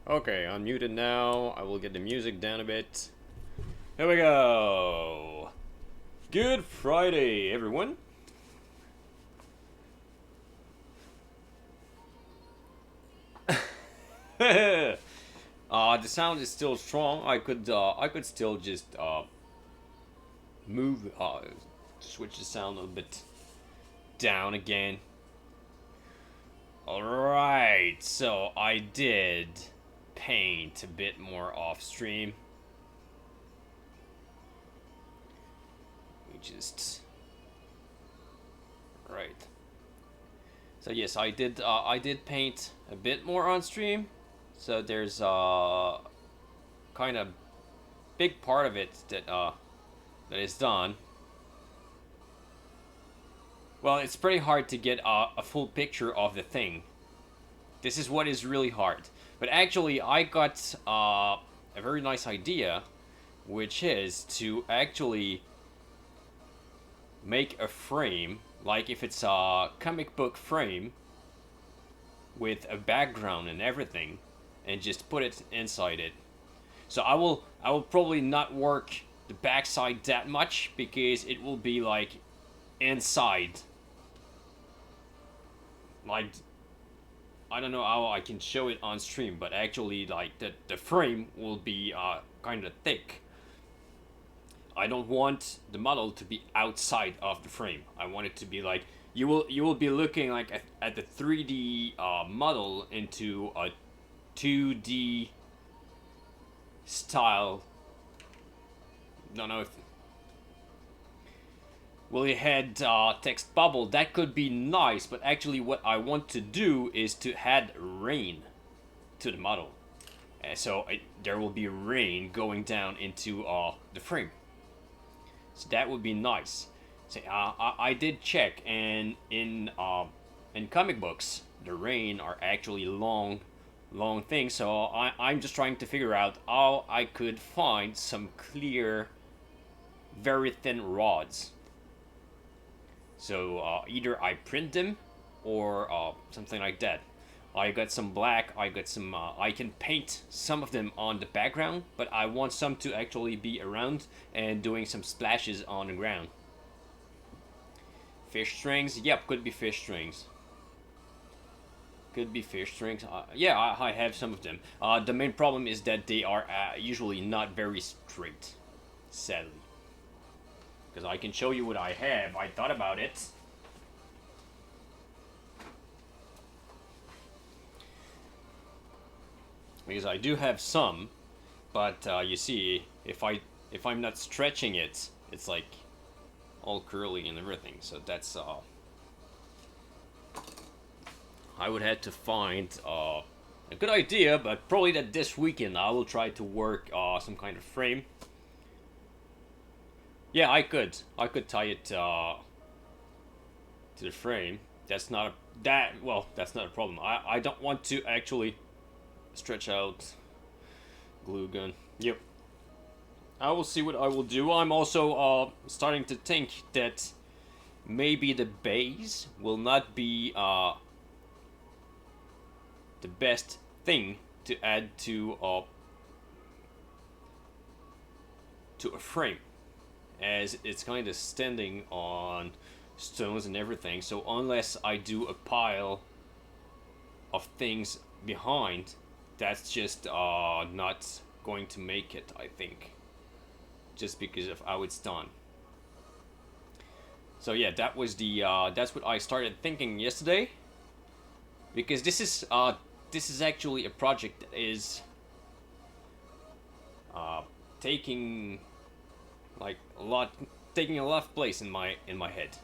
Okay, unmuted now. I will get the music down a bit. Here we go. Good Friday, everyone. The sound is still strong. I could still just move, switch the sound a little bit down again. All right, so I did paint a bit more off stream. We just right. So yes, I did paint a bit more on stream. So there's kind of big part of it that is done. Well, it's pretty hard to get a full picture of the thing. This is what is really hard. But actually, I got a very nice idea, which is to actually make a frame, like if it's a comic book frame with a background and everything, and just put it inside it. So I will probably not work the backside that much because it will be like inside. Like, I don't know how I can show it on stream, but actually like the frame will be kind of thick. I don't want the model to be outside of the frame. I want it to be like you will be looking like at the 3D model into a 2D style. Don't know if Willie had text bubble. That could be nice, but actually, what I want to do is to add rain to the model. So there will be rain going down into the frame. So that would be nice. So I did check, and in comic books, the rain are actually long things. So I'm just trying to figure out how I could find some clear, very thin rods. So either I print them or something like that. I got some black. I got some. I can paint some of them on the background, but I want some to actually be around and doing some splashes on the ground. Fish strings. Yep, could be fish strings. Could be fish strings. Yeah, I have some of them. The main problem is that they are usually not very straight, sadly. Because I can show you what I have. I thought about it. Because I do have some, but you see, if I'm not stretching it, it's like all curly and everything. So that's I would have to find a good idea, but probably that this weekend I will try to work some kind of frame. Yeah, I could tie it to the frame. That's not a that's not a problem. I don't want to actually stretch out glue gun. Yep. I will see what I will do. I'm also starting to think that maybe the base will not be the best thing to add to a frame, as it's kind of standing on stones and everything. So unless I do a pile of things behind, that's just not going to make it, I think, just because of how it's done. So yeah, that's what I started thinking yesterday, because this is actually a project that is taking like a lot taking a lot of place in my head.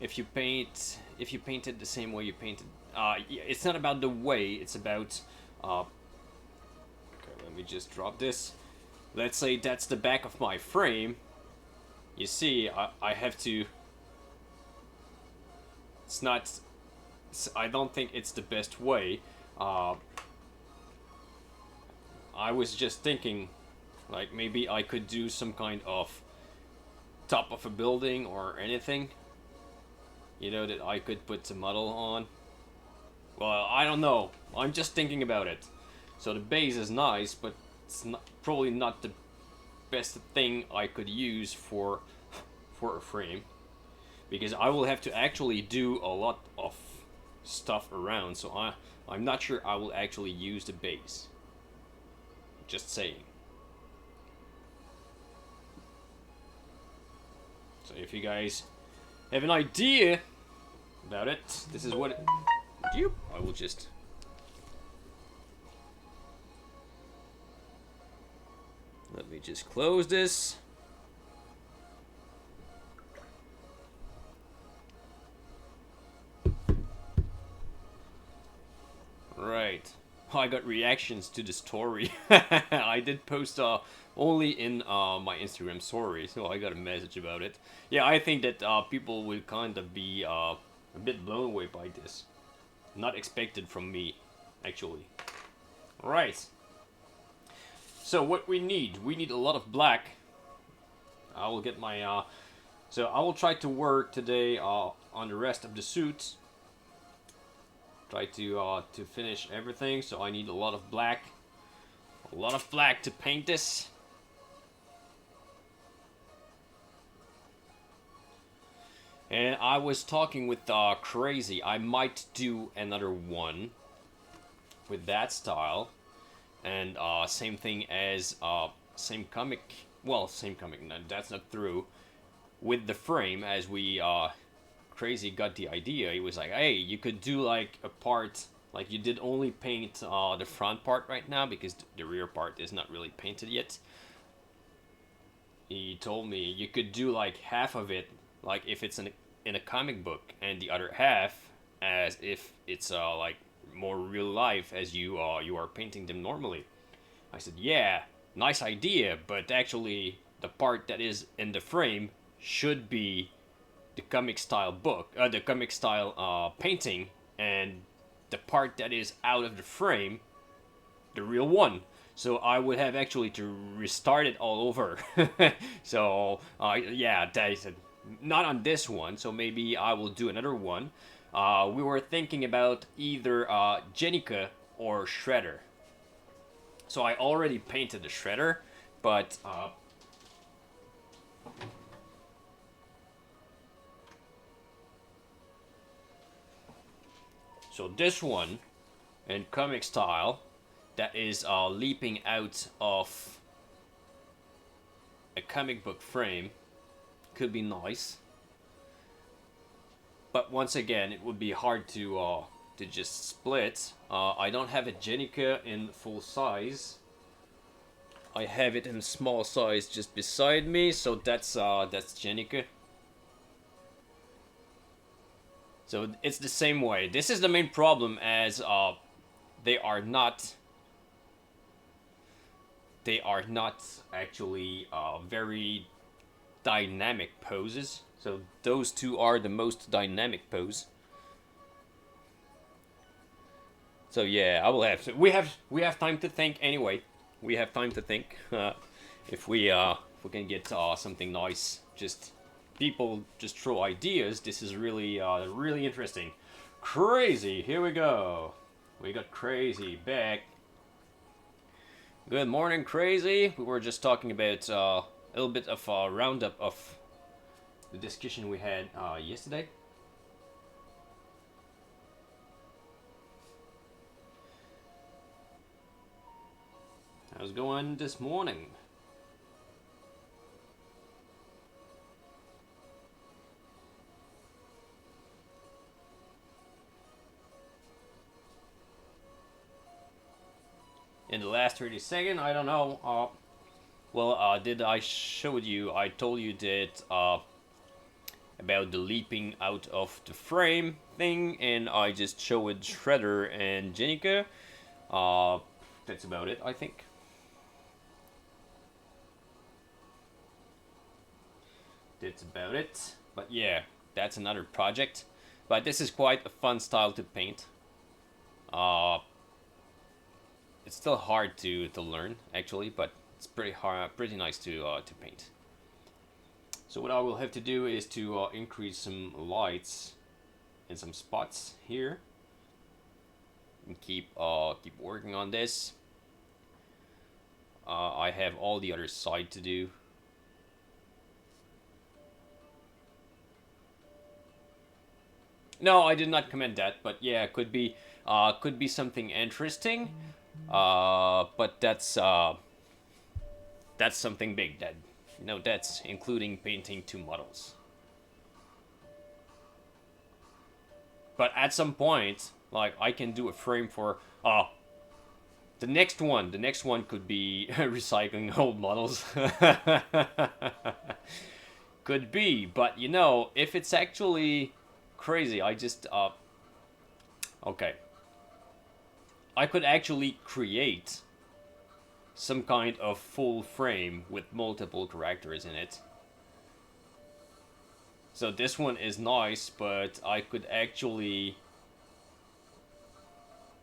If you paint it the same way you painted, it's not about the way, it's about okay, let me just drop this. Let's say that's the back of my frame. You see, I have to. It's not. I don't think it's the best way. I was just thinking, like maybe I could do some kind of top of a building or anything, that I could put the model on, Well, I don't know. I'm just thinking about it. So the base is nice, but it's not, probably not the best thing I could use for a frame, because I will have to actually do a lot of stuff around. So I'm not sure I will actually use the base. Just saying. So if you guys have an idea about it, this is what I will just... Let me just close this. Right. I got reactions to the story. I did post only in my Instagram story, so I got a message about it. Yeah, I think that people will kind of be a bit blown away by this. Not expected from me, actually. Right. So what we need a lot of black. I will get my so I will try to work today on the rest of the suit. Try to finish everything, so I need a lot of black. A lot of black to paint this. And I was talking with Crazy. I might do another one with that style. And same thing as same comic. Well, same comic. No, that's not true. With the frame, as we Crazy got the idea. He was like, "Hey, you could do like a part, like you did only paint the front part right now because the rear part is not really painted yet." He told me you could do like half of it, like if it's in a comic book, and the other half as if it's like more real life as you are painting them normally. I said, "Yeah, nice idea, but actually the part that is in the frame should be the comic style book, the comic style painting, and the part that is out of the frame, the real one." So I would have actually to restart it all over. So yeah, that is not on this one. So maybe I will do another one. We were thinking about either Jenica or Shredder. So I already painted the Shredder, but so this one in comic style that is leaping out of a comic book frame could be nice. But once again, it would be hard to just split. I don't have a Jenica in full size. I have it in small size just beside me, so that's Jenica. So it's the same way. This is the main problem, as they are not actually very dynamic poses. So those two are the most dynamic pose. So yeah, I will have to. We have time to think anyway. We have time to think if we can get something nice. Just people just throw ideas. This is really really interesting. Crazy. Here we go. We got Crazy back. Good morning, Crazy. We were just talking about a little bit of a roundup of the discussion we had yesterday. How's it going this morning? In the last 30 seconds, I don't know. Well, did I showed you? I told you that about the leaping out of the frame thing, and I just showed Shredder and Jenica. That's about it, I think. That's about it. But yeah, that's another project. But this is quite a fun style to paint. It's still hard to learn actually, but it's pretty hard, pretty nice to paint. So what I will have to do is to increase some lights in some spots here. and keep working on this. I have all the other side to do. No, I did not comment that, but yeah, could be something interesting. But that's something big. That that's including painting 2 models. But at some point, like I can do a frame for the next one. The next one could be recycling old models. Could be, but if it's actually crazy, I just okay. I could actually create some kind of full frame with multiple characters in it. So this one is nice, but I could actually...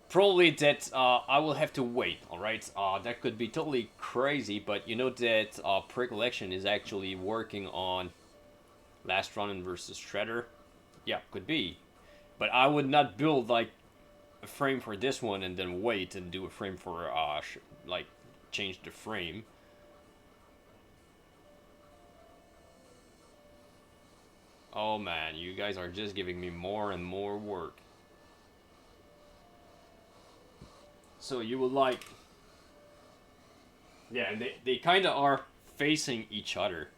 Probably that I will have to wait, alright? That could be totally crazy, but you know that Pre-Collection is actually working on Last Ronin versus Shredder? Yeah, could be. But I would not build, like, a frame for this one and then wait and do a frame for, like, change the frame. Oh man, you guys are just giving me more and more work. So you would like... Yeah, and they kind of are facing each other.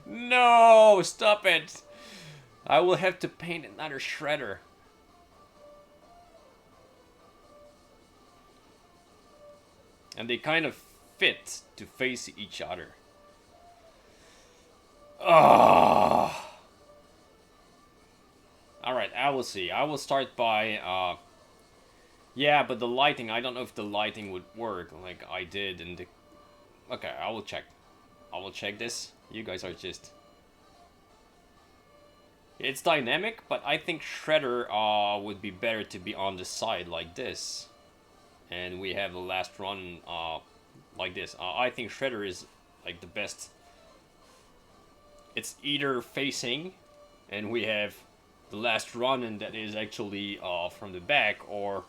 No, stop it. I will have to paint another Shredder. And they kind of fit to face each other. Alright, I will see. I will start by, yeah, but the lighting, I don't know if the lighting would work like I did in the... Okay, I will check. I will check this. You guys are just... It's dynamic, but I think Shredder, would be better to be on the side like this. And we have the Last Run, like this. I think Shredder is, like, the best. It's either facing, and we have the Last Ronin that is actually from the back, or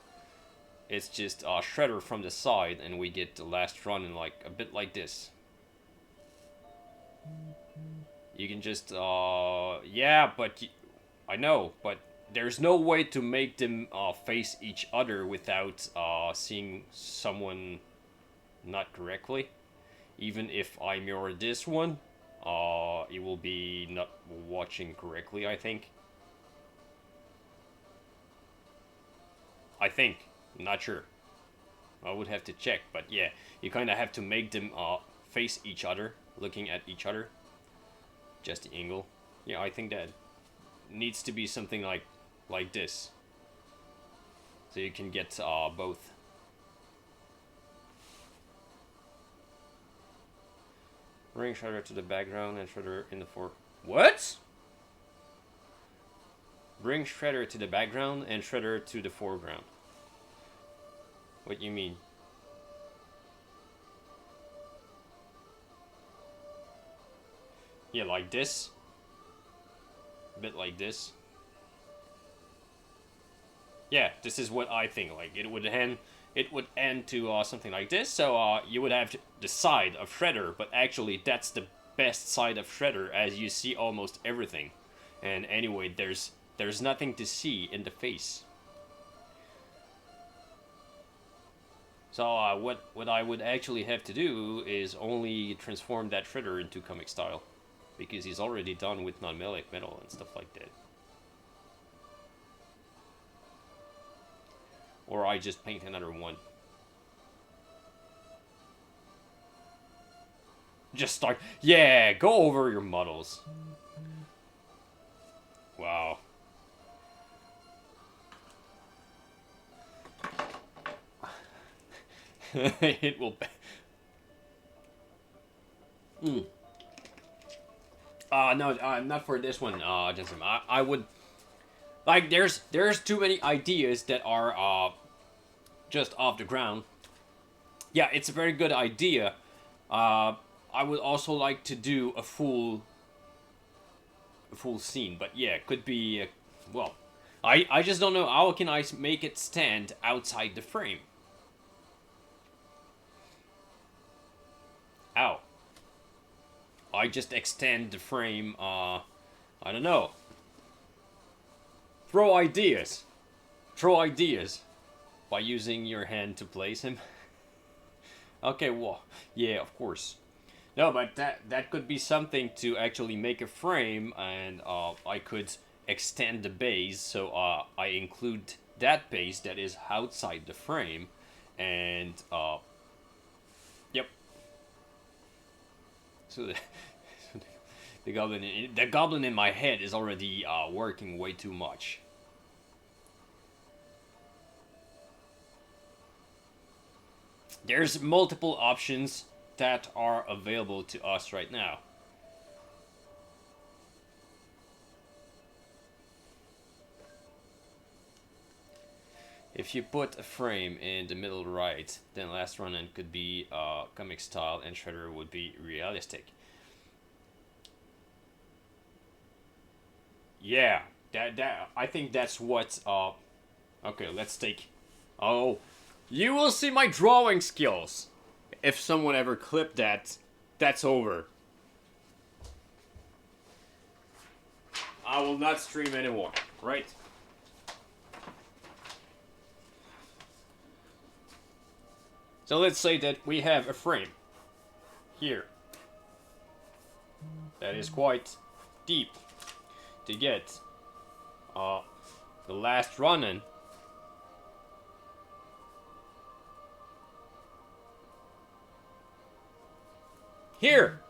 it's just Shredder from the side, and we get the Last Ronin like a bit like this. You can just yeah, but I know, but there's no way to make them face each other without seeing someone not correctly. Even if I mirror this one, it will be not watching correctly, I think. I'm not sure. I would have to check, but yeah, you kind of have to make them face each other, looking at each other. Just the angle. Yeah, I think that needs to be something like this. So you can get both. Bring Shredder to the background and Shredder in the fore. What? Bring Shredder to the background and Shredder to the foreground. What you mean? Yeah, like this. A bit like this. Yeah, this is what I think. Like it would end to something like this. So you would have the side of Shredder, but actually that's the best side of Shredder, as you see almost everything. And anyway, there's nothing to see in the face. So what I would actually have to do is only transform that Shredder into comic style, because he's already done with non-metallic metal and stuff like that. Or I just paint another one. Just start. Yeah, go over your models. Wow. It will. No, not for this one, Jensen. I would... Like, there's too many ideas that are, just off the ground. Yeah, it's a very good idea. I would also like to do a full scene, but yeah, it could be well. I just don't know how can I make it stand outside the frame. Ow. I just extend the frame, I don't know. Throw ideas. Throw ideas. By using your hand to place him. Okay, well, yeah, of course. No, but that could be something to actually make a frame, and I could extend the base, so I include that base that is outside the frame, and yep. So the goblin in my head is already working way too much. There's multiple options that are available to us right now. If you put a frame in the middle right, then Last Ronin could be comic style and Shredder would be realistic. Yeah, that I think that's what. Okay, let's take. Oh, you will see my drawing skills. If someone ever clipped that, that's over. I will not stream anymore, right? So let's say that we have a frame here that is quite deep to get the Last Ronin. Here!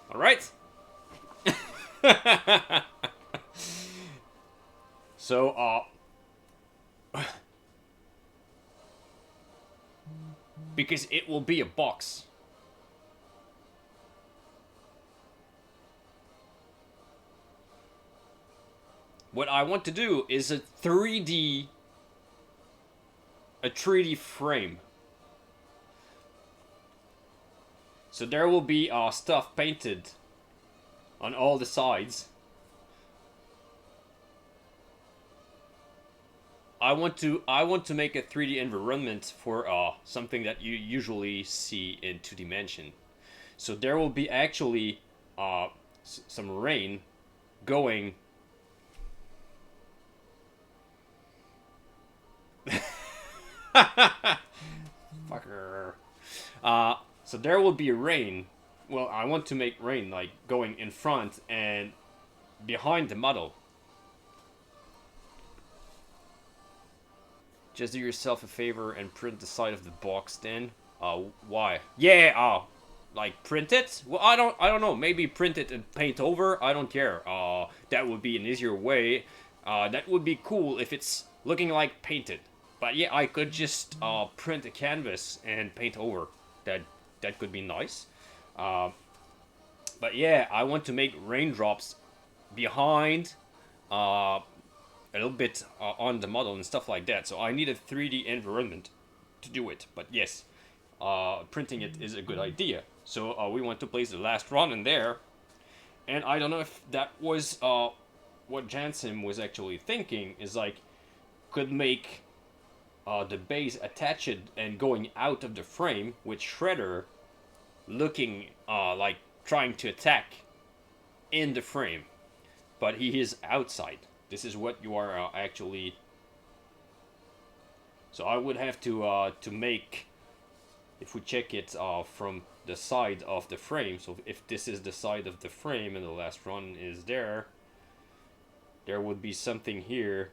Alright? So, because it will be a box. What I want to do is a 3D frame. So there will be stuff painted on all the sides. I want to make a 3D environment for something that you usually see in 2 dimension. So there will be actually some rain going. Fucker. So there will be rain. Well, I want to make rain like going in front and behind the model. Just do yourself a favor and print the side of the box then. Why? Yeah, like print it? Well, I don't know. Maybe print it and paint over. I don't care. That would be an easier way. That would be cool if it's looking like painted. But yeah, I could just print a canvas and paint over. That could be nice. But yeah, I want to make raindrops behind a little bit on the model and stuff like that. So I need a 3D environment to do it. But yes, printing it is a good idea. So we want to place the Last Ronin there. And I don't know if that was what Jansen was actually thinking, is like, could make the base attached and going out of the frame with Shredder looking like trying to attack in the frame. But he is outside. This is what you are actually. So I would have to make, if we check it from the side of the frame. So if this is the side of the frame and the Last Run is there, there would be something here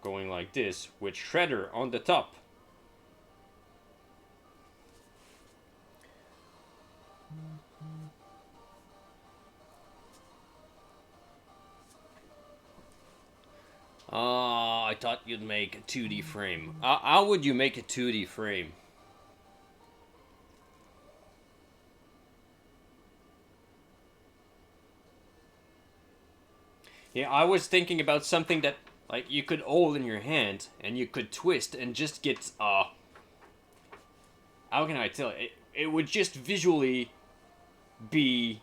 going like this with Shredder on the top. I thought you'd make a 2D frame. How would you make a 2D frame? Yeah, I was thinking about something that like you could hold in your hand and you could twist and just get how can I tell it? It would just visually be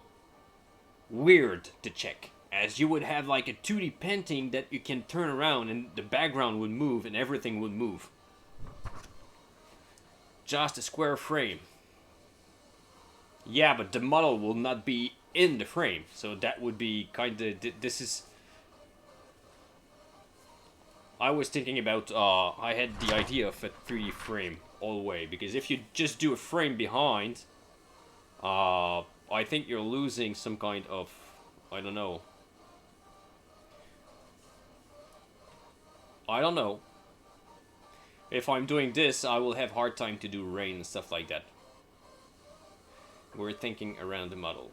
weird to check, as you would have like a 2D painting that you can turn around and the background would move and everything would move. Just a square frame. Yeah, but the model will not be in the frame, so that would be kind of... This is... I was thinking about, I had the idea of a 3D frame all the way, because if you just do a frame behind, I think you're losing some kind of, I don't know. I don't know. If I'm doing this, I will have hard time to do rain and stuff like that. We're thinking around the model.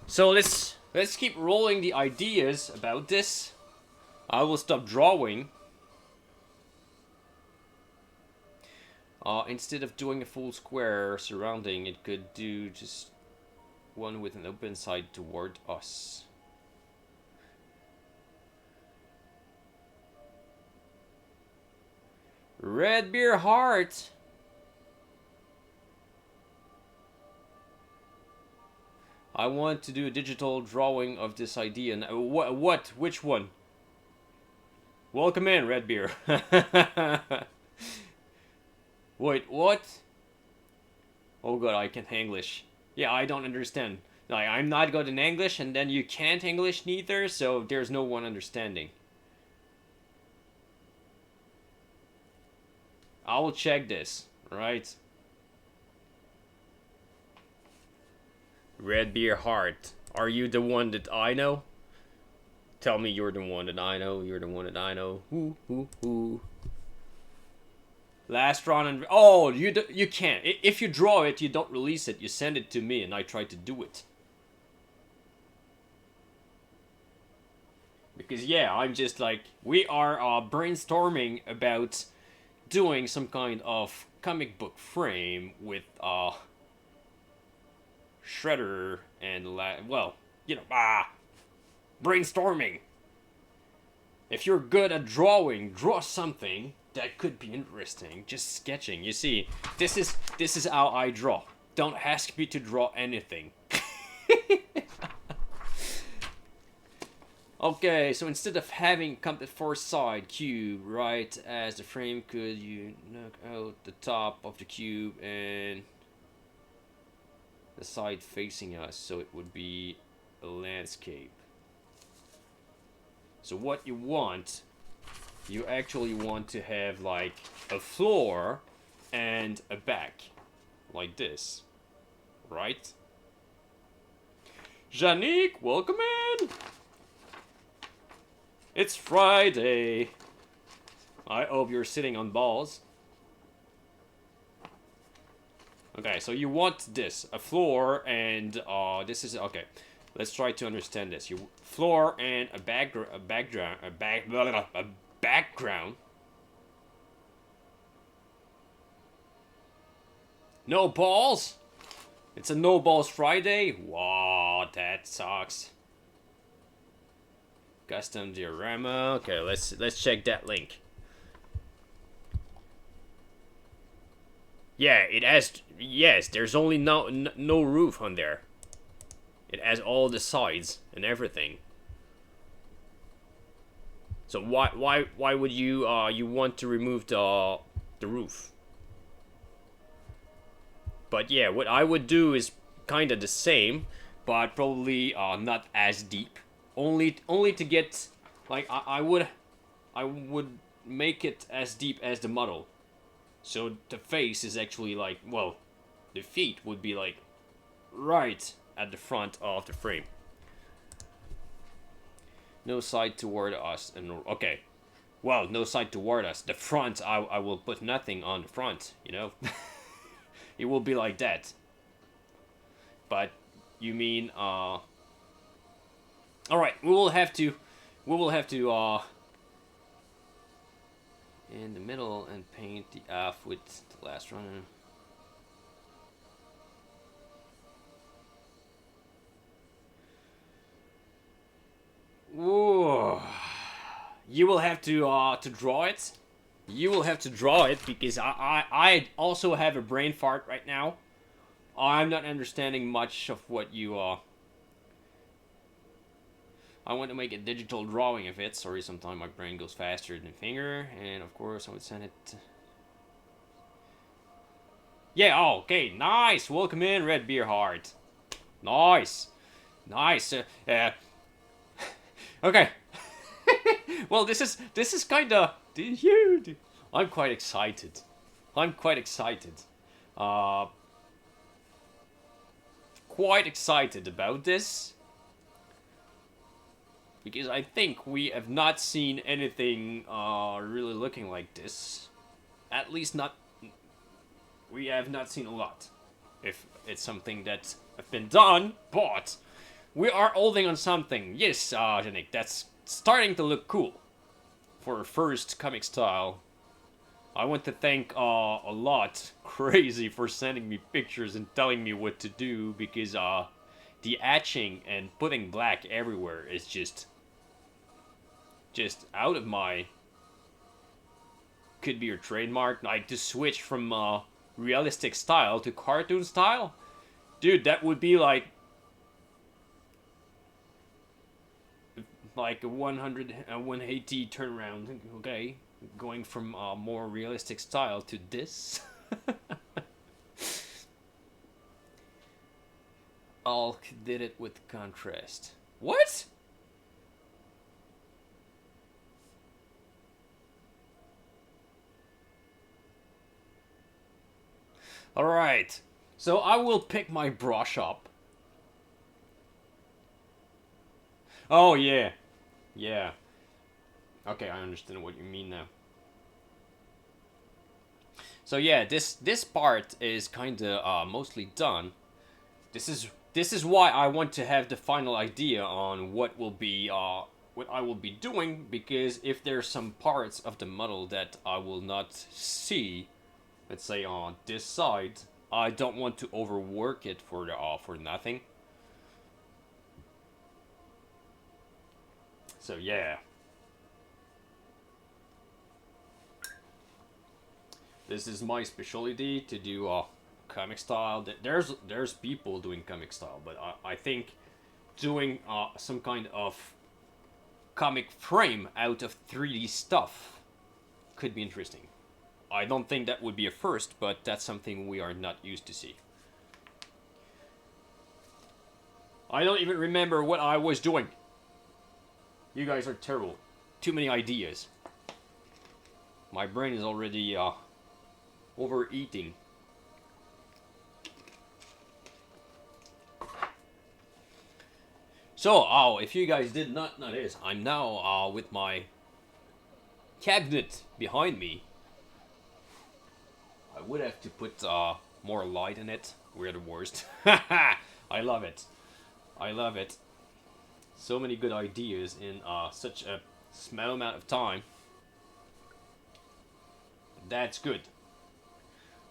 So let's keep rolling the ideas about this. I will stop drawing. Instead of doing a full square surrounding, it could do just one with an open side toward us. Red beer heart. I want to do a digital drawing of this idea. What? Which one? Welcome in, Red Beer. Wait, what? Oh god, I can't English. Yeah, I don't understand. Like, I'm not good in English, and then you can't English neither, so there's no one understanding. I will check this, right? Red Beer Heart. Are you the one that I know? Tell me you're the one that I know. You're the one that I know. Who? Last Ronin. Oh, you can't. If you draw it, you don't release it. You send it to me, and I try to do it. Because yeah, I'm just like, we are brainstorming about doing some kind of comic book frame with Shredder and well, you know, brainstorming. If you're good at drawing, draw something that could be interesting. Just sketching. You see, this is how I draw. Don't ask me to draw anything. Okay, so instead of having come to far side cube, right, as the frame, could you knock out the top of the cube and the side facing us, so it would be a landscape. So what you actually want to have like a floor and a back, like this, right? Janique, welcome in! It's Friday. I hope you're sitting on balls. Okay, so you want this, a floor, and this is okay. Let's try to understand this. You floor and a background. No balls. It's a no balls Friday. Wow, that sucks. Custom diorama. Okay, let's check that link. Yeah, it has. Yes, there's only no roof on there. It has all the sides and everything. So why would you you want to remove the roof? But yeah, what I would do is kind of the same, but probably not as deep. Only to get, like, I would make it as deep as the model. So the face is actually like, well, the feet would be like right at the front of the frame. No side toward us, and okay. Well, no side toward us. The front, I will put nothing on the front, you know? It will be like that. But you mean alright, we will have to in the middle and paint the F with the last Ronin. Ooh. You will have to draw it. You will have to draw it because I also have a brain fart right now. I'm not understanding much of what you I want to make a digital drawing of it. Sorry, sometimes my brain goes faster than finger, and of course I would send it. Yeah. Oh, okay. Nice. Welcome in, Red Beer Heart. Nice. Nice. Okay. Well, this is kind of huge. I'm quite excited. I'm quite excited. Quite excited about this because I think we have not seen anything really looking like this. At least not. We have not seen a lot. If it's something that has been done, but we are holding on something. Yes, Janik, that's starting to look cool for a first comic style. I want to thank a lot Crazy for sending me pictures and telling me what to do because the etching and putting black everywhere is just out of my, could be your trademark, like to switch from realistic style to cartoon style. Dude, that would be like a 180 turnaround, okay? Going from more realistic style to this. Alk did it with contrast. What? Alright. So I will pick my brush up. Oh, yeah. Yeah. Okay, I understand what you mean now. So yeah, this part is kind of mostly done. This is why I want to have the final idea on what will be what I will be doing, because if there's some parts of the model that I will not see, let's say on this side, I don't want to overwork it for nothing. So yeah. This is my specialty, to do comic style. There's people doing comic style, but I think doing some kind of comic frame out of 3D stuff could be interesting. I don't think that would be a first, but that's something we are not used to see. I don't even remember what I was doing. You guys are terrible. Too many ideas. My brain is already overeating. So, if you guys did not notice, I'm now with my cabinet behind me. I would have to put more light in it. We're the worst. I love it. I love it. So many good ideas in such a small amount of time. That's good.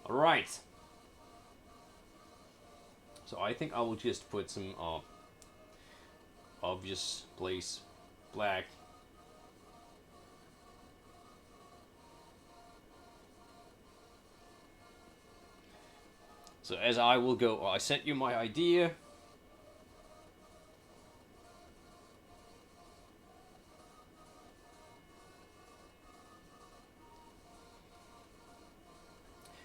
Alright. So I think I will just put some obvious place black. So as I will go, I sent you my idea.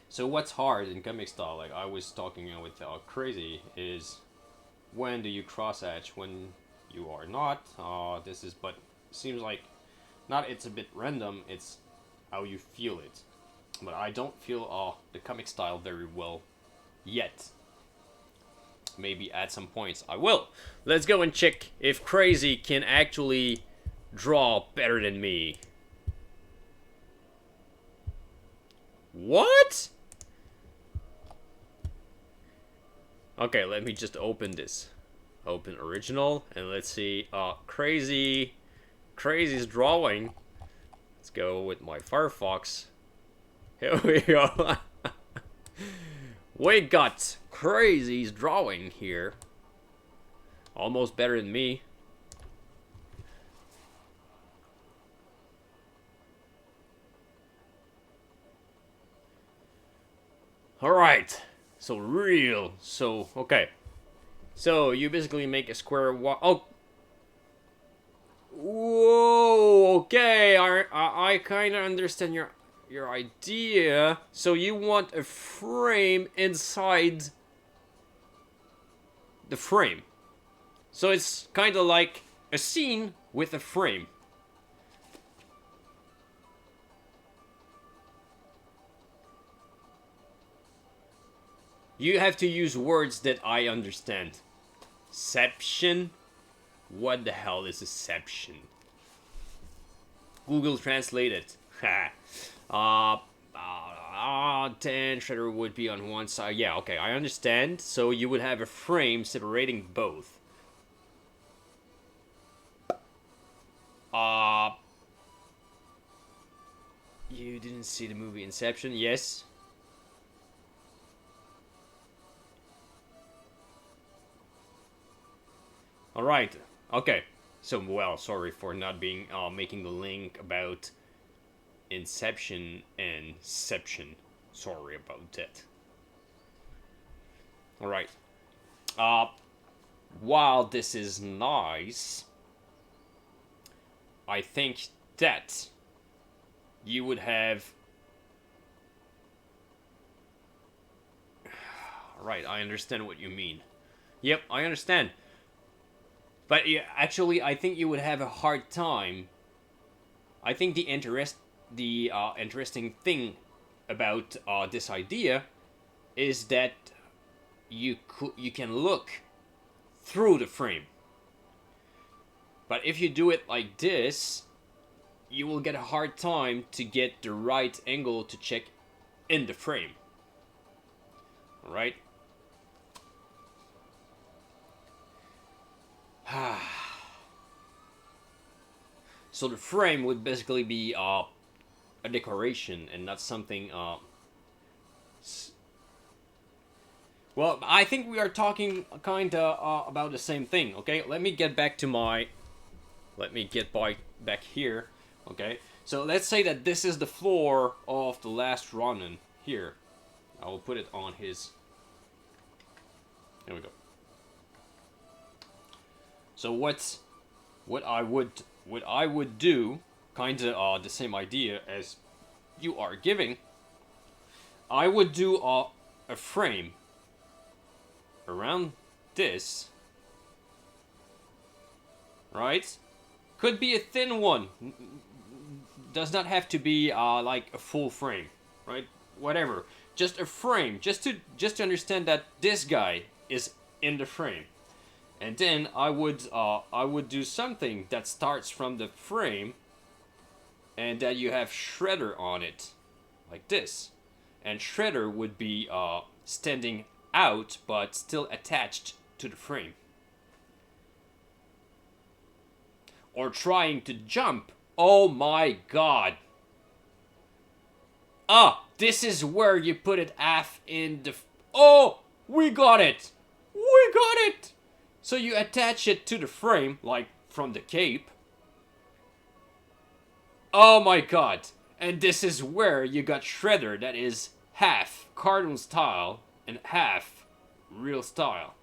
So what's hard in comic style, like I was talking with Crazy, is when do you cross hatch, when you are not. This is, but seems like not it's a bit random, it's how you feel it. But I don't feel the comic style very well yet. Maybe at some points I will. Let's go and check if Crazy can actually draw better than me. What? Okay, let me just open this. Open original, and let's see. Crazy's drawing. Let's go with my Firefox. Here we go. We got Crazy's drawing here. Almost better than me. So real. So okay. So you basically make a square wall. Oh. Whoa. Okay. I kind of understand your idea. So you want a frame inside the frame. So it's kind of like a scene with a frame. You have to use words that I understand. Ception? What the hell is exception? Google Translate it. uh, 10 shredder would be on one side. Yeah, okay, I understand. So you would have a frame separating both. Uh, you didn't see the movie Inception? Yes. All right. Okay. So, well, sorry for not being making the link about Inception and Ception. Sorry about that. All right. Uh, while this is nice, I think that you would have. Right, I understand what you mean. Yep, I understand. But yeah, actually, I think you would have a hard time. I think the interesting thing about this idea is that you can look through the frame. But if you do it like this, you will get a hard time to get the right angle to check in the frame. Alright? So the frame would basically be a decoration and not something. Well, I think we are talking kinda about the same thing. Okay, let me get back to my. Let me get back here. Okay, so let's say that this is the floor of the last Ronin here. I will put it on his. There we go. So what I would do, kinda the same idea as you are giving. I would do a frame around this, right? Could be a thin one. Does not have to be like a full frame, right? Whatever. Just a frame, just to understand that this guy is in the frame. And then I would do something that starts from the frame and that you have Shredder on it, like this. And Shredder would be standing out but still attached to the frame. Or trying to jump. Oh my god. Ah, this is where you put it half in the... Oh, we got it. We got it. So you attach it to the frame, like from the cape. Oh my god. And this is where you got Shredder that is half cartoon style and half real style.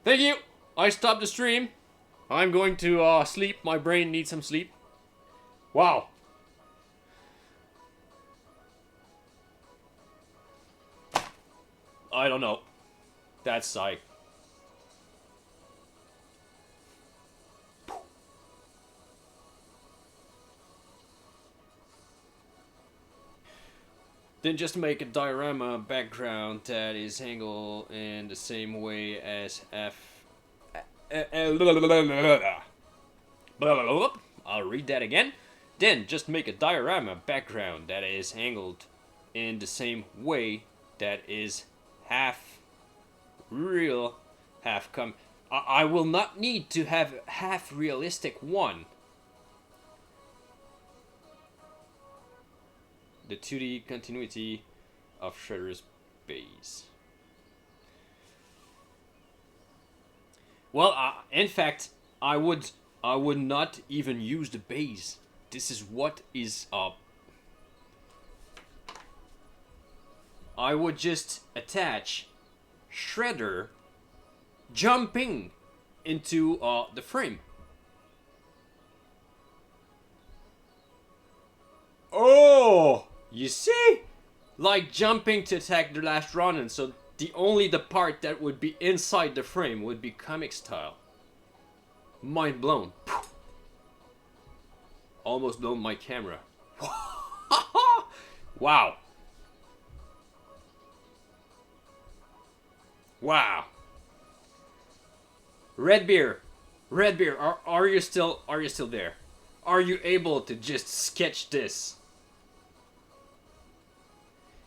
Thank you. I stopped the stream. I'm going to sleep. My brain needs some sleep. Wow. I don't know. That's psych. Then just make a diorama background that is angled in the same way as F. I'll read that again. Then just make a diorama background that is angled in the same way that is half real, half come. I will not need to have half realistic one. The 2D continuity of Shredder's base. Well, in fact, I would I would not even use the base. This is what is I would just attach Shredder jumping into the frame. Oh, you see? Like jumping to attack the last Ronin, so the part that would be inside the frame would be comic style. Mind blown. Almost blown my camera. Wow. Wow. Redbeard, Redbeard, are you still there? Are you able to just sketch this?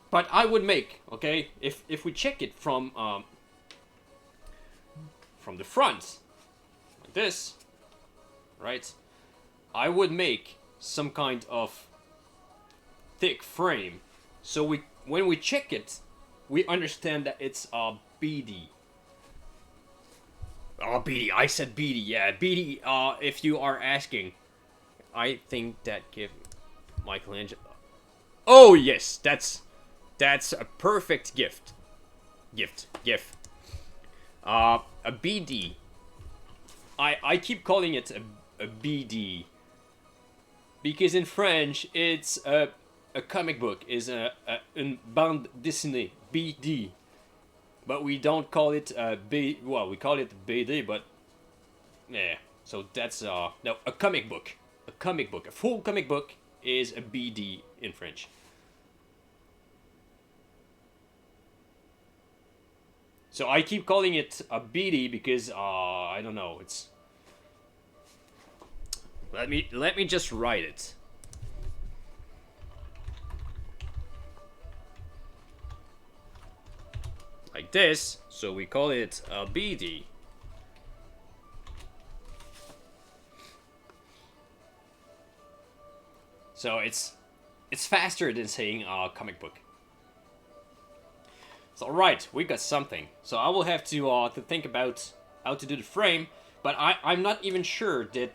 But I would make, okay, if we check it from the front, like this, right? I would make some kind of thick frame, so when we check it, we understand that it's a BD. Oh, BD. I said BD. Yeah, BD. If you are asking, I think that give Michelangelo. Oh yes, that's a perfect gift. Gift. A BD. I keep calling it a BD because in French it's a comic book is une bande dessinée BD. But we don't call it B. Well, we call it BD, but yeah. So that's no, a comic book. A comic book. A full comic book is a BD in French. So I keep calling it a BD because I don't know. It's let me just write it. Like this, so we call it a BD. So it's faster than saying comic book. So alright, we got something. So I will have to think about how to do the frame, but I'm not even sure that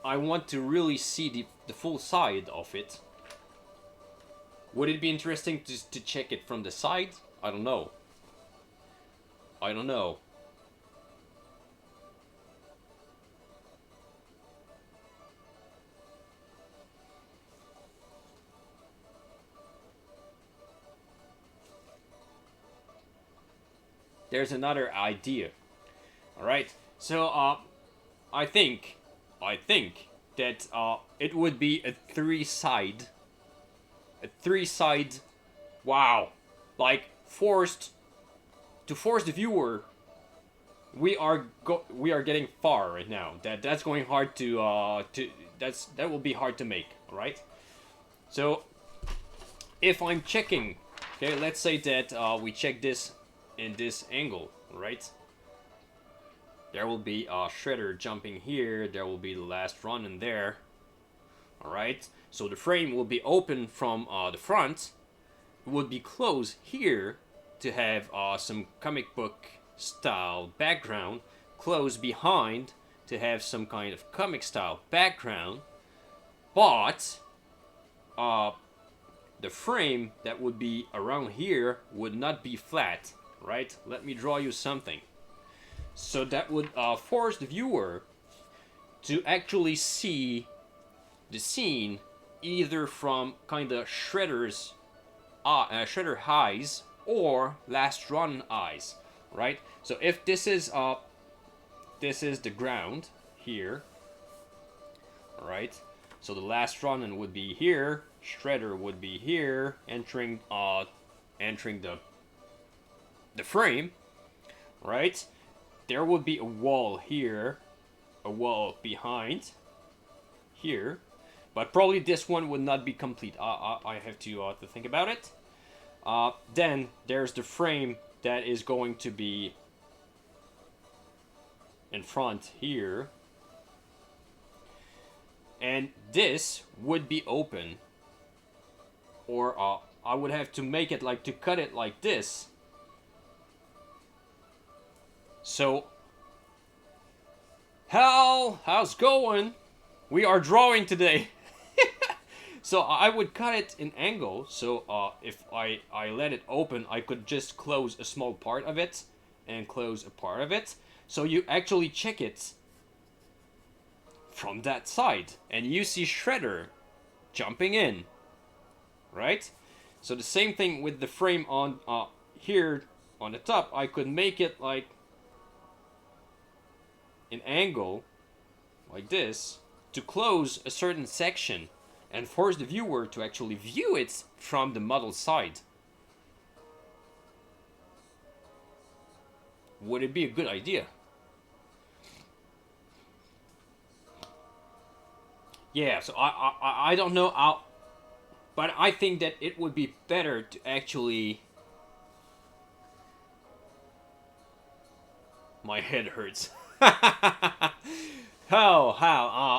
I want to really see the full side of it. Would it be interesting to check it from the side? I don't know. I don't know. There's another idea. All right. So I think that it would be a three-side. Wow. Like force the viewer. We are getting far right now. That's going hard to that will be hard to make. All right. So if I'm checking, okay, let's say that we check this in this angle, right? There will be a Shredder jumping here. There will be the last run in there. All right. So the frame will be open from the front. It would be closed here to have some comic book style background. Closed behind to have some kind of comic style background. But the frame that would be around here would not be flat, right? Let me draw you something. So that would force the viewer to actually see the scene either from kind of Shredder's Shredder eyes or Last Run eyes, right? So if this is the ground here, all right? So the Last Run would be here, Shredder would be here, entering the frame, right? There would be a wall here, a wall behind here, but probably this one would not be complete. I have to think about it. Then there's the frame that is going to be in front here, and this would be open, or I would have to make it like to cut it like this. So Hal, how's going? We are drawing today. So I would cut it in angle, so if I let it open, I could just close a small part of it and close a part of it. So you actually check it from that side, and you see Shredder jumping in, right? So the same thing with the frame on here on the top. I could make it like an angle like this to close a certain section and force the viewer to actually view it from the model side. Would it be a good idea? Yeah, so I don't know how, but I think that it would be better to actually... My head hurts. How?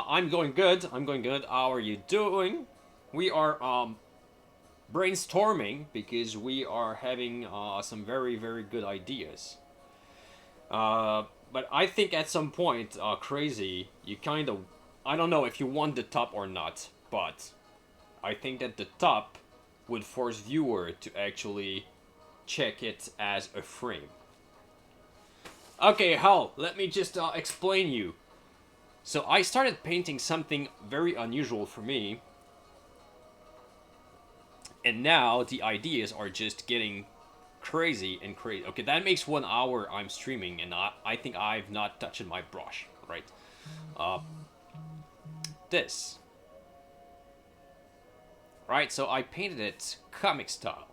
I'm going good. I'm going good. How are you doing? We are brainstorming because we are having some very, very good ideas. But I think at some point, crazy, you kind of... I don't know if you want the top or not, but I think that the top would force viewer to actually check it as a frame. Okay, Hal, let me just explain you. So I started painting something very unusual for me, and now the ideas are just getting crazy and crazy. Okay, that makes 1 hour I'm streaming, and I think I've not touched my brush, right? This. Right, so I painted it comic style.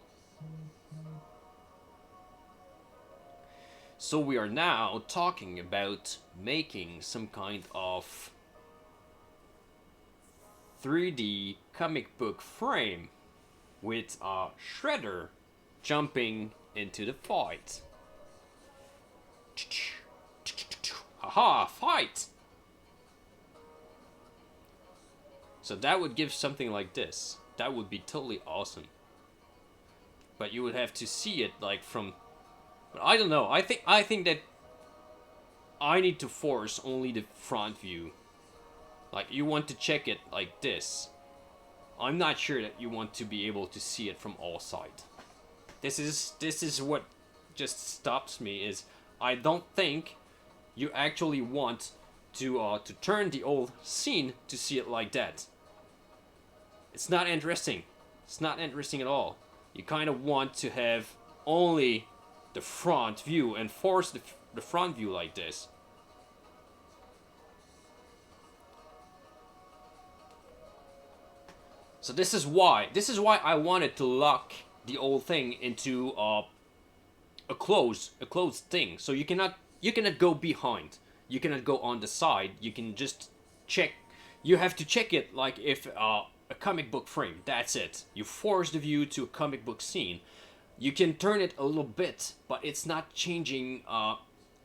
So we are now talking about making some kind of 3D comic book frame with a Shredder jumping into the fight. Haha, fight! So that would give something like this. That would be totally awesome. But you would have to see it like from... But I don't know. I think that I need to force only the front view. Like, you want to check it like this. I'm not sure that you want to be able to see it from all sides. This is what just stops me, is I don't think you actually want to turn the old scene to see it like that. It's not interesting. It's not interesting at all. You kind of want to have only the front view and force the front view like this. So this is why I wanted to lock the old thing into a closed thing. So you cannot go behind. You cannot go on the side. You can just check. You have to check it like if a comic book frame. That's it. You force the view to a comic book scene. You can turn it a little bit, but it's not changing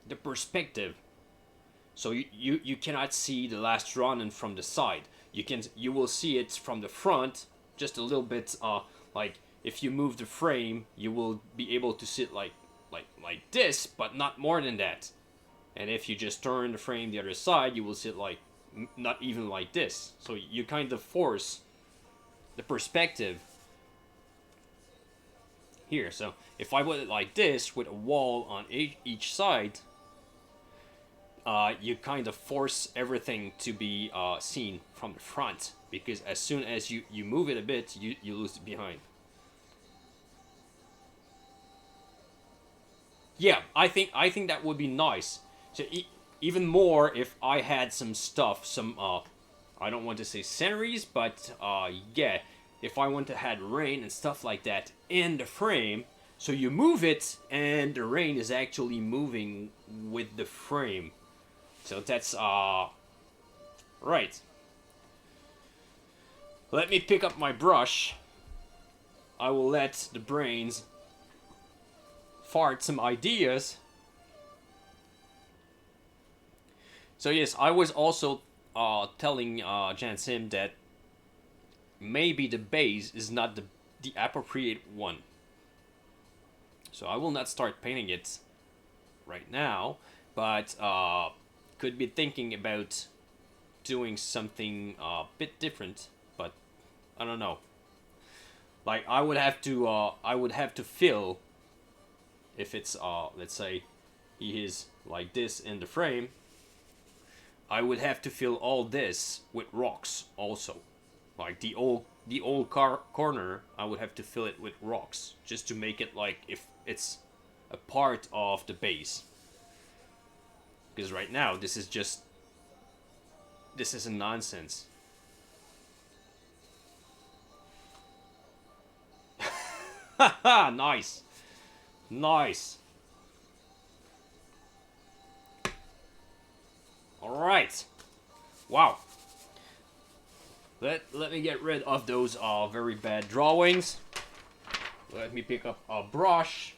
the perspective. So you cannot see the last Ronin from the side. You will see it from the front, just a little bit. Like if you move the frame, you will be able to see it like this, but not more than that. And if you just turn the frame the other side, you will see it like not even like this. So you kind of force the perspective here. So if I put it like this with a wall on each side, you kind of force everything to be seen from the front, because as soon as you move it a bit, you lose it behind. Yeah, I think that would be nice. So even more if I had some stuff, some I don't want to say sceneries, but yeah, if I want to have rain and stuff like that in the frame, so you move it and the rain is actually moving with the frame. So that's right. Let me pick up my brush. I will let the brains fart some ideas. So yes, I was also telling Jan Sim that maybe the base is not the appropriate one. So I will not start painting it right now, but could be thinking about doing something a bit different, but I don't know. Like I would have to fill, if it's let's say he is like this in the frame, I would have to fill all this with rocks also. Like the old corner, I would have to fill it with rocks just to make it like if it's a part of the base. Because right now this is a nonsense. Haha, nice. Nice. Alright. Wow. Let me get rid of those very bad drawings. Let me pick up a brush.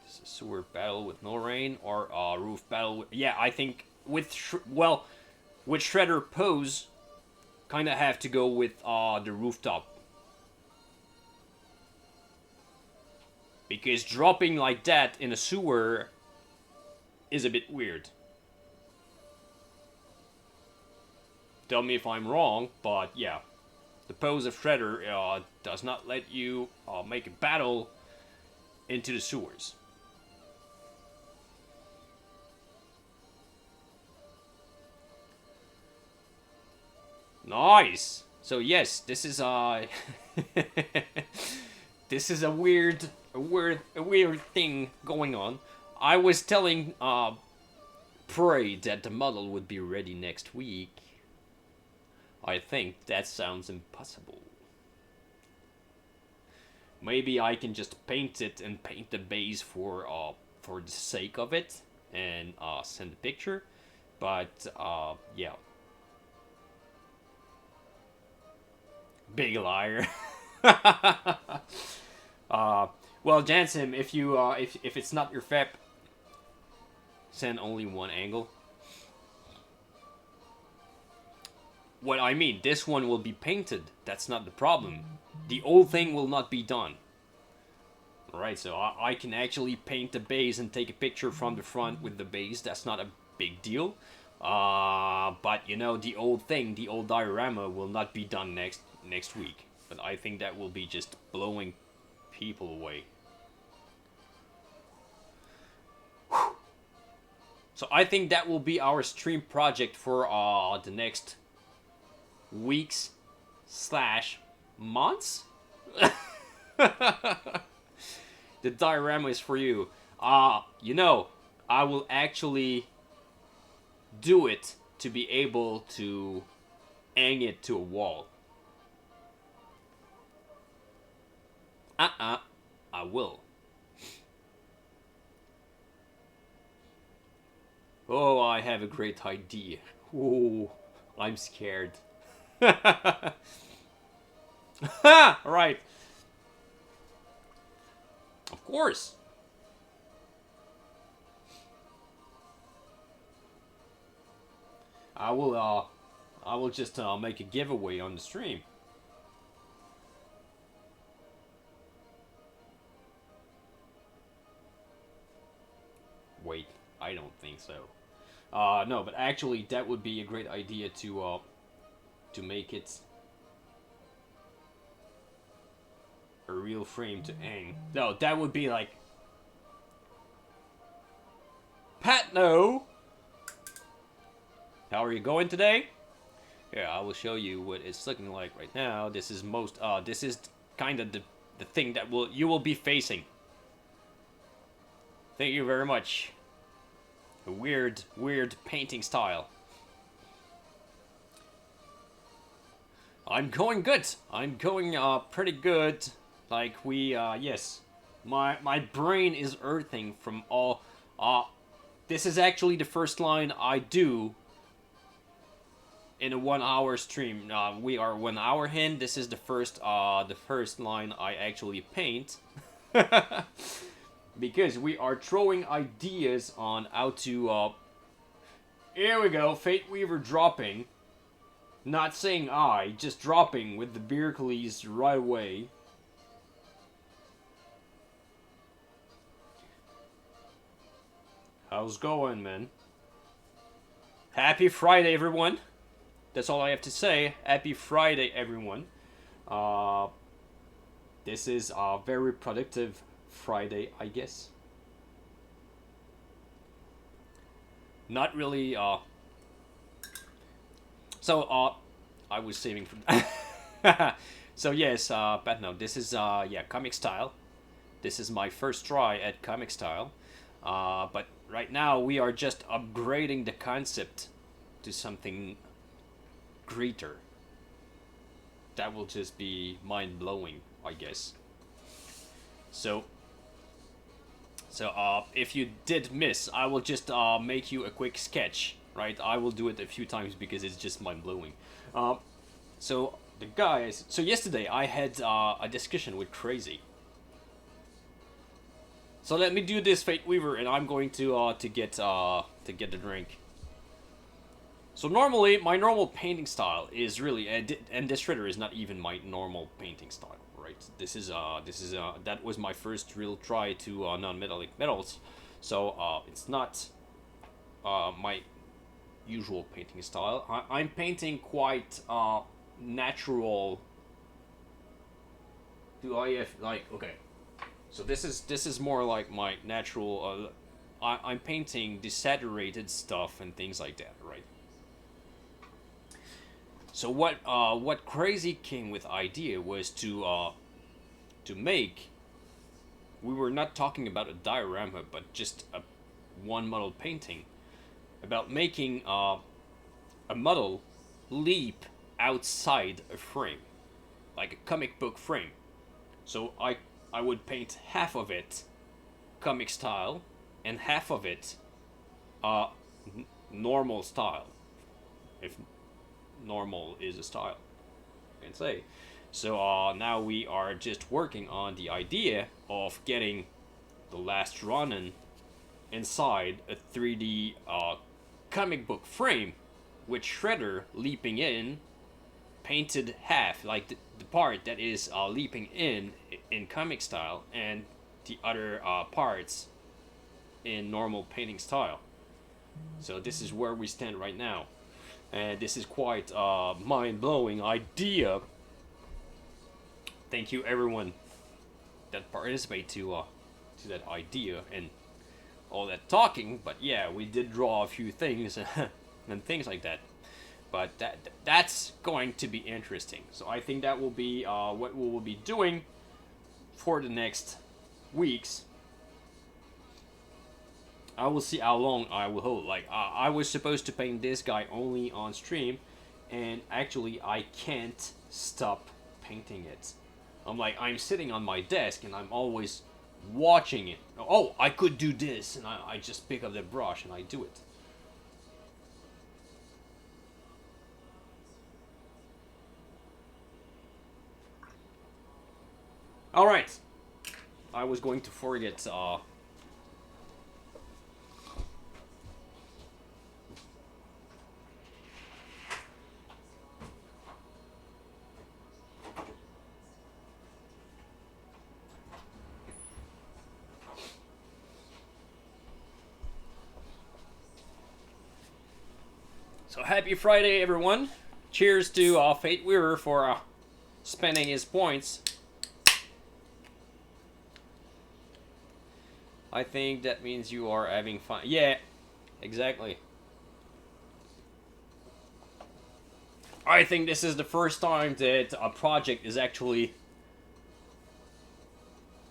This is a sewer battle with no rain, or a roof battle with... Yeah, I think with with Shredder pose, kind of have to go with the rooftop. Because dropping like that in a sewer is a bit weird. Tell me if I'm wrong, but yeah. The pose of Shredder does not let you make a battle into the sewers. Nice! So yes, this is this is a weird thing going on. I was telling Prey that the model would be ready next week. I think that sounds impossible. Maybe I can just paint it and paint the base for the sake of it and send a picture, but yeah. Big liar. Well, Jansen, if you if it's not your FEP, send only one angle. What I mean, this one will be painted. That's not the problem. The old thing will not be done. Alright, so I can actually paint the base and take a picture from the front with the base. That's not a big deal. But you know, the old thing, the old diorama will not be done next week. But I think that will be just blowing people away. Whew. So I think that will be our stream project for the next weeks / months. The diorama is for you. You know, I will actually do it to be able to hang it to a wall. I will. Oh, I have a great idea. Oh, I'm scared. Ha! Right. Of course. I will just make a giveaway on the stream. Wait, I don't think so. No, but actually that would be a great idea to make it a real frame to hang. No, that would be like... Patno! How are you going today? Yeah, I will show you what it's looking like right now. This is this is kind of the thing that you will be facing. Thank you very much. A weird painting style. I'm going good. I'm going pretty good. Like yes. My brain is earthing from all this is actually the first line I do in a 1 hour stream. We are 1 hour in. This is the first line I actually paint. Because we are throwing ideas on how to here we go, Fate Weaver dropping. Not saying I, just dropping with the Beercles right away. How's it going, man? Happy Friday, everyone. That's all I have to say. Happy Friday, everyone. Uh, this is a very productive Friday, I guess. Not really. I was saving for. So yes, but no, this is yeah, comic style. This is my first try at comic style. But right now we are just upgrading the concept to something greater. That will just be mind blowing, I guess. So, if you did miss, I will just make you a quick sketch, right? I will do it a few times because it's just mind blowing. So the guys. So yesterday I had a discussion with Crazy. So let me do this, Fate Weaver, and I'm going to get the drink. So normally, my normal painting style is really, and this shredder is not even my normal painting style, right? This is that was my first real try to non-metallic metals, so it's not my usual painting style. I'm painting quite natural. Do I have like okay? So this is more like my natural. I'm painting desaturated stuff and things like that, right? So what Crazy came with idea was to make. We were not talking about a diorama, but just a one model painting, about making a model leap outside a frame, like a comic book frame. So I would paint half of it comic style and half of it normal style, if normal is a style, I can say. So now we are just working on the idea of getting the last Ronin inside a 3D comic book frame with Shredder leaping in, painted half, like the part that is leaping in comic style, and the other parts in normal painting style. So this is where we stand right now, and this is quite a mind-blowing idea. Thank you everyone that participate to that idea and all that talking. But yeah, we did draw a few things and things like that. But that's going to be interesting. So I think that will be what we will be doing for the next weeks. I will see how long I will hold. Like I was supposed to paint this guy only on stream, and actually I can't stop painting it. I'm sitting on my desk and I'm always watching it. Oh, I could do this, and I just pick up the brush and I do it. Alright. I was going to forget, So happy Friday, everyone. Cheers to Fate Weaver for spending his points. I think that means you are having fun. Yeah, exactly. I think this is the first time that a project is actually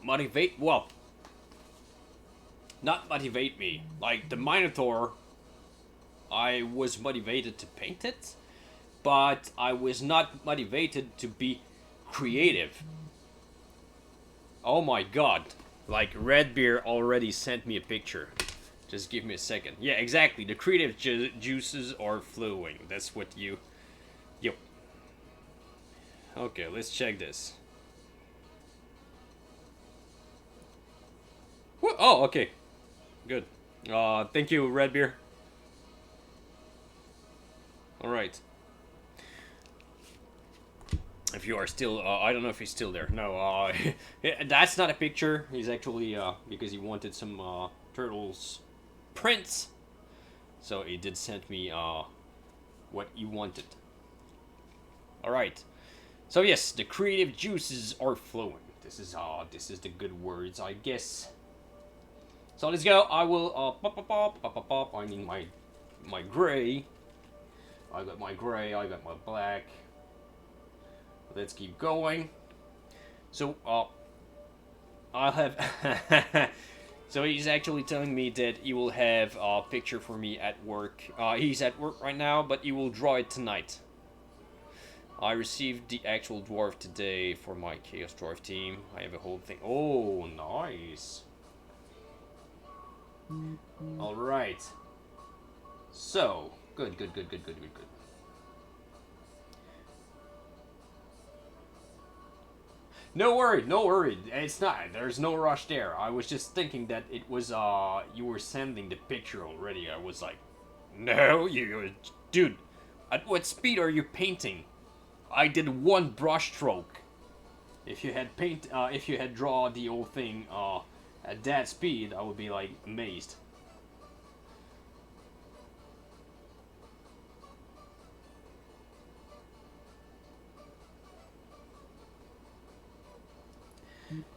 not motivate me. Like the Minotaur, I was motivated to paint it, but I was not motivated to be creative. Oh my god. Like, Redbeard already sent me a picture. Just give me a second. Yeah, exactly. The creative juices are flowing. That's what you... Yep. Okay, let's check this. What? Oh, okay. Good. Thank you, Redbeard. Alright. If you are still, I don't know if he's still there. No, that's not a picture. He's actually, because he wanted some turtles print. So he did send me what he wanted. All right. So yes, the creative juices are flowing. This is the good words, I guess. So let's go. I will pop. I need my gray. I got my gray. I got my black. Let's keep going. So I'll have. So he's actually telling me that he will have a picture for me at work. He's at work right now, but he will draw it tonight. I received the actual dwarf today for my Chaos Dwarf team. I have a whole thing. Oh, nice. Alright. So, good. No worry. It's not. There's no rush there. I was just thinking that it was, you were sending the picture already. I was like, no, dude, at what speed are you painting? I did one brush stroke. If you had draw the whole thing at that speed, I would be like amazed.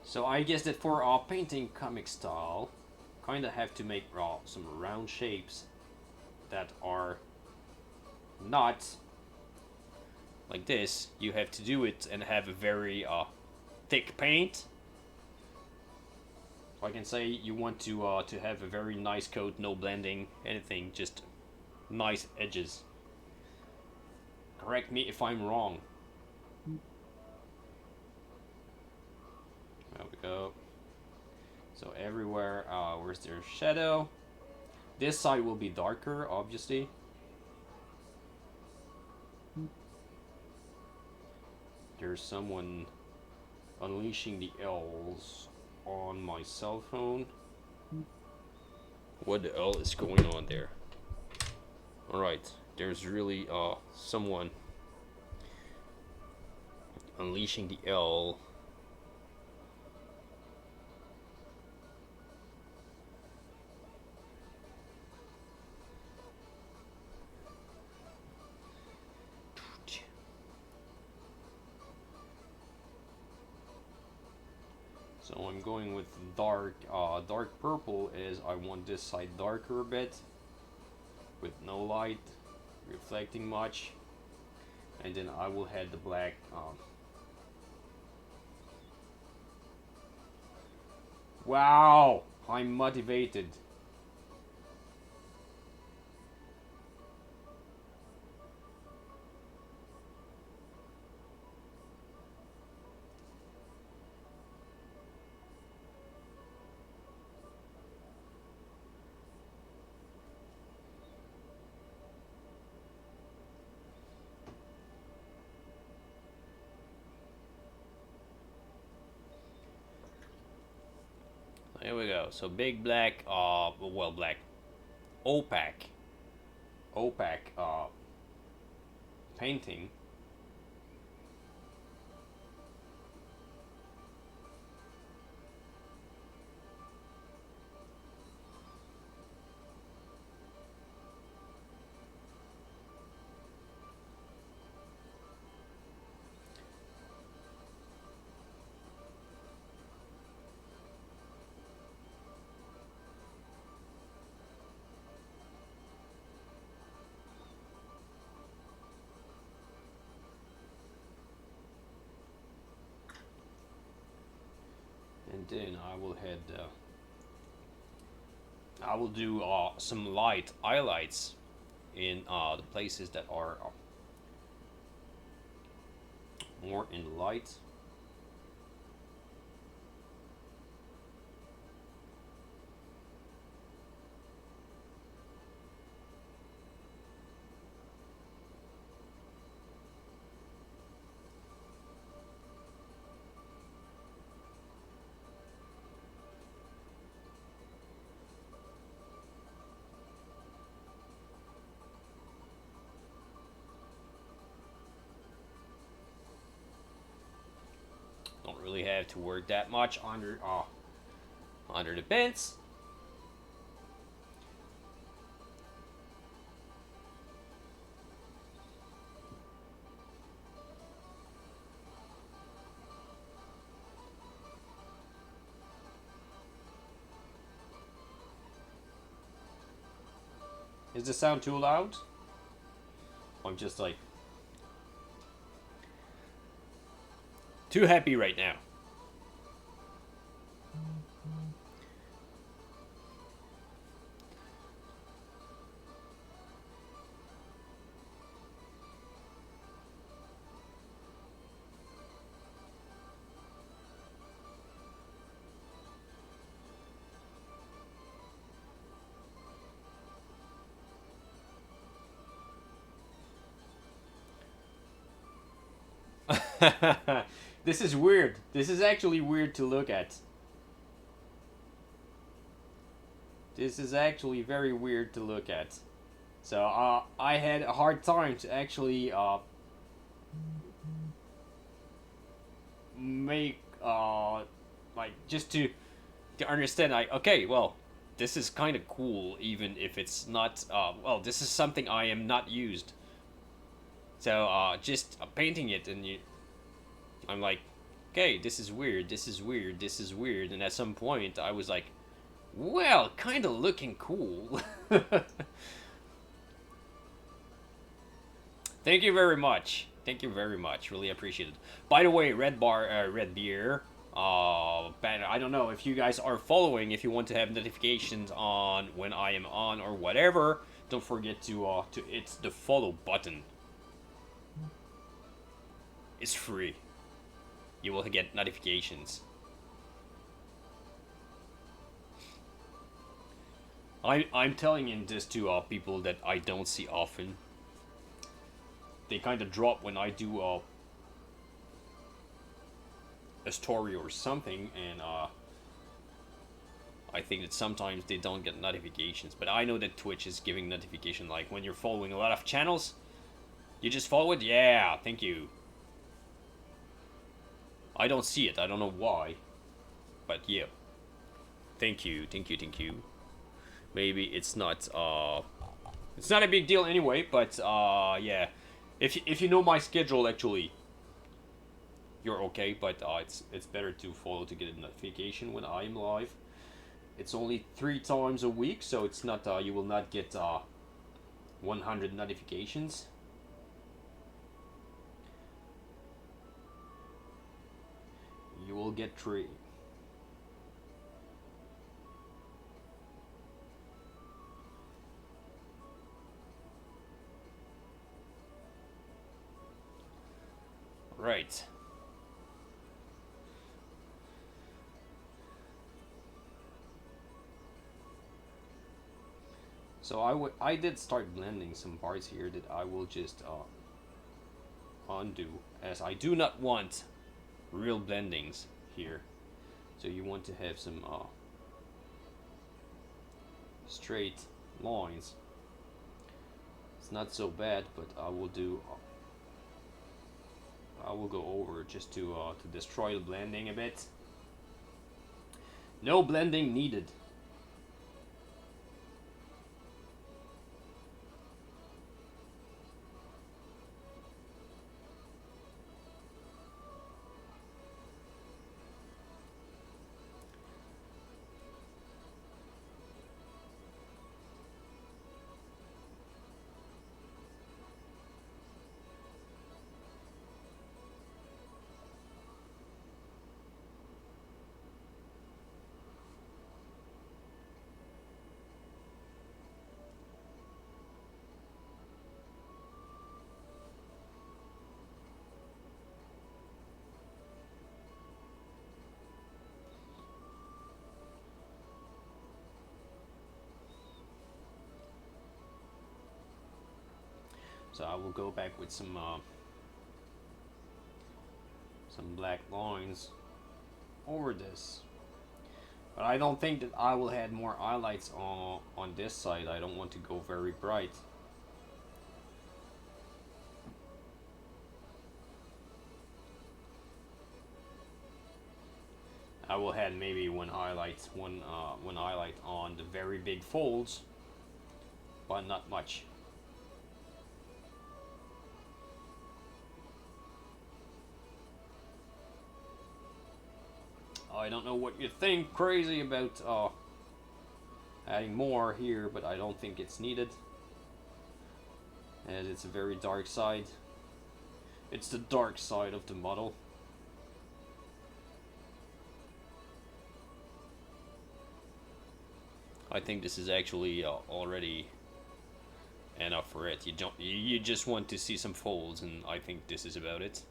So I guess that for painting comic style, kind of have to make some round shapes that are not like this. You have to do it and have a very thick paint. So I can say you want to have a very nice coat, no blending, anything, just nice edges. Correct me if I'm wrong. There we go. So everywhere, where's their shadow? This side will be darker, obviously. There's someone unleashing the elves on my cell phone. What the hell is going on there? Alright, there's really someone unleashing the elf. So I'm going with dark purple as I want this side darker a bit, with no light reflecting much, and then I will add the black. Wow, I'm motivated. Here we go. So big black, well, black, opaque, painting. And then I will I will do some light highlights in the places that are more in light. Don't really have to work that much under the bends. Is the sound too loud? I'm just like too happy right now. This is weird. This is actually weird to look at. This is actually very weird to look at. So I had a hard time to actually make like just to understand. Like, okay, well, this is kind of cool, even if it's not. Well, this is something I am not used. So just painting it, and I'm like, okay, this is weird. This is weird. This is weird. And at some point, I was like, well, kind of looking cool. Thank you very much. Thank you very much. Really appreciate it. By the way, red beer. I don't know if you guys are following. If you want to have notifications on when I am on or whatever, don't forget to hit the follow button. It's free. You will get notifications. I'm telling in this to people that I don't see often. They kind of drop when I do a story or something, and I think that sometimes they don't get notifications. But I know that Twitch is giving notification, like when you're following a lot of channels, you just follow it. Yeah, thank you. I don't see it. I don't know why, but yeah. Thank you, thank you, thank you. Maybe it's not a big deal anyway. But yeah. If you know my schedule, actually, you're okay. But it's better to follow to get a notification when I'm live. It's only 3 times a week, so it's not you will not get 100 notifications. You will get 3. Right. So I did start blending some parts here that I will just undo, as I do not want real blendings here. So you want to have some straight lines. It's not so bad, but I will go over just to destroy the blending a bit. No blending needed. So I will go back with some black lines over this. But I don't think that I will add more highlights on this side. I don't want to go very bright. I will add maybe one highlight on the very big folds, but not much. I don't know what you think crazy about adding more here, but I don't think it's needed. as it's a very dark side. It's the dark side of the model. I think this is actually already enough for it. You just want to see some folds, and I think this is about it.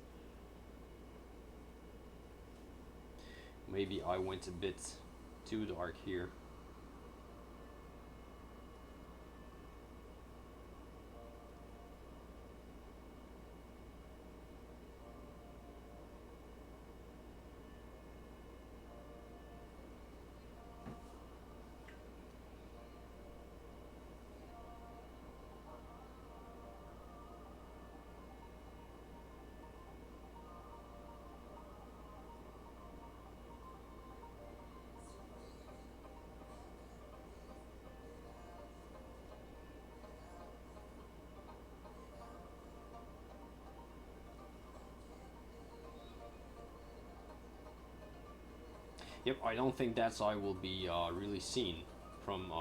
Maybe I went a bit too dark here. Yep, I don't think that side will be really seen from...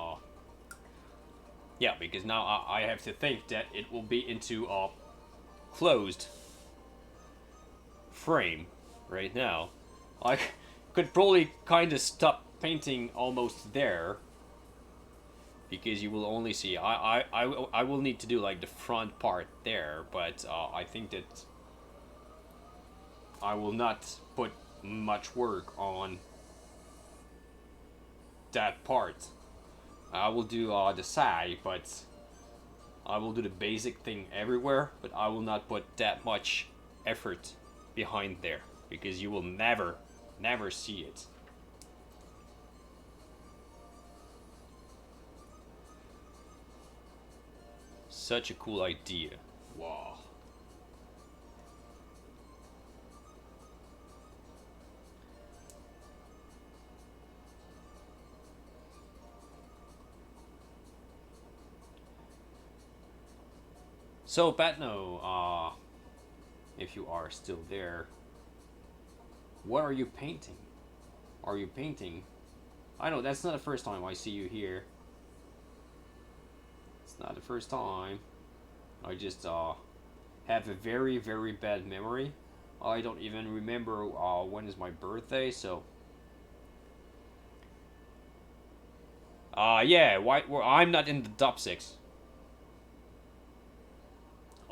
yeah, because now I have to think that it will be into a closed frame right now. I could probably kind of stop painting almost there, because you will only see... I will need to do like the front part there, but I think that I will not put much work on that part. I will do the side, but I will do the basic thing everywhere, but I will not put that much effort behind there, because you will never see it. Such a cool idea. Wow. So, Patno, if you are still there, what are you painting? Are you painting? I know, that's not the first time I see you here. It's not the first time. I just have a very, very bad memory. I don't even remember when is my birthday, so... yeah, I'm not in the top 6.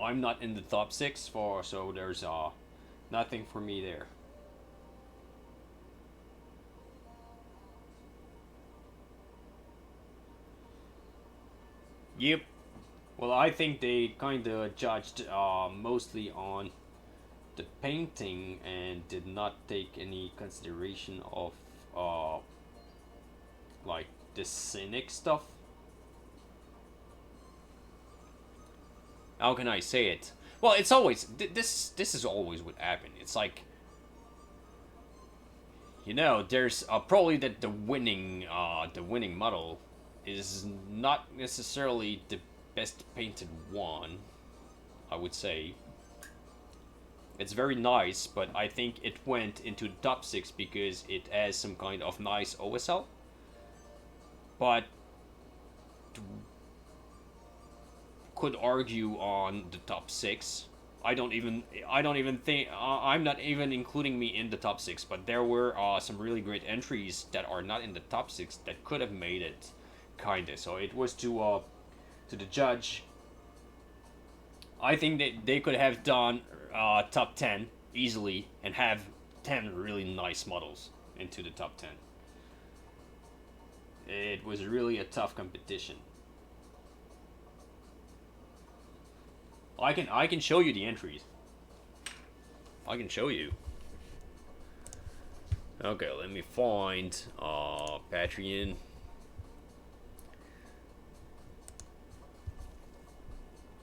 I'm not in the top 6, so there's nothing for me there. Yep. Well, I think they kind of judged mostly on the painting and did not take any consideration of like the scenic stuff. How can I say it? Well, it's always this is always what happened. It's like, you know, there's probably that the winning model is not necessarily the best painted one, I would say. It's very nice, but I think it went into the top 6 because it has some kind of nice OSL. But could argue on the top 6. I don't even think I'm not even including me in the top 6, but there were some really great entries that are not in the top 6 that could have made it, kinda. So it was to the judge. I think that they could have done top 10 easily and have 10 really nice models into the top 10. It was really a tough competition. I can show you the entries. I can show you. Okay, let me find Patreon.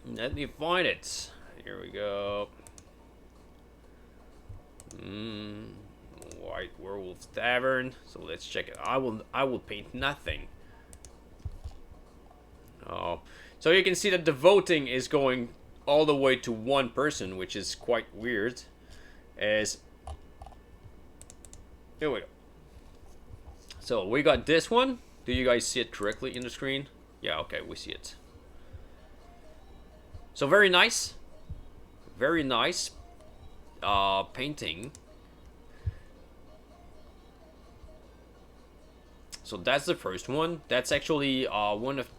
Let me find it. Here we go. White Werewolf Tavern. So let's check it. I will paint nothing. Oh, so you can see that the voting is going all the way to one person, which is quite weird. As here we go. So we got this one. Do you guys see it correctly in the screen? Yeah, okay, we see it. So very nice. Very nice painting. So that's the first one. That's actually one of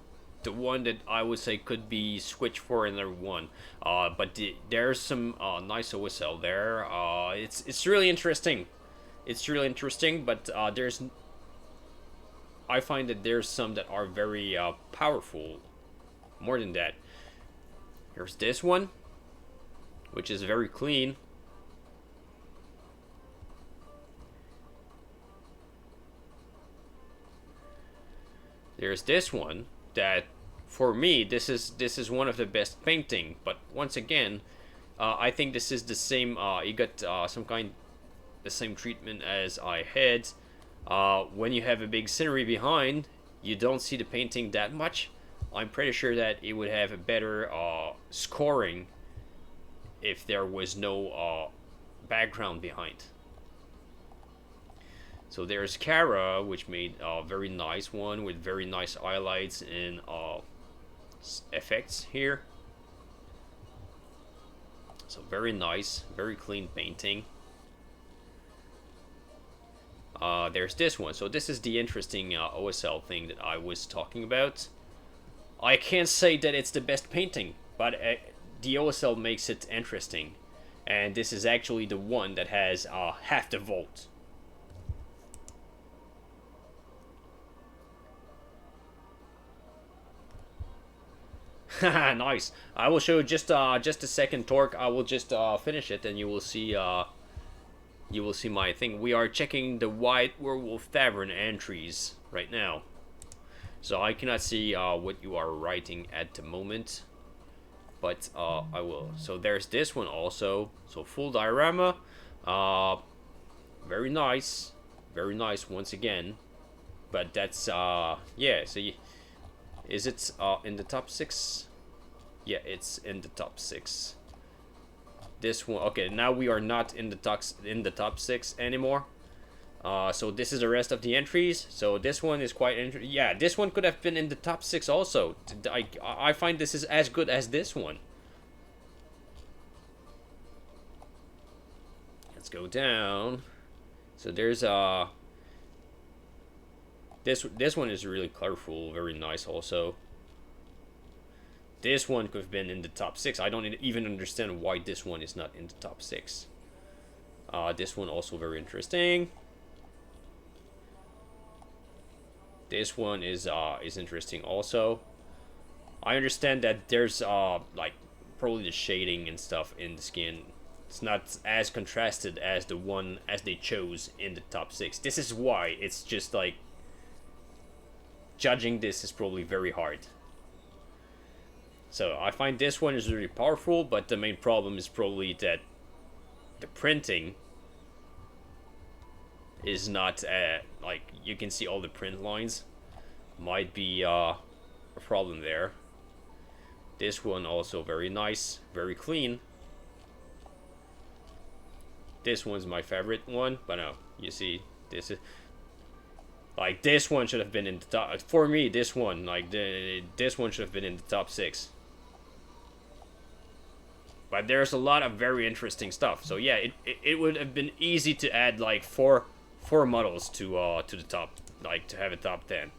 the one that I would say could be switched for another one. But there's some nice OSL there. It's really interesting. It's really interesting, but there's I find that there's some that are very powerful. More than that, here's this one, which is very clean. There's this one that, for me, this is one of the best painting. But once again, I think this is the same. You got the same treatment as I had. When you have a big scenery behind, you don't see the painting that much. I'm pretty sure that it would have a better scoring if there was no background behind. So there's Kara, which made a very nice one with very nice highlights and effects here. So very nice, very clean painting. There's this one. So this is the interesting OSL thing that I was talking about. I can't say that it's the best painting, but the OSL makes it interesting. And this is actually the one that has half the volt. Nice. I will show just a second torque. I will just finish it, and you will see my thing. We are checking the White Werewolf Tavern entries right now, so I cannot see what you are writing at the moment, but I will. So there's this one also. So full diorama, very nice once again. But that's yeah. So is it in the top 6? Yeah, it's in the top 6. This one, okay. Now we are not in the top 6 anymore. So this is the rest of the entries. So this one is quite interesting. Yeah, this one could have been in the top 6 also. I find this is as good as this one. Let's go down. So there's this one is really colorful, very nice also. This one could have been in the top 6. I don't even understand why this one is not in the top 6. This one also very interesting. This one is interesting also. I understand that there's like probably the shading and stuff in the skin. It's not as contrasted as the one as they chose in the top 6. This is why it's just like judging this is probably very hard. So I find this one is really powerful, but the main problem is probably that the printing is not like you can see all the print lines. Might be a problem there. This one also very nice, very clean. This one's my favorite one, but no, you see, this is like this one should have been in the top. For me, this one, like this one should have been in the top 6. But there's a lot of very interesting stuff. So yeah, it would have been easy to add like four models to the top, like to have a top 10.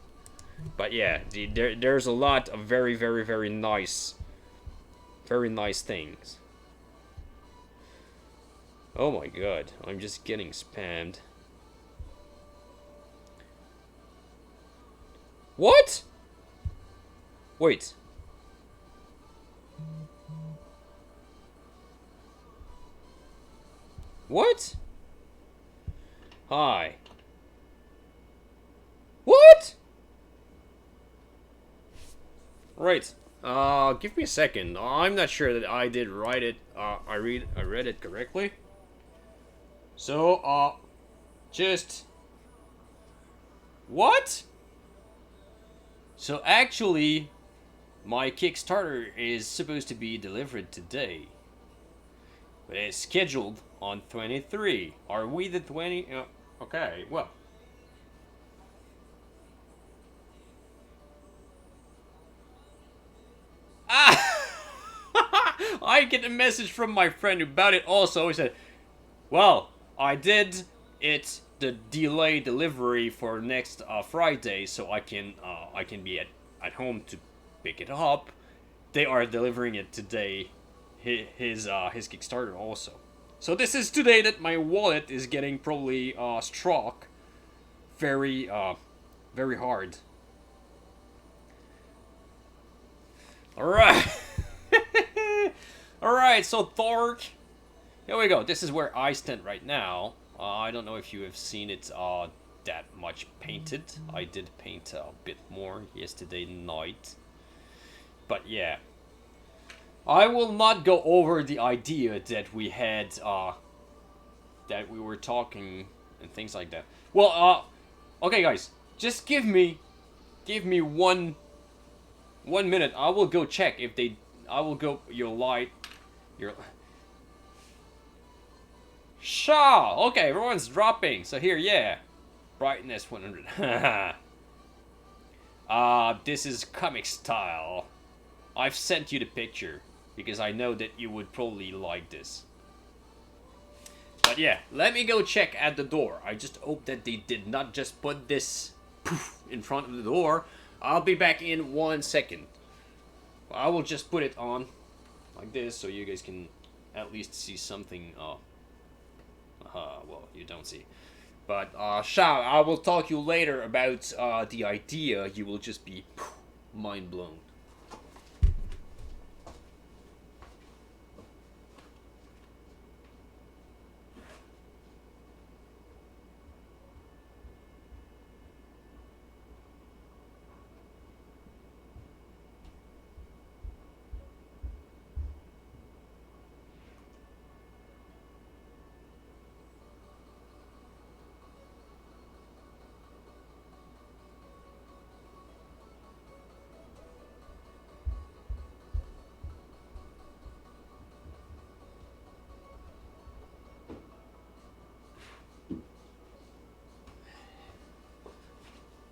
But yeah, there's a lot of very nice things. Oh my god, I'm just getting spammed. What? Wait. What? Hi. What? Right. Give me a second. I'm not sure that I did write it. I read it correctly. So, just what? So actually, my Kickstarter is supposed to be delivered today, but it's scheduled on 23. Are we the 20? Okay, well. Ah! I get a message from my friend about it also. He said, well, I did it the delay delivery for next Friday, so I can be at home to pick it up. They are delivering it today. His Kickstarter also. So this is today that my wallet is getting probably struck very very hard. All right. All right. So Thork. Here we go. This is where I stand right now. I don't know if you have seen it that much painted. I did paint a bit more yesterday night. But yeah. I will not go over the idea that we had, that we were talking and things like that. Well, okay guys, just give me 1 minute. I will go check if they, I will go, your light, your... Shaw! Okay, everyone's dropping. So here, yeah. Brightness 100. This is comic style. I've sent you the picture because I know that you would probably like this. But yeah, let me go check at the door. I just hope that they did not just put this poof in front of the door. I'll be back in 1 second. I will just put it on like this so you guys can at least see something. Well, you don't see. But, Shao, I will talk you later about the idea. You will just be mind blown.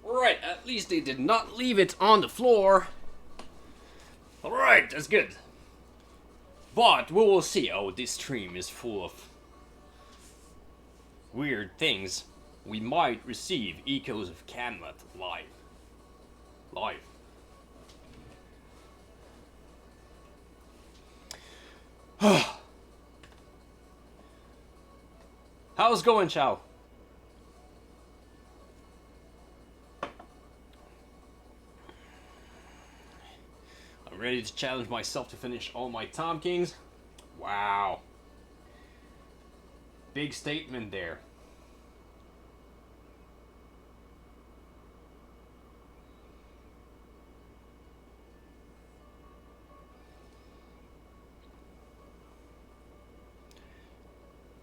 Alright, at least they did not leave it on the floor. Alright, that's good. But we will see. Oh, this stream is full of weird things. We might receive Echoes of Camelot live. How's it going, Chow? I'm ready to challenge myself to finish all my Tom Kings. Wow. Big statement there.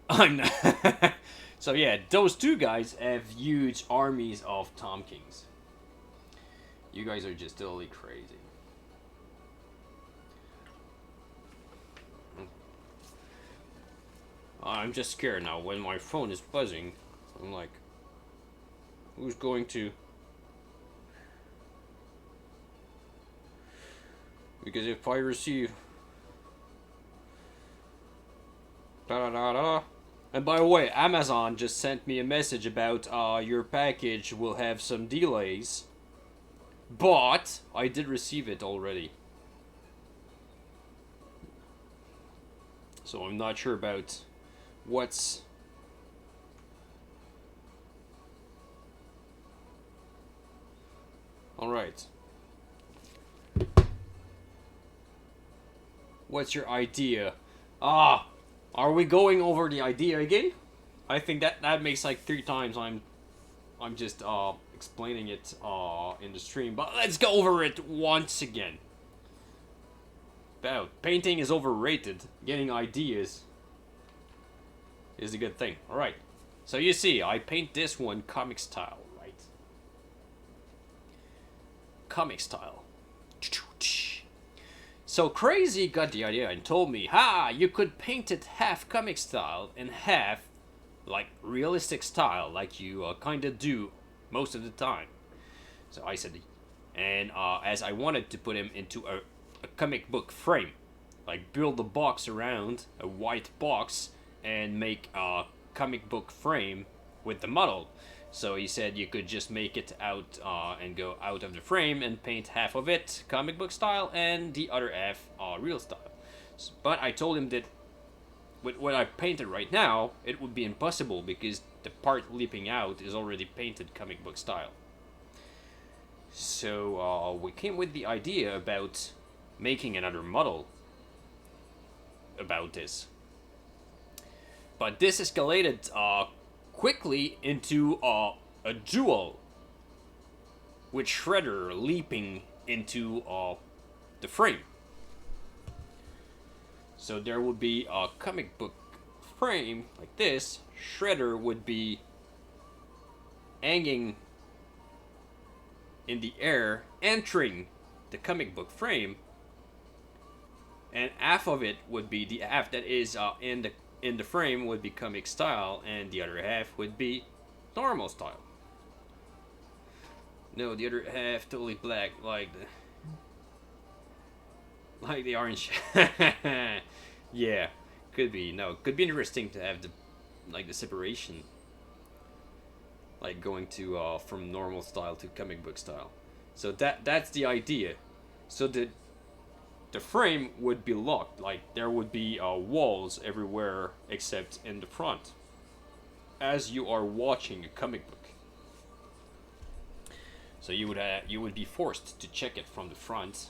I'm not. So yeah, those two guys have huge armies of Tom Kings. You guys are just totally crazy. I'm just scared now. When my phone is buzzing, I'm like, who's going to... Because if I receive... Da-da-da-da... And by the way, Amazon just sent me a message about your package will have some delays. But I did receive it already. So I'm not sure about what's... Alright. What's your idea? Are we going over the idea again? I think that makes like 3 times I'm just explaining it in the stream, but let's go over it once again. About painting is overrated. Getting ideas is a good thing. Alright. So you see, I paint this one comic style, right? Comic style. So Crazy got the idea and told me, you could paint it half comic style and half like realistic style, like you kind of do most of the time. So I said, and as I wanted to put him into a comic book frame, like build a box around a white box and make a comic book frame with the model. So he said you could just make it out and go out of the frame and paint half of it comic book style and the other half real style. But I told him that with what I painted right now, it would be impossible because the part leaping out is already painted comic book style. So we came with the idea about making another model about this. But this escalated quickly into a duel with Shredder leaping into the frame. So there would be a comic book frame like this. Shredder would be hanging in the air, entering the comic book frame, and half of it would be the half that is in the frame would be comic style, and the other half would be normal style. No, the other half totally black, like the orange. Yeah, could be. No, could be interesting to have the separation, like going to from normal style to comic book style. So that's the idea. So the frame would be locked, like there would be walls everywhere except in the front, as you are watching a comic book. So you would be forced to check it from the front,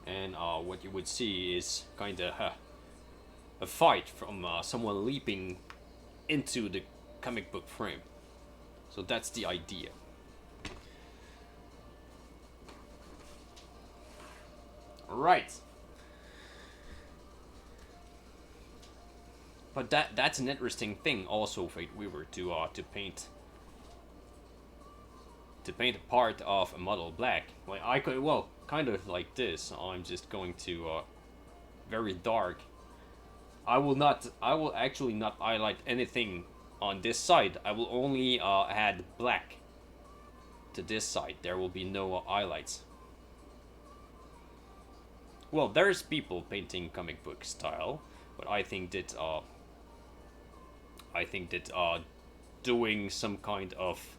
and what you would see is kind of a fight from someone leaping into the comic book frame. So that's the idea. Right. But that's an interesting thing also if we were to paint a part of a model black. Like I could, well, kind of like this. I'm just going to very dark. I will actually not highlight anything on this side. I will only add black to this side. There will be no highlights. Well, there's people painting comic book style, but I think that doing some kind of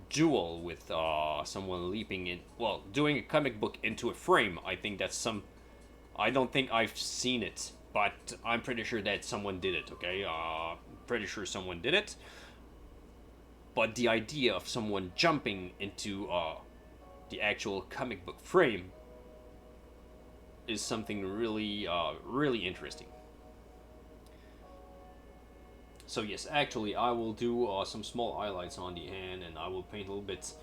duel with someone leaping in, well, doing a comic book into a frame, I think that's some, I don't think I've seen it, but I'm pretty sure that someone did it, okay? Pretty sure someone did it. But the idea of someone jumping into the actual comic book frame is something really, really interesting. So yes, actually, I will do some small highlights on the hand, and I will paint a little bit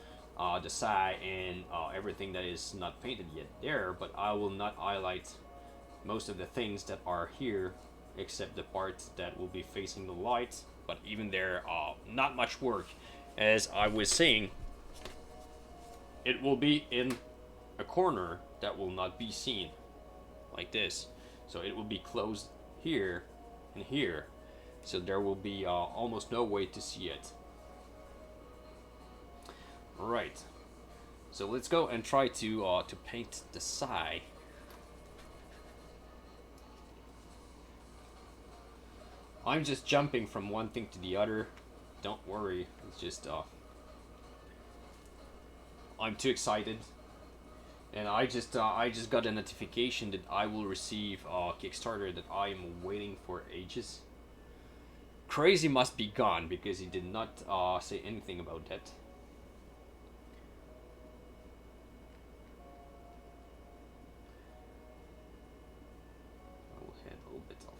the side and everything that is not painted yet there, but I will not highlight most of the things that are here, except the parts that will be facing the light. But even there, not much work. As I was saying, it will be in a corner that will not be seen, like this. So it will be closed here and here. So there will be almost no way to see it. Right. So let's go and try to paint the side. I'm just jumping from one thing to the other. Don't worry. It's just I'm too excited. And I just got a notification that I will receive Kickstarter that I am waiting for ages. Crazy must be gone because he did not say anything about that. I will head a little bit off.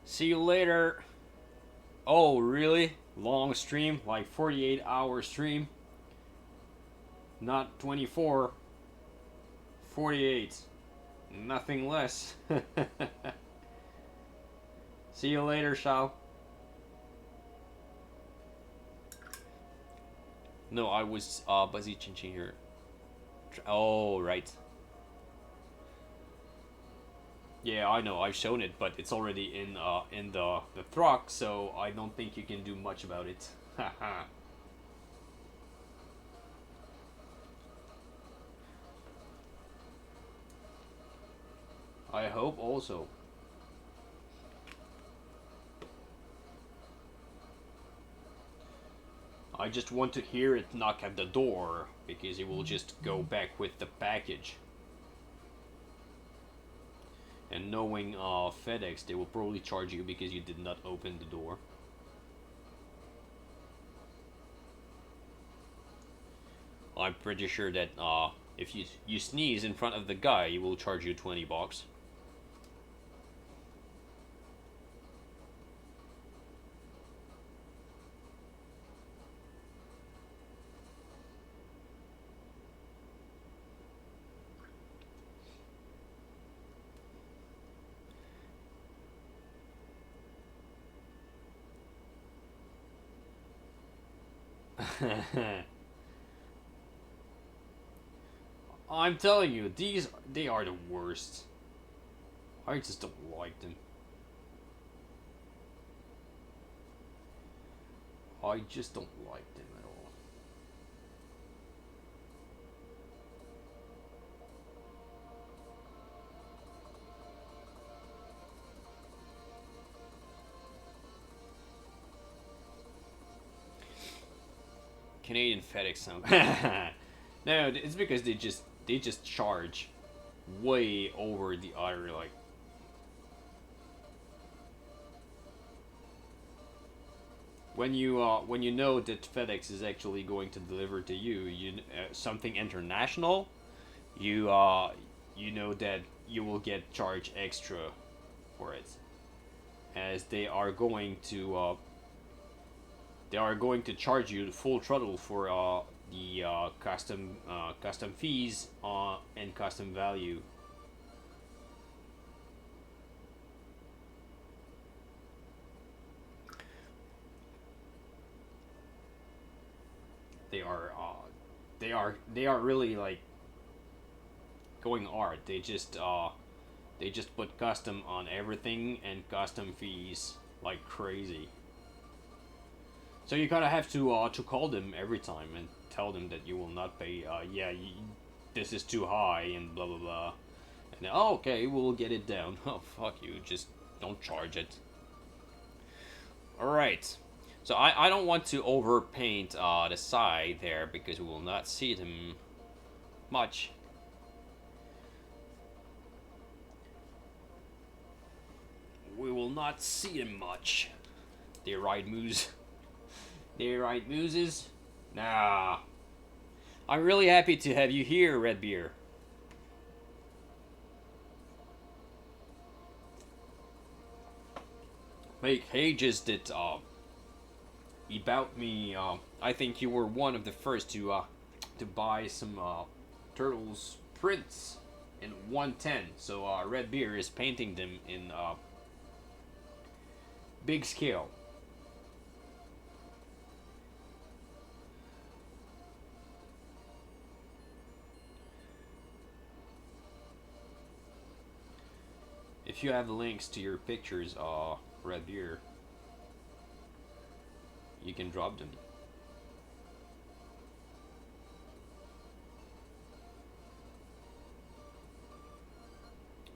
See you later. Oh, really? Long stream? Like 48-hour stream? Not 24. 48. Nothing less. See you later, Shao. No, I was busy changing here. Oh, right. Yeah, I know. I've shown it, but it's already in the truck, so I don't think you can do much about it. Haha. I hope also. I just want to hear it knock at the door because it will just go back with the package. And knowing FedEx, they will probably charge you because you did not open the door. I'm pretty sure that if you sneeze in front of the guy, he will charge you $20. I'm telling you, they are the worst. I just don't like them. I just don't like them at all. Canadian FedEx sound. No, it's because they just charge way over the other like. When you know that FedEx is actually going to deliver to you something international, you know that you will get charged extra for it, as they are going to charge you full throttle for the custom fees and custom value. They are really like going hard. They just put custom on everything and custom fees like crazy. So you kind of have to call them every time and tell them that you will not pay. This is too high and blah blah blah. And then, oh, okay, we'll get it down. Oh fuck you, just don't charge it. All right. So I don't want to overpaint the side there because we will not see them much. We will not see them much. They ride moose. They ride mooses. Nah. I'm really happy to have you here, Redbeard. Hey, just did about me. I think you were one of the first to buy some turtles prints in 110. So Redbeard is painting them in big scale. If you have links to your pictures, Redbeard, you can drop them.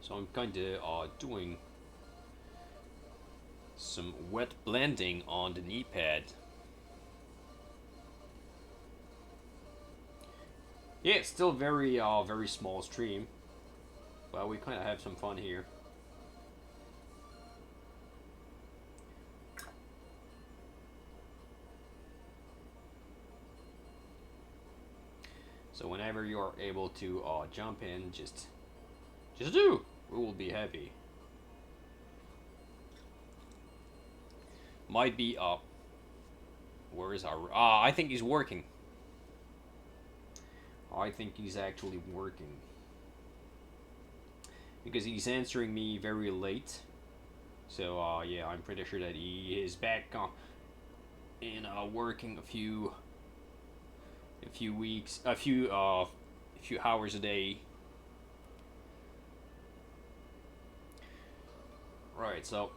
So I'm kind of doing some wet blending on the knee pad. Yeah, it's still very small stream, but we kind of have some fun here. So whenever you're able to jump in, just do. We will be happy. Might be where is our? I think he's working. I think he's actually working because he's answering me very late. So yeah, I'm pretty sure that he is back in working a few weeks, a few hours a day. Right, so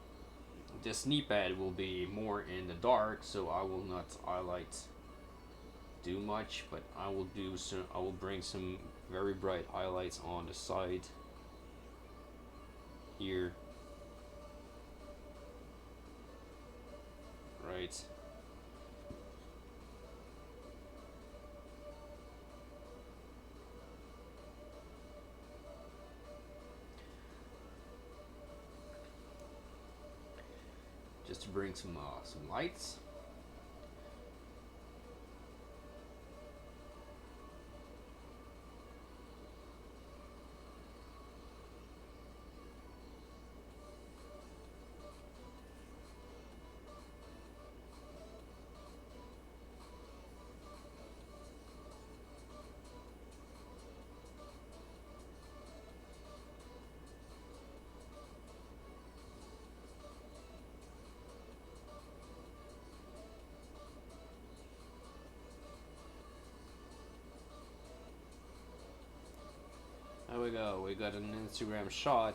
this knee pad will be more in the dark, so I will not highlight too much, but I will bring some very bright highlights on the side. here. Right. Just to bring some lights. There we go. We got an Instagram shot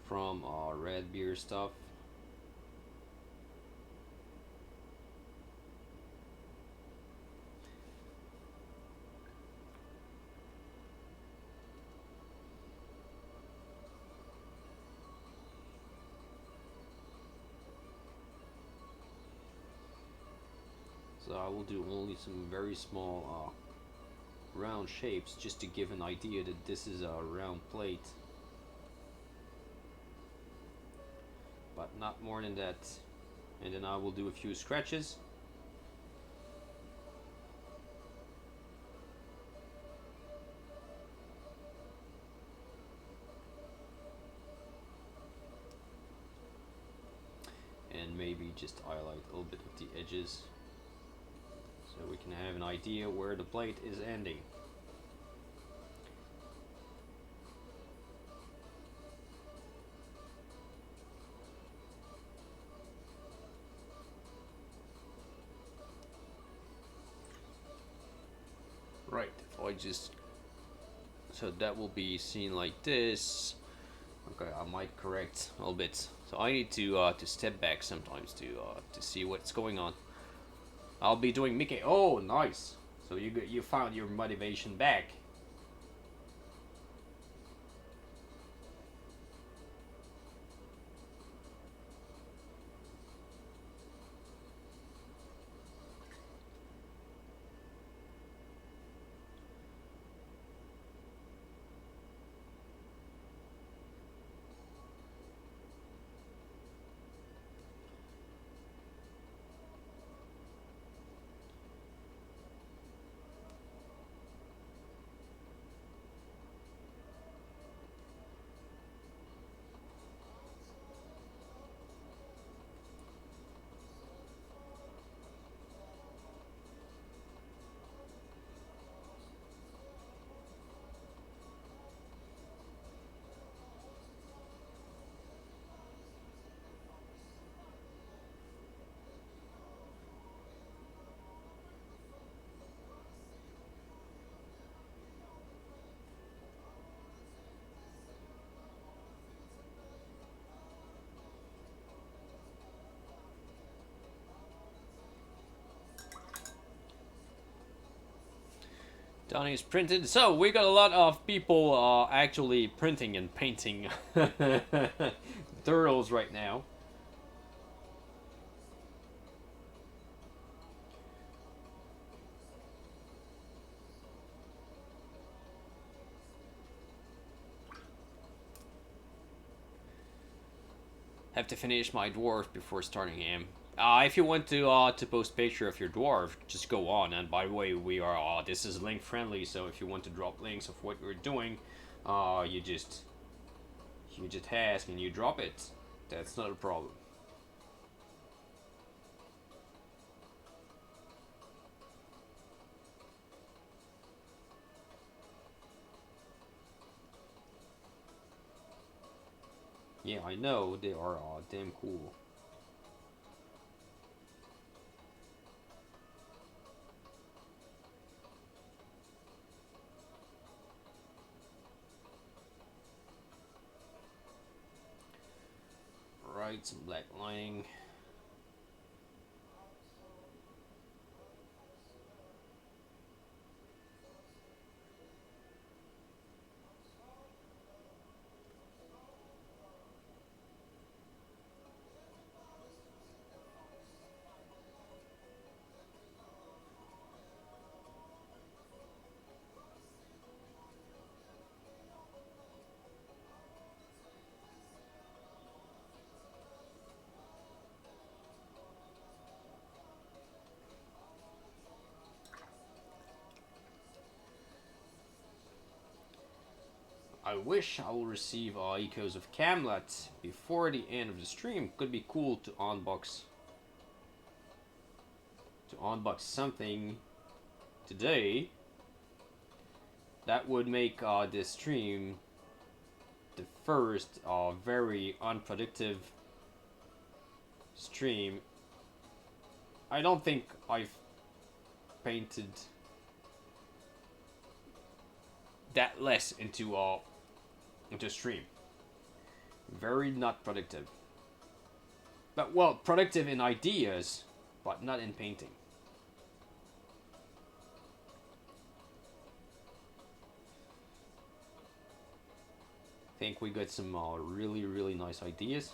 from red beer stuff. So I will do only some very small round shapes just to give an idea that this is a round plate. But not more than that. And then I will do a few scratches. And maybe just highlight a little bit of the edges, so we can have an idea where the plate is ending. Right, if I just, so that will be seen like this. Okay, I might correct a little bit. So I need to step back sometimes to see what's going on. I'll be doing Mickey. Oh, nice. So you found your motivation back. Donnie is printed. So we got a lot of people actually printing and painting turtles right now. Have to finish my dwarf before starting him. If you want to post picture of your dwarf, just go on. And by the way, we are this is link friendly, so if you want to drop links of what we're doing, you just ask and you drop it. That's not a problem. Yeah, I know they are damn cool. Right, some black lining. I wish I will receive Echoes of Camlet before the end of the stream. Could be cool to unbox something today. That would make this stream the first very unproductive stream. I don't think I've painted that less into stream. Very not productive. But well, productive in ideas, but not in painting. I think we got some really nice ideas.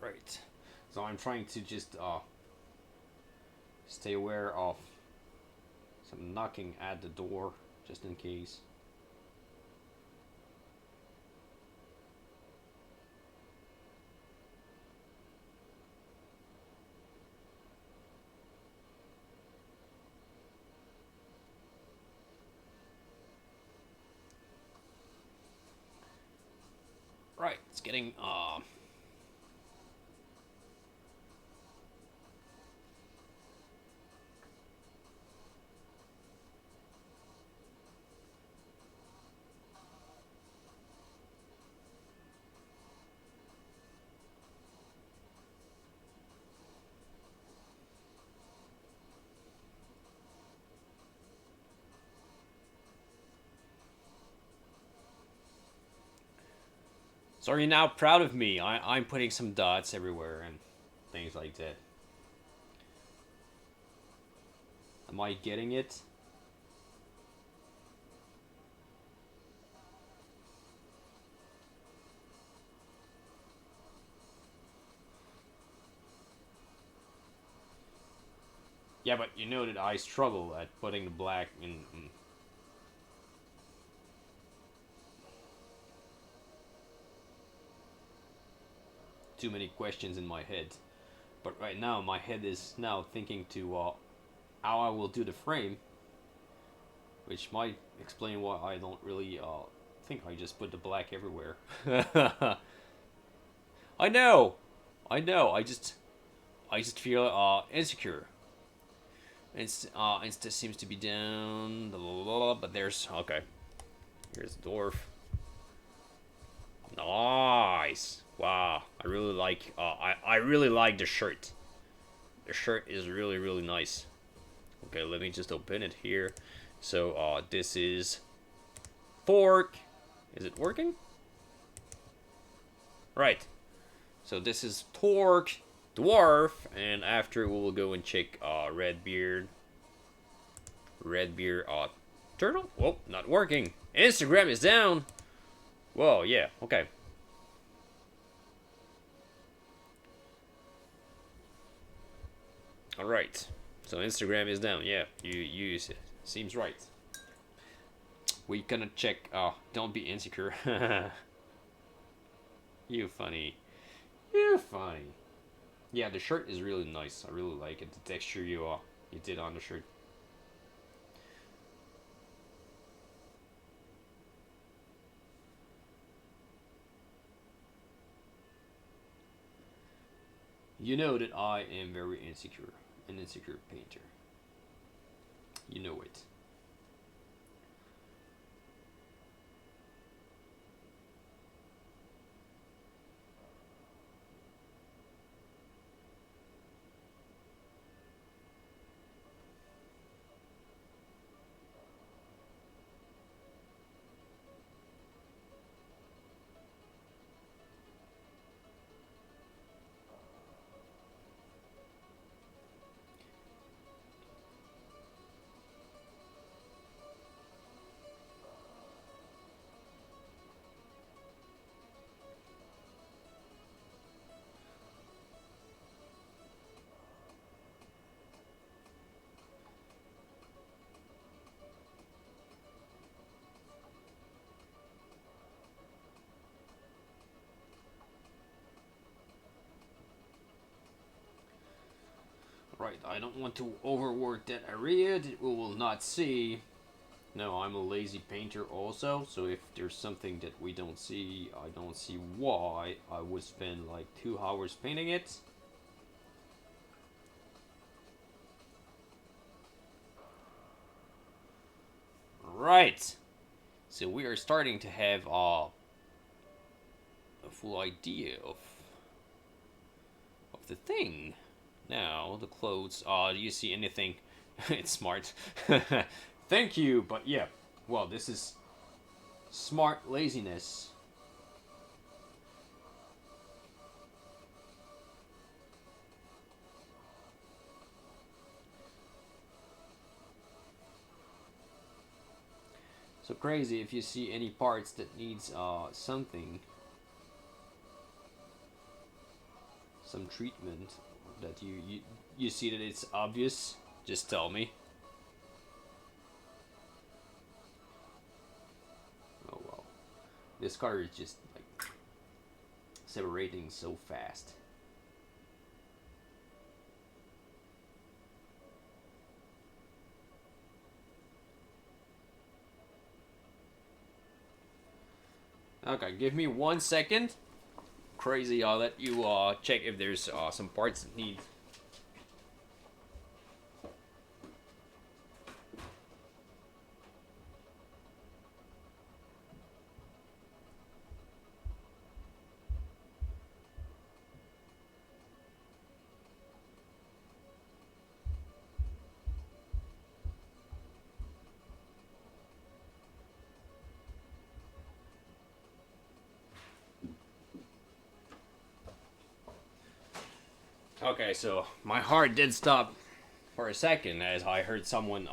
Right. So I'm trying to just stay aware of some knocking at the door, just in case. Right, it's getting So are you now proud of me? I'm putting some dots everywhere and things like that. Am I getting it? Yeah, but you know that I struggle at putting the black in. Too many questions in my head. But right now, my head is now thinking to how I will do the frame, which might explain why I don't really think I just put the black everywhere. I know, I know. I just feel insecure. Insta seems to be down. Blah, blah, blah, but there's okay. Here's the dwarf. Nice. Wow. I really like. I really like the shirt. The shirt is really nice. Okay, let me just open it here. So this is fork. Is it working? Right. So this is Torque, Dwarf, and after we will go and check Redbeard, Turtle? Whoa, not working. Instagram is down. Whoa, yeah, okay. Alright. So Instagram is down, yeah. You use it. Seems right. We gonna check don't be insecure. You funny. You funny. Yeah, the shirt is really nice. I really like it. The texture you did on the shirt. You know that I am very insecure, an insecure painter. You know it. Right, I don't want to overwork that area that we will not see. No, I'm a lazy painter also, so if there's something that we don't see, I don't see why I would spend like 2 hours painting it. Right, so we are starting to have a full idea of the thing. Now, the clothes, do you see anything? It's smart. Thank you, but yeah, well, this is smart laziness. So crazy if you see any parts that needs something, some treatment that you see that it's obvious, just tell me. Oh wow, this car is just like separating so fast. Okay, give me 1 second. Crazy, I'll let you check if there's some parts that need. Okay, so my heart did stop for a second as I heard someone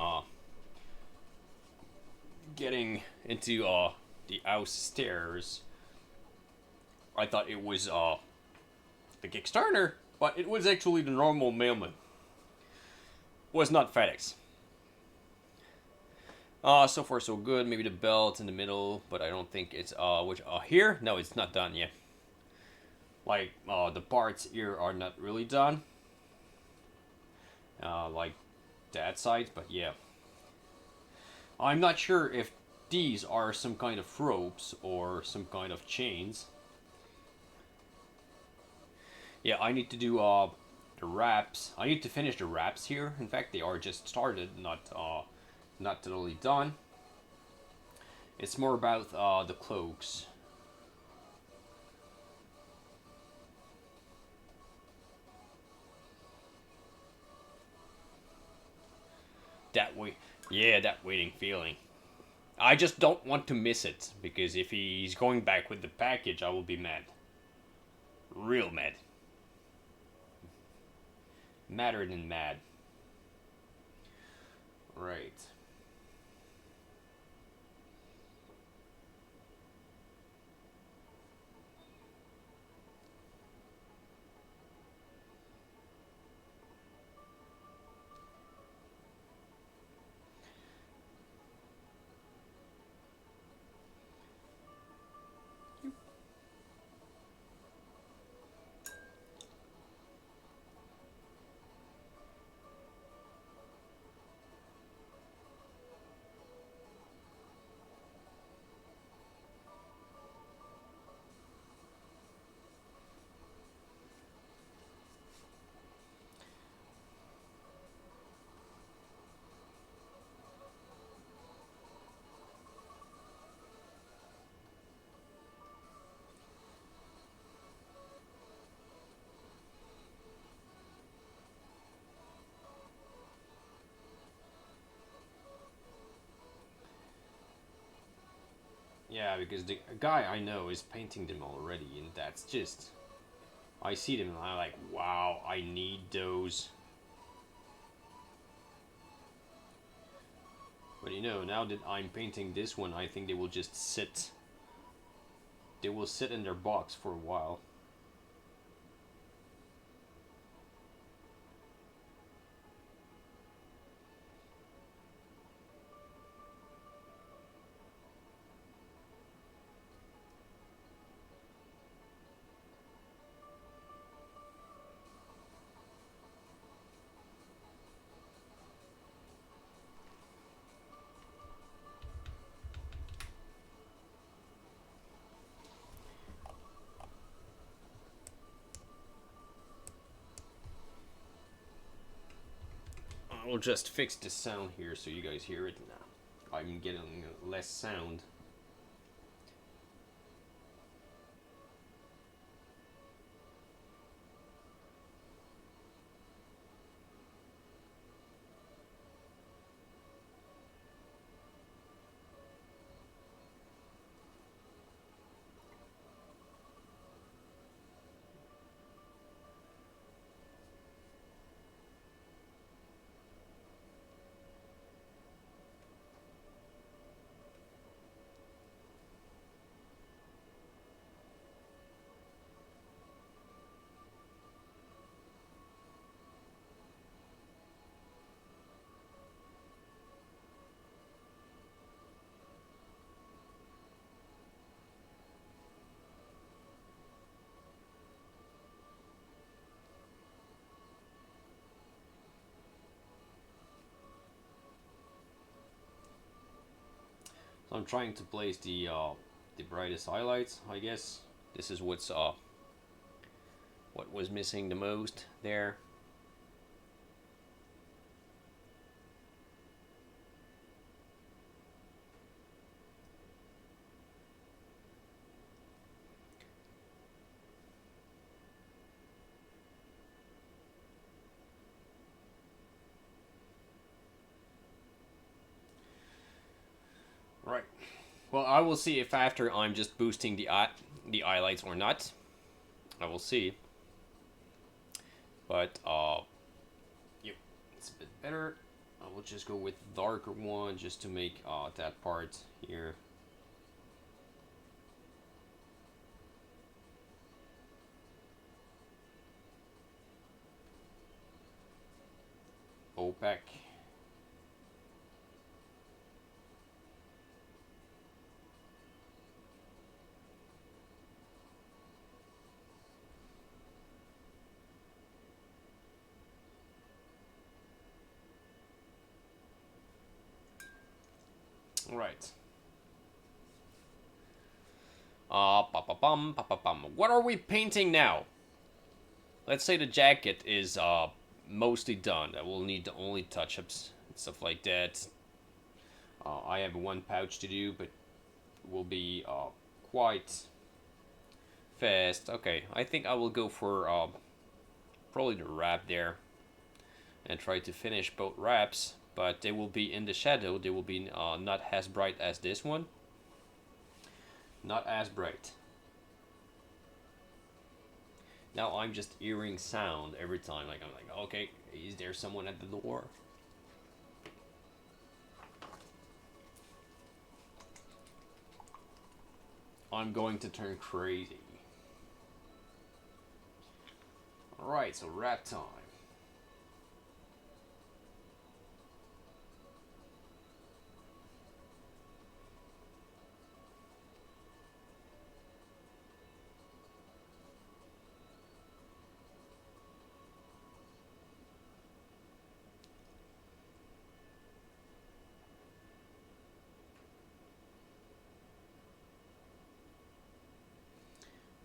getting into the house stairs. I thought it was the Kickstarter, but it was actually the normal mailman. Was not FedEx. So far so good. Maybe the belt in the middle, but I don't think it's which here. No, it's not done yet. Like the parts here are not really done. Like that side, but yeah. I'm not sure if these are some kind of ropes or some kind of chains. Yeah, I need to do the wraps. I need to finish the wraps here. In fact, they are just started, not totally done. It's more about the cloaks. That way, yeah, that waiting feeling. I just don't want to miss it because if he's going back with the package, I will be mad. Real mad. Madder than mad. Right. Yeah, because the guy I know is painting them already, and that's just. I see them and I'm like, wow, I need those. But you know, now that I'm painting this one, I think they will just sit. They will sit in their box for a while. will just fix the sound here so you guys hear it now. I'm getting less sound. So I'm trying to place the brightest highlights, I guess. This is what was missing the most there. Right. Well, I will see if after I'm just boosting the highlights or not. I will see. But yep, it's a bit better. I will just go with darker one just to make that part here. Opaque. Right. What are we painting now? Let's say the jacket is mostly done. I will need the only touch-ups and stuff like that. I have one pouch to do, but will be quite fast. Okay, I think I will go for probably the wrap there and try to finish both wraps, but they will be in the shadow. They will be not as bright as this one. Not as bright. Now I'm just hearing sound every time. Like I'm like, okay, is there someone at the door? I'm going to turn crazy. Alright, so wrap time.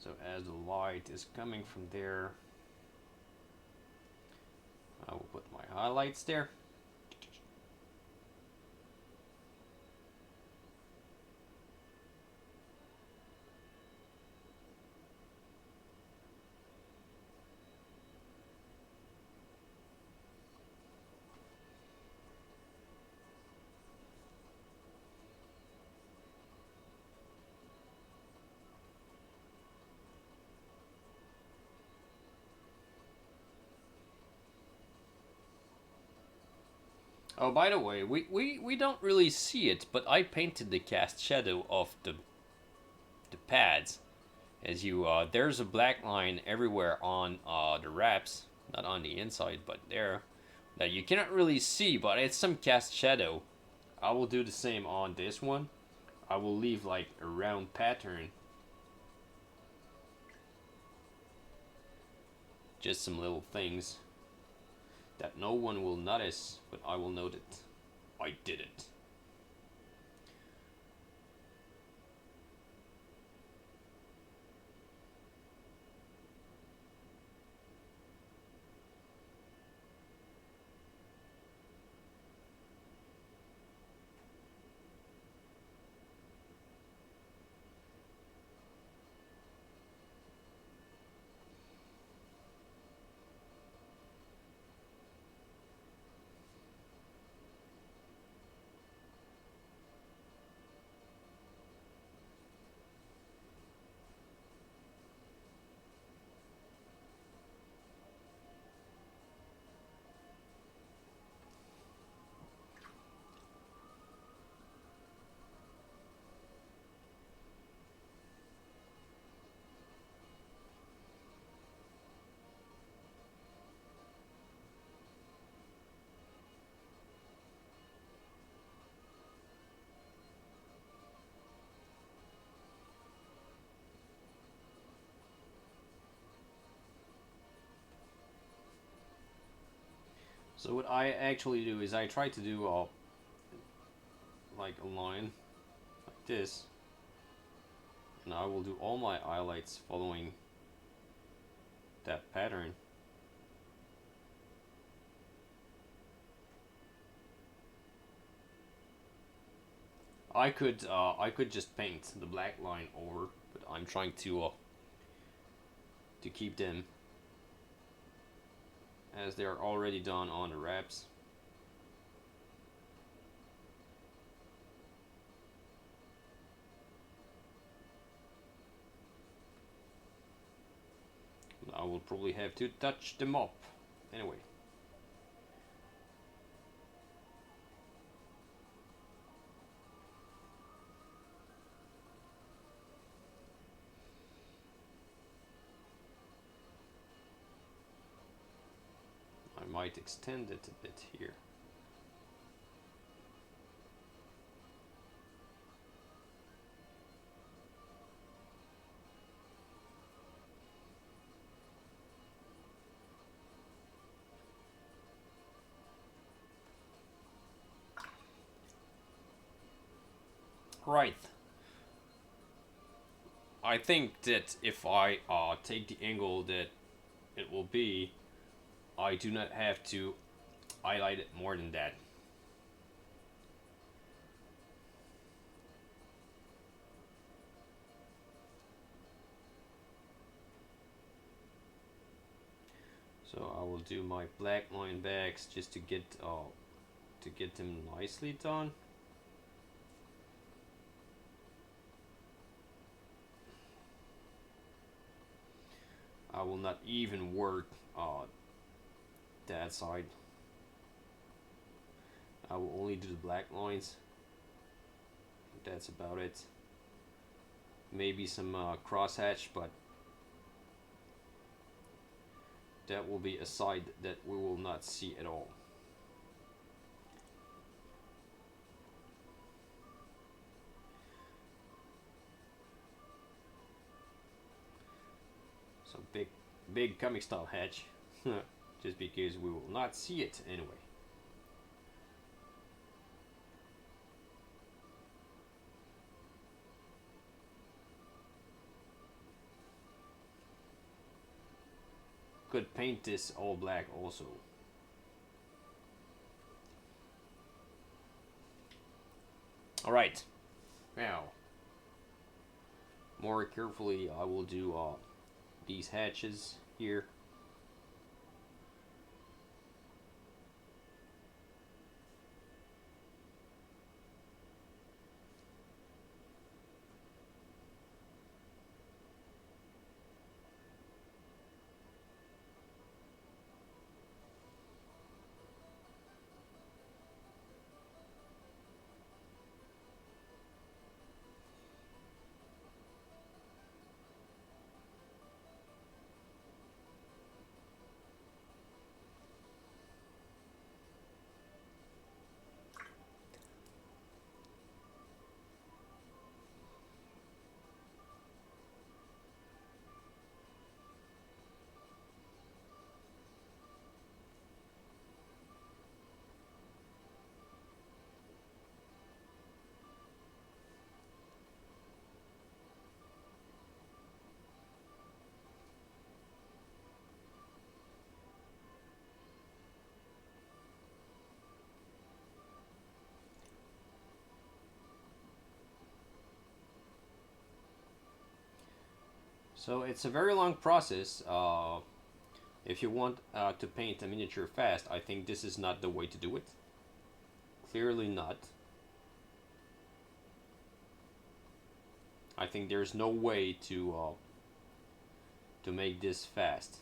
So as the light is coming from there, I will put my highlights there. Oh, by the way, we don't really see it, but I painted the cast shadow of the pads. As you, there's a black line everywhere on the wraps, not on the inside, but there, that you cannot really see, but it's some cast shadow. I will do the same on this one. I will leave like a round pattern. Just some little things that no one will notice, but I will note it. I did it. So what I actually do is I try to do like a line like this, and I will do all my highlights following that pattern. I could just paint the black line over, but I'm trying to keep them as they are already done on the wraps. I will probably have to touch them up anyway. I might extend it a bit here. Right. I think that if I take the angle that it will be, I do not have to highlight it more than that. So I will do my black line backs just to get them nicely done. I will not even work that side. I will only do the black lines. That's about it. Maybe some crosshatch, but that will be a side that we will not see at all. So big comic style hatch, just because we will not see it anyway. Could paint this all black also. All right, now more carefully I will do these hatches here. So it's a very long process. If you want to paint a miniature fast, I think this is not the way to do it. Clearly not. I think there's no way to make this fast.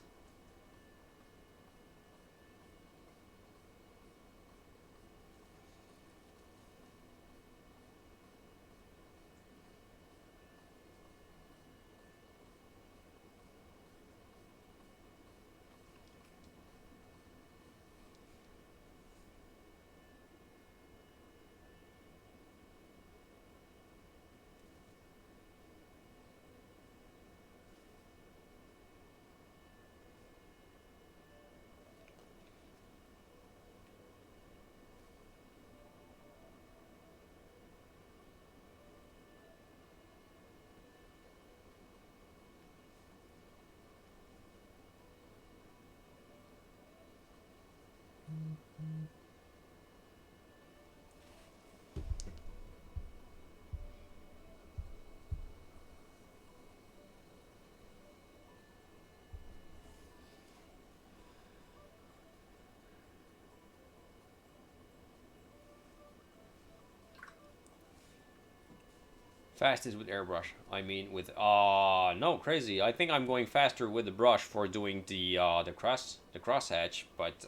Fastest with airbrush. I mean with no, crazy. I think I'm going faster with the brush for doing the crosshatch, but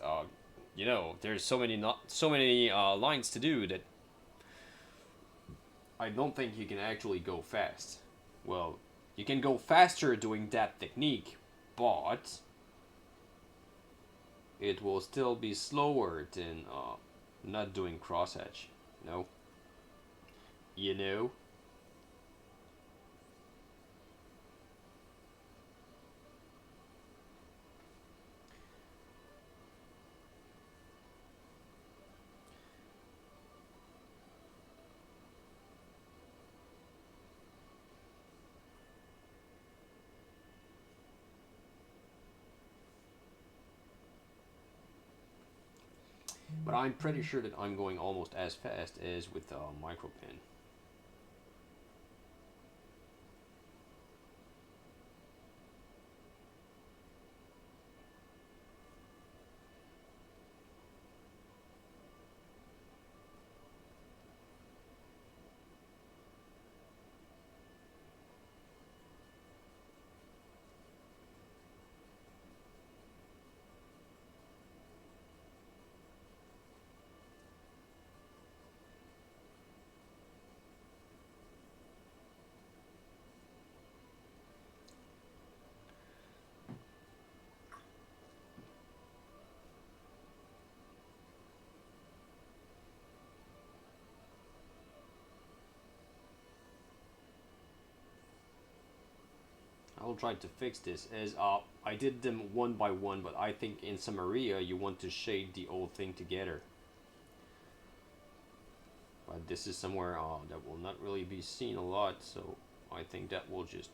you know, there's so many lines to do that I don't think you can actually go fast. Well, you can go faster doing that technique, but it will still be slower than not doing crosshatch. No, you know. But I'm pretty sure that I'm going almost as fast as with micro pen. I will try to fix this as I did them one by one, but I think in some area you want to shade the whole thing together. But this is somewhere that will not really be seen a lot, so I think that will just...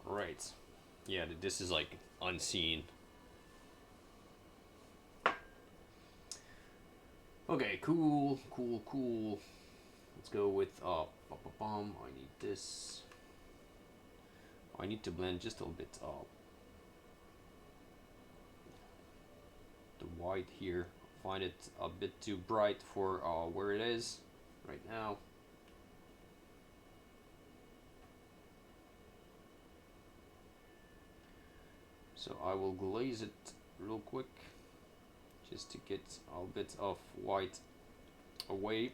Right. Yeah, this is like unseen. Okay, cool, cool, cool. Let's go with I need this. I need to blend just a little bit the white here. I find it a bit too bright for where it is right now. So I will glaze it real quick just to get a bit of white away.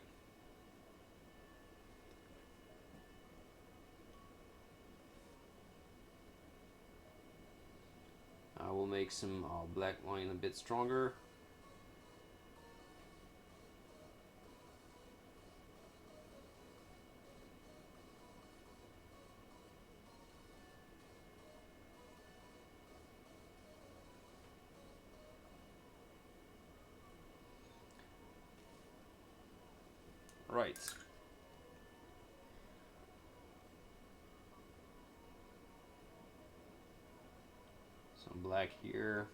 I will make some black line a bit stronger. Right. Some black here.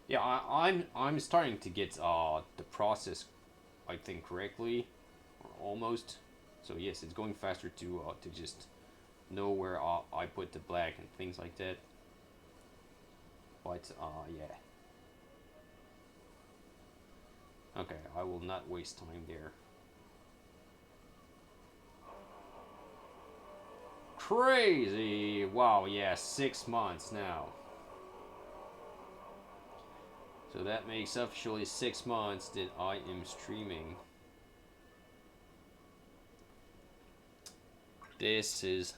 Yeah, I'm starting to get the process, I think, correctly, or almost. So yes, it's going faster to just know where I put the black and things like that. But yeah. Okay, I will not waste time there. Crazy! Wow, yeah, 6 months now. So that makes officially 6 months that I am streaming. This is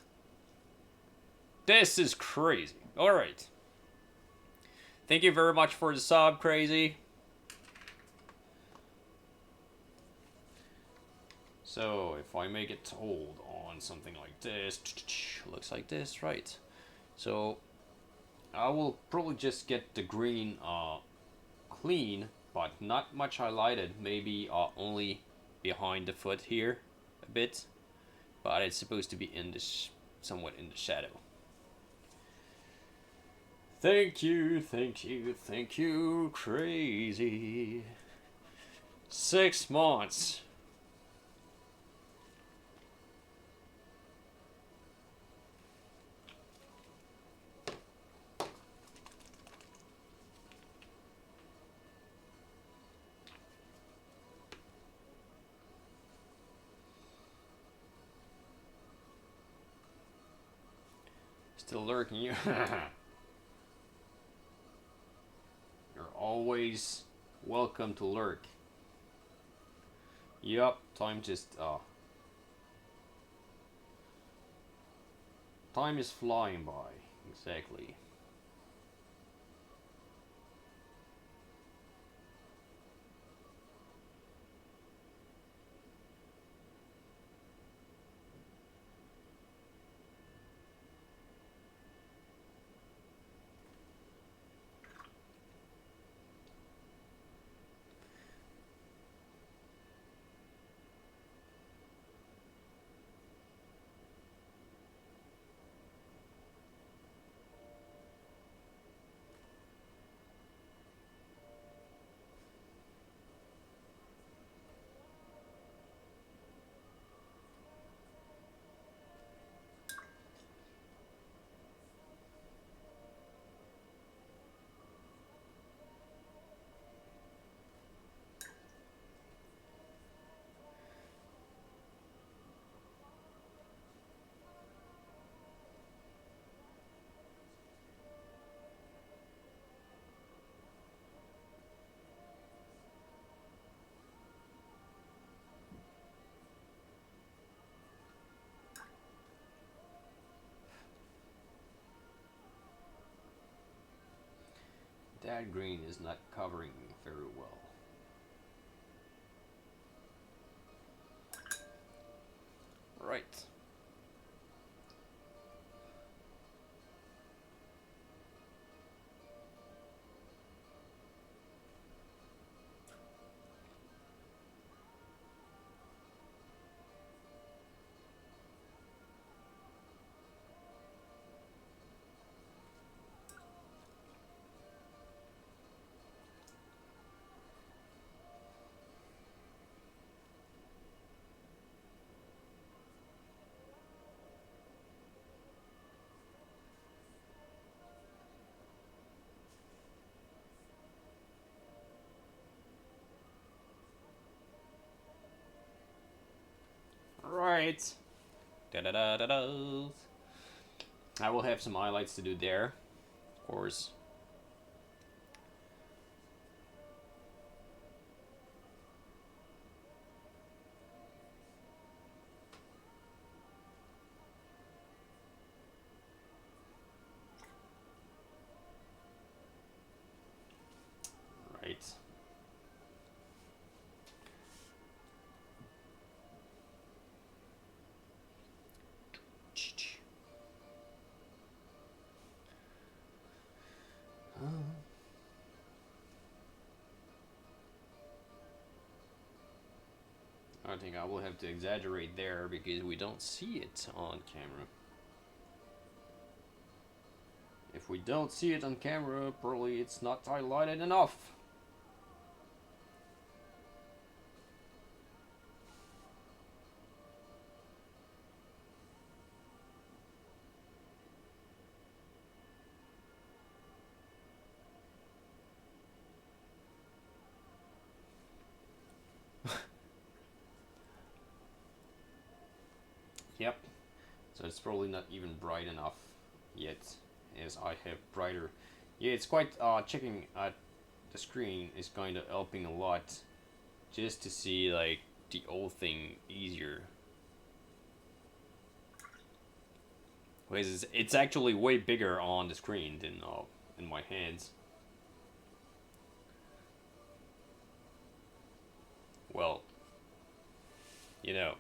crazy. All right. Thank you very much for the sub, crazy. So if I make it hold on something like this, looks like this, right? So I will probably just get the green clean, but not much highlighted. Maybe only behind the foot here a bit, but it's supposed to be in the somewhat in the shadow. Thank you, thank you, thank you, crazy. 6 months. Still lurking you. You're always welcome to lurk. Yup, time just time is flying by. Exactly. That green is not covering me very well. Right. Right. Da da da da da. I will have some highlights to do there, of course. Right. I think I will have to exaggerate there because we don't see it on camera. If we don't see it on camera, probably it's not highlighted enough. Yep. So it's probably not even bright enough yet, as I have brighter. Yeah, it's quite checking at the screen is kind of helping a lot, just to see like the old thing easier. Because it's actually way bigger on the screen than in my hands. Well, you know.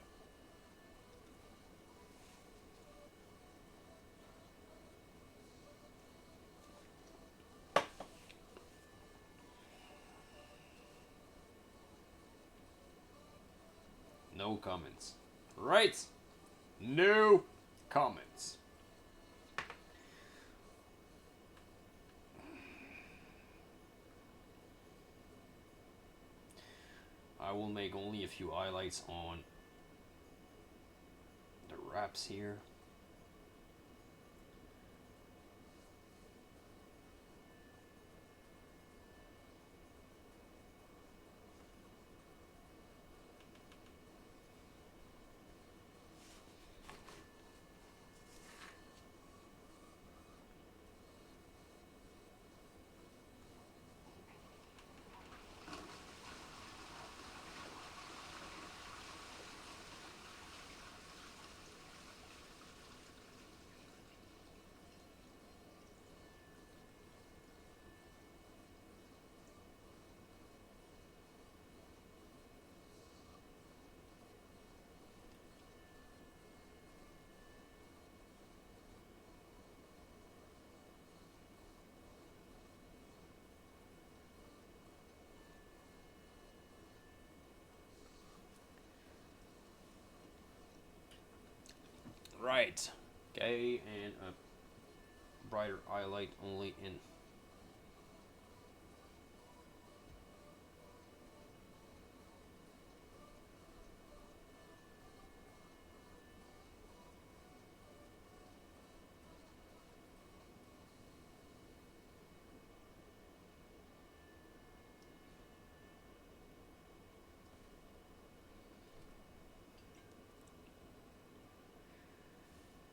No comments. Right? No comments. I will make only a few highlights on the wraps here. Right. Okay, and a brighter highlight only in.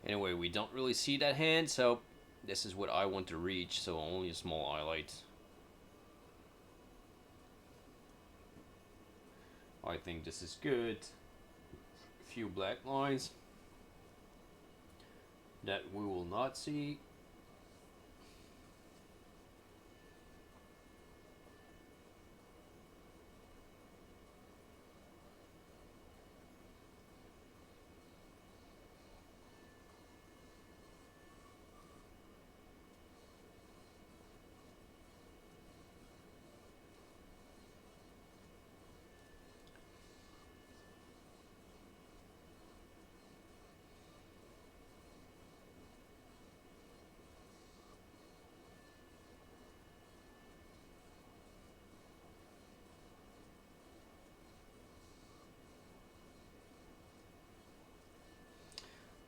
Anyway, we don't really see that hand, so this is what I want to reach, so only a small highlight. I think this is good. A few black lines that we will not see.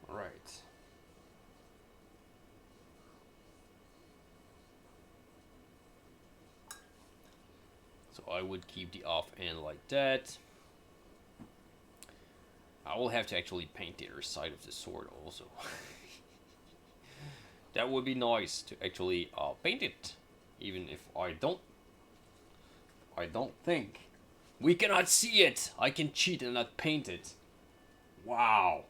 All right. So I would keep the off end like that. I will have to actually paint the other side of the sword also. That would be nice to actually paint it, even if I don't think. We cannot see it! I can cheat and not paint it. Wow.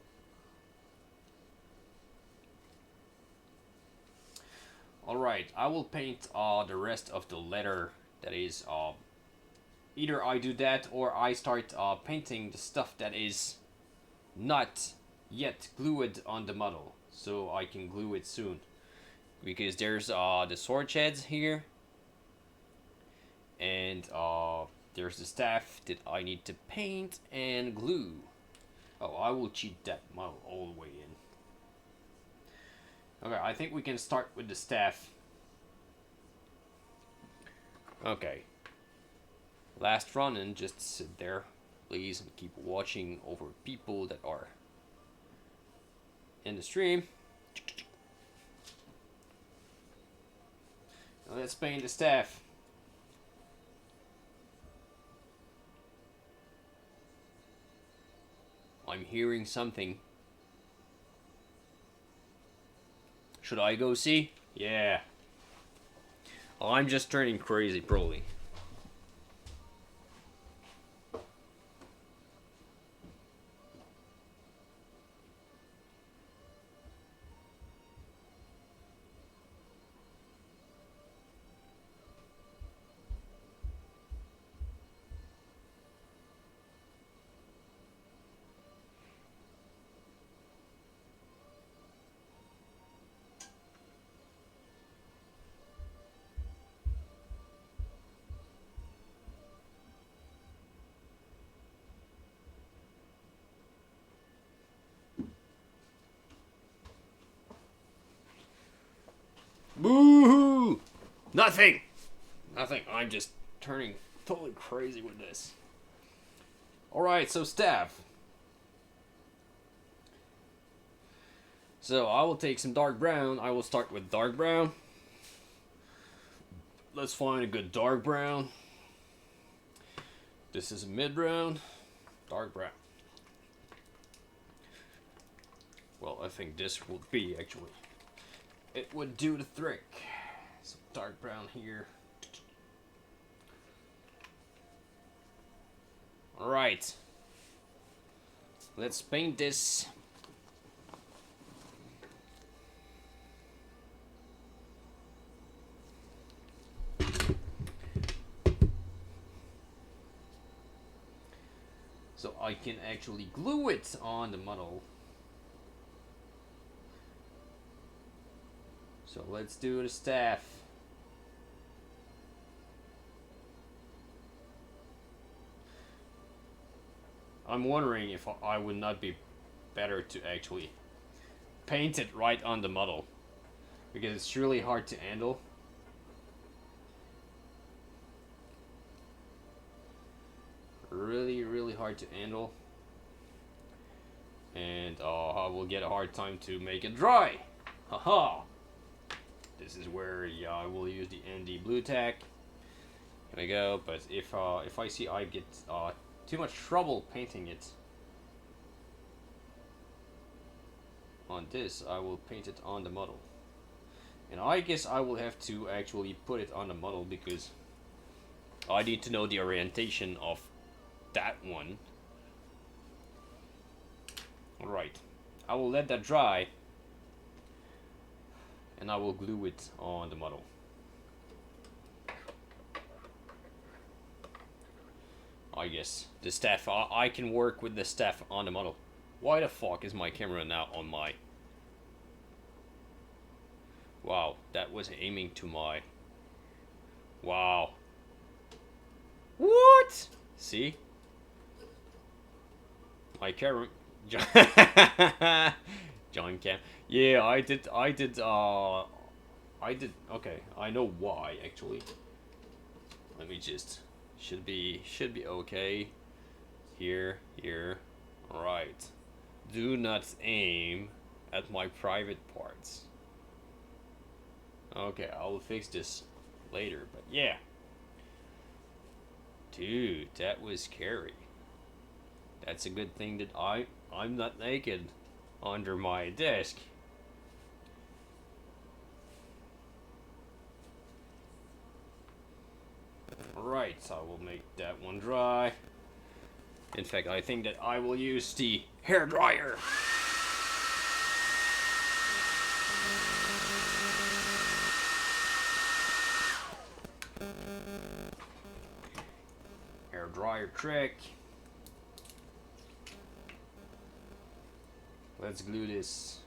Alright, I will paint the rest of the letter. That is, either I do that or I start painting the stuff that is not yet glued on the model. So I can glue it soon. Because there's the sword sheds here. And there's the staff that I need to paint and glue. Oh, I will cheat that model all the way in. Okay, I think we can start with the staff. Okay. Last Ronin, just sit there, please, and keep watching over people that are in the stream. Now let's paint the staff. I'm hearing something. Should I go see? Yeah. Oh, I'm just turning crazy, probably. Boo-hoo! Nothing! Nothing. I'm just turning totally crazy with this. Alright, so staff. So I will take some dark brown. I will start with dark brown. Let's find a good dark brown. This is a mid brown. Dark brown. Well, I think this would be actually. It would do the trick. Some dark brown here. Alright. Let's paint this. So I can actually glue it on the model. So let's do the staff. I'm wondering if I would not be better to actually paint it right on the model, because it's really hard to handle. Really hard to handle, and I will get a hard time to make it dry. Haha. This is where, yeah, I will use the ND blue tack. Here we go. But if I see I get too much trouble painting it on this, I will paint it on the model. And I guess I will have to actually put it on the model because I need to know the orientation of that one. Alright, I will let that dry and I will glue it on the model. I guess the staff, I can work with the staff on the model. Why the fuck is my camera now on my... Wow, that was aiming to my... Wow. What? See? My camera... John Cam. Yeah, I did, okay, I know why, actually. Let me just... Should be okay. Here. Alright. Do not aim at my private parts. Okay, I will fix this later, but yeah. Dude, that was scary. That's a good thing that I'm not naked under my desk. Alright, so I will make that one dry. In fact, I think that I will use the hair dryer. Hair dryer trick. Let's glue this.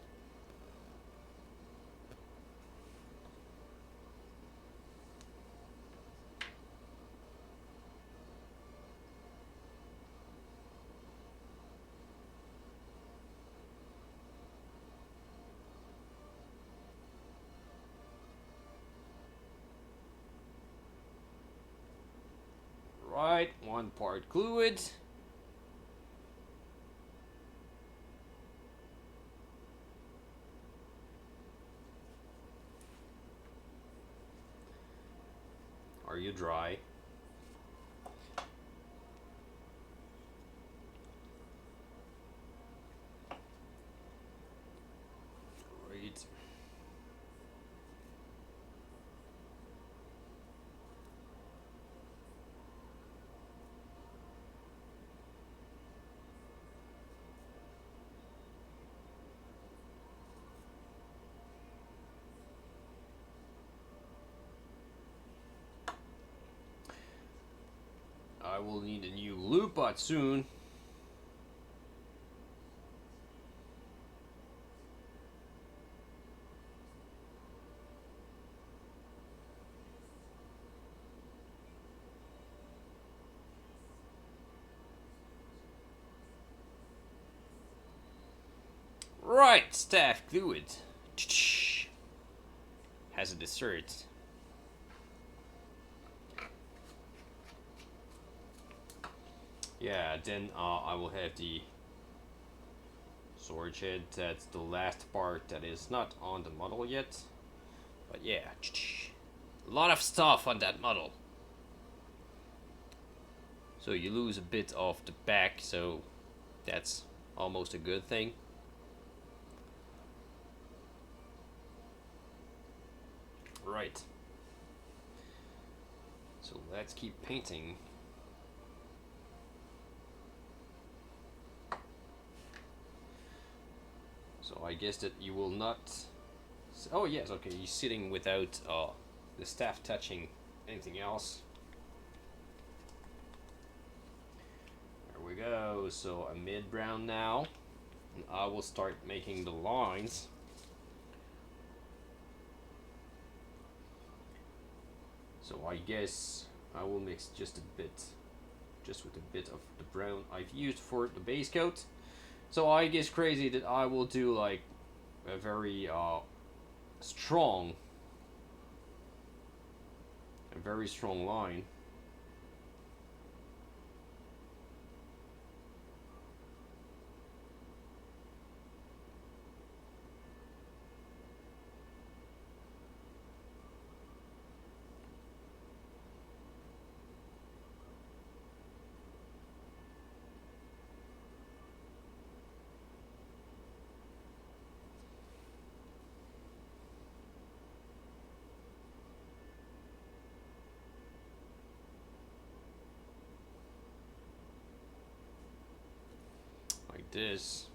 Right, one part glued. Are you dry? Great. I will need a new loop bot soon. Right, staff fluid. Has a dessert. Yeah, then I will have the sword shed. That's the last part that is not on the model yet. But yeah, a lot of stuff on that model. So you lose a bit of the back, so that's almost a good thing. Right. So let's keep painting. So I guess that you will not... Oh yes, okay, he's sitting without the staff touching anything else. There we go, so a mid-brown now. And I will start making the lines. So I guess I will mix just with a bit of the brown I've used for the base coat. So I guess crazy that I will do like a very strong line. Like this.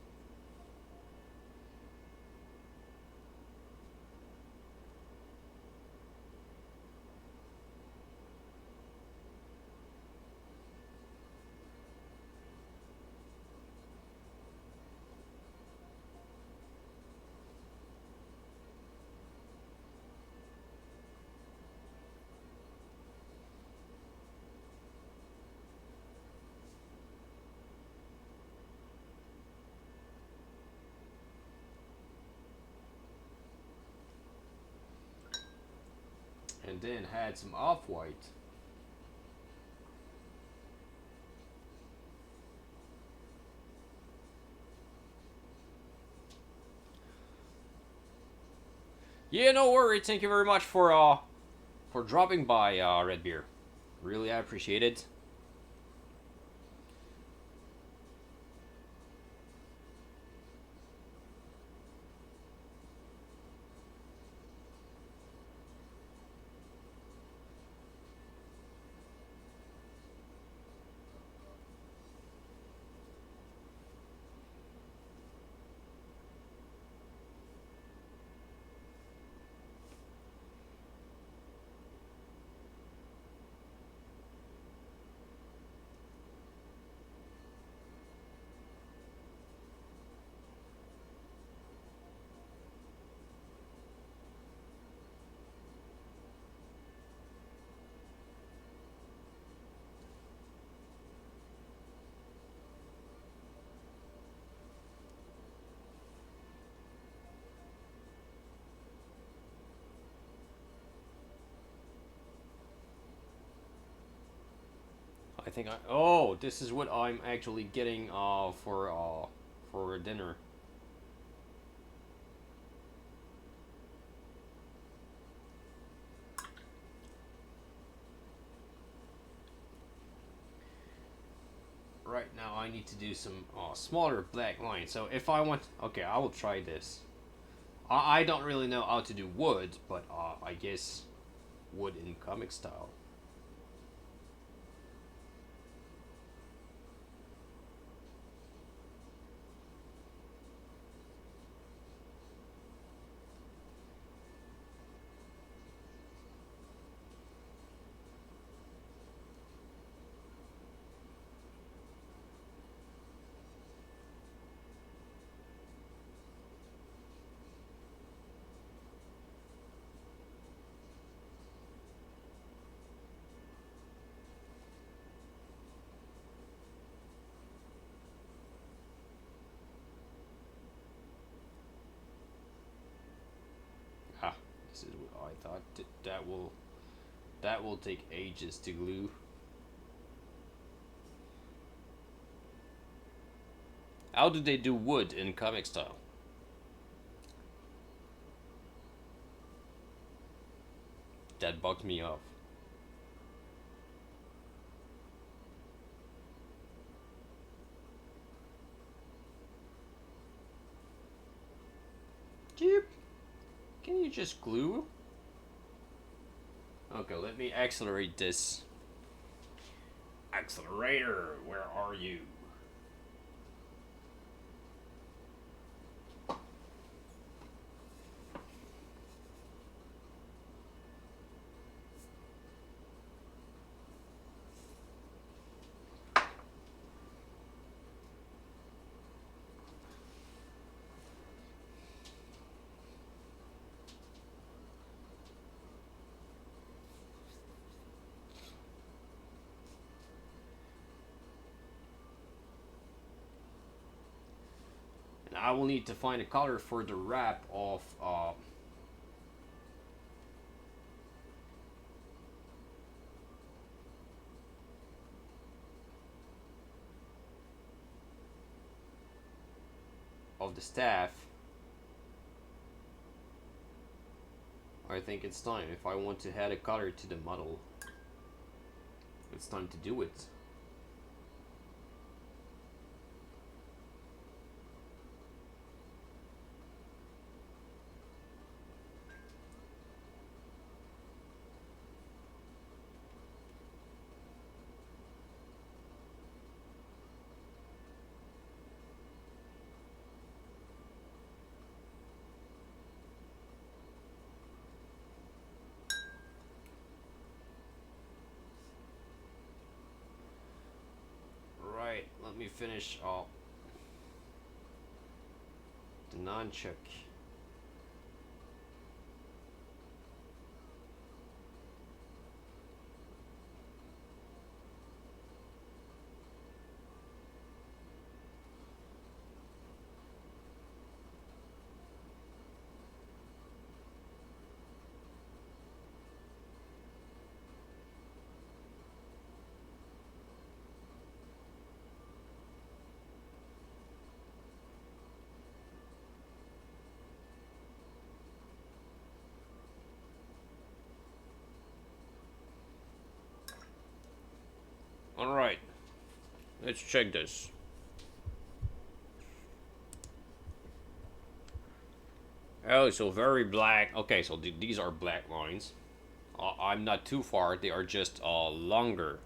And then had some off-white. Yeah, no worry. Thank you very much for dropping by, Red Beer. Really, I appreciate it. I think I... Oh, this is what I'm actually getting for dinner. Right now I need to do some smaller black lines. So if I want... Okay, I will try this. I don't really know how to do wood, but I guess wood in comic style. Ah, this is what I thought. That will take ages to glue. How do they do wood in comic style? That bugs me off. Jeep. Can you just glue? Okay, let me accelerate this. Accelerator, where are you? And I will need to find a color for the wrap of the staff. I think it's time. If I want to add a color to the model, it's time to do it. Right, let me finish the non-check. Alright, let's check this. Oh, so very black. Okay, so these are black lines. I'm not too far. They are just longer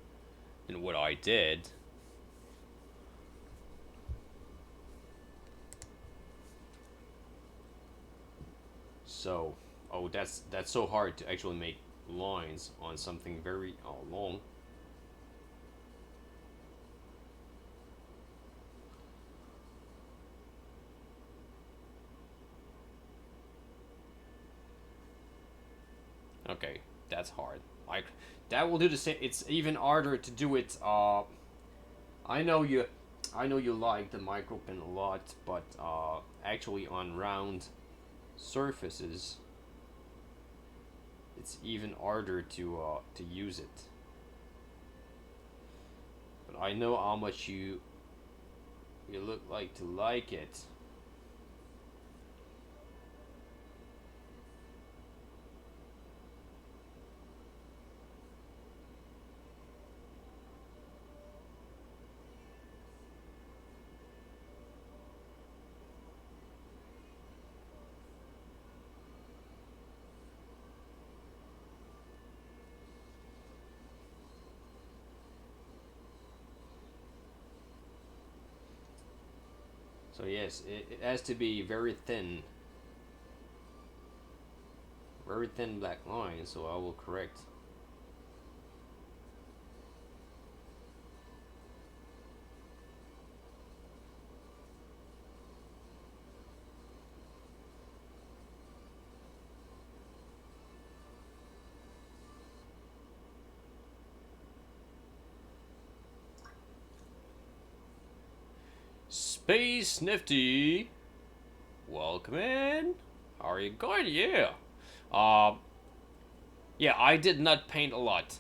than what I did. So, oh, that's so hard to actually make lines on something very long. Okay, that's hard. Like that will do the same. It's even harder to do it. I know you, I know you like the micro pen a lot, but actually on round surfaces, it's even harder to use it. But I know how much you look like to like it. So yes, it has to be very thin black line. So I will correct. Space Nifty, welcome in. How are you going? Yeah. Uh, yeah, I did not paint a lot.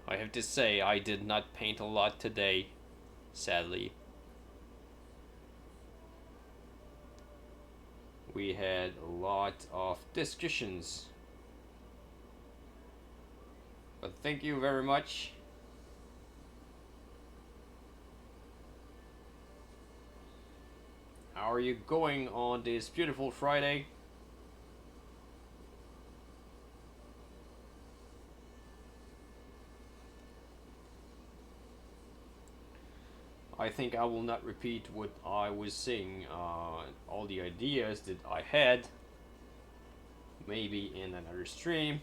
I have to say, I did not paint a lot today, sadly. we had a lot of discussions. But thank you very much. How are you going on this beautiful Friday? I think I will not repeat what I was saying, all the ideas that I had, maybe in another stream.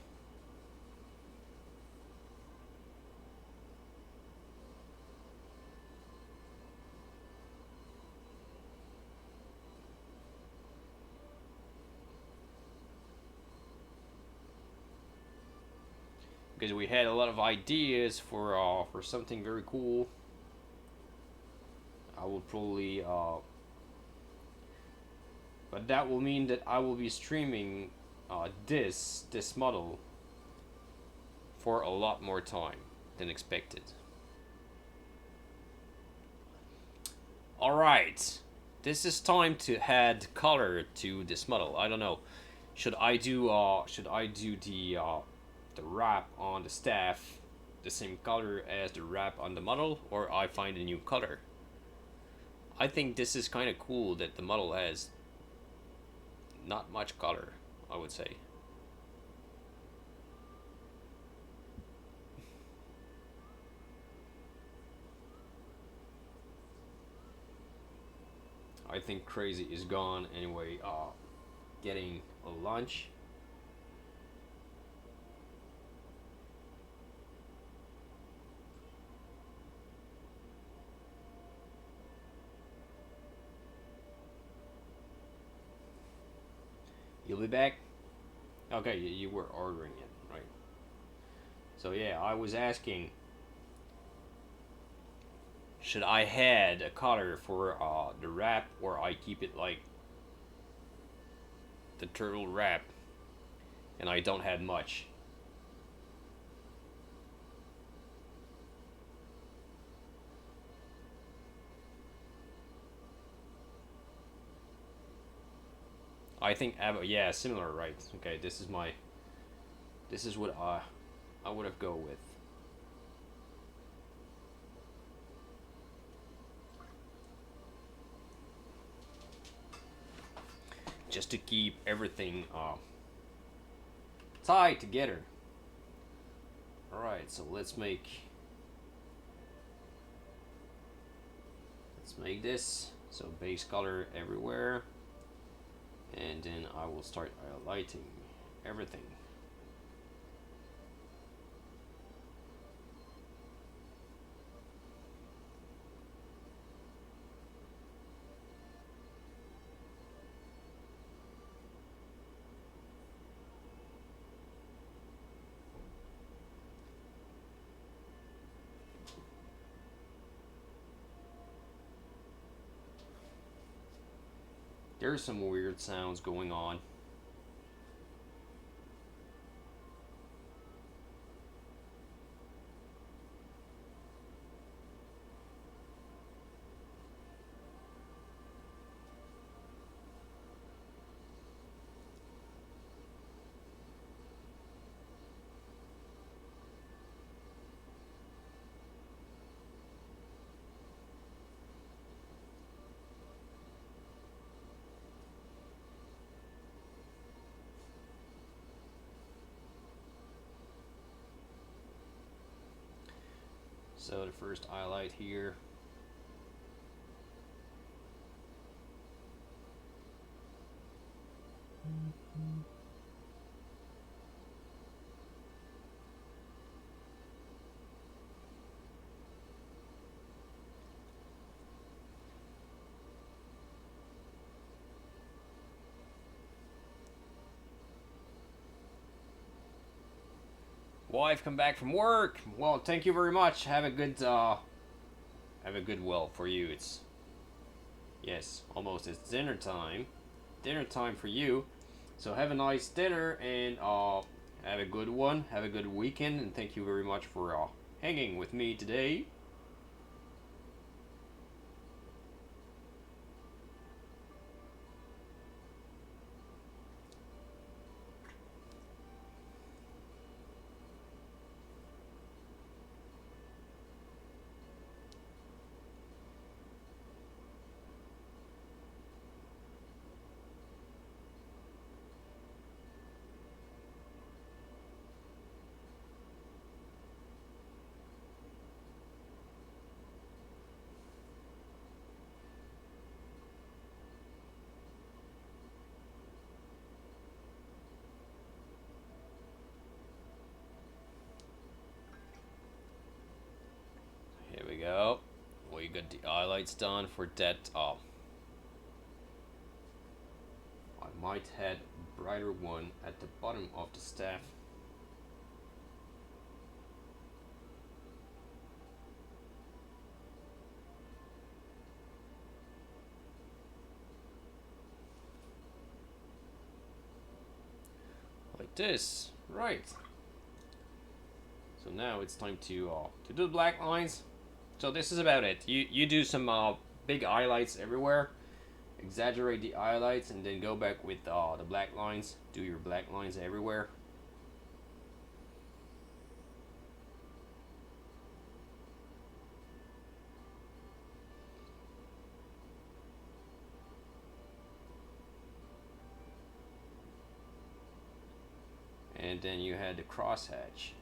Because we had a lot of ideas for something very cool. I will probably but that will mean that I will be streaming this model for a lot more time than expected. All right, this is time to add color to this model. I don't know, should I do the wrap on the staff the same color as the wrap on the model, or I find a new color? I think this is kind of cool that the model has not much color, I would say. I think Crazy is gone anyway, getting a lunch. You'll be back? Okay, you were ordering it, right? So yeah, I was asking, should I add a color for the wrap, or I keep it like the turtle wrap and I don't have much? I think, yeah, similar, right? Okay, this is what I would have go with. Just to keep everything tied together. All right, so let's make this so base color everywhere. And then I will start highlighting everything. There's some weird sounds going on. So the first highlight here. Wife come back from work. Well, thank you very much. Have a good well for you. It's, yes, almost, it's dinner time. Dinner time for you. So have a nice dinner, and have a good one. Have a good weekend, and thank you very much for hanging with me today. the highlights done for that. I might add a brighter one at the bottom of the staff. Like this, right? So now it's time to do the black lines. So this is about it. You do some big highlights everywhere, exaggerate the highlights, and then go back with the black lines. Do your black lines everywhere. And then you had the crosshatch.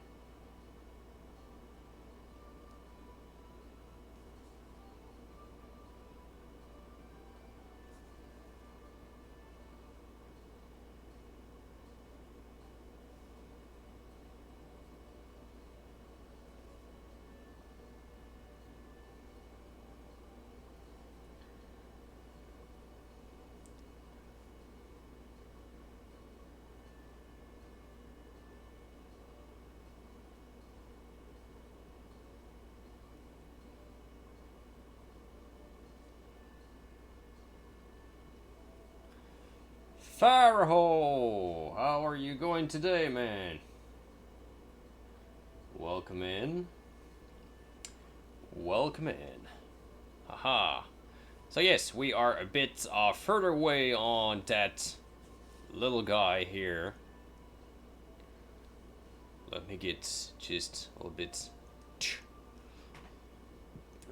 Faraho, how are you going today, man? Welcome in. Welcome in. Haha. So yes, we are a bit further away on that little guy here. Let me get just a little bit.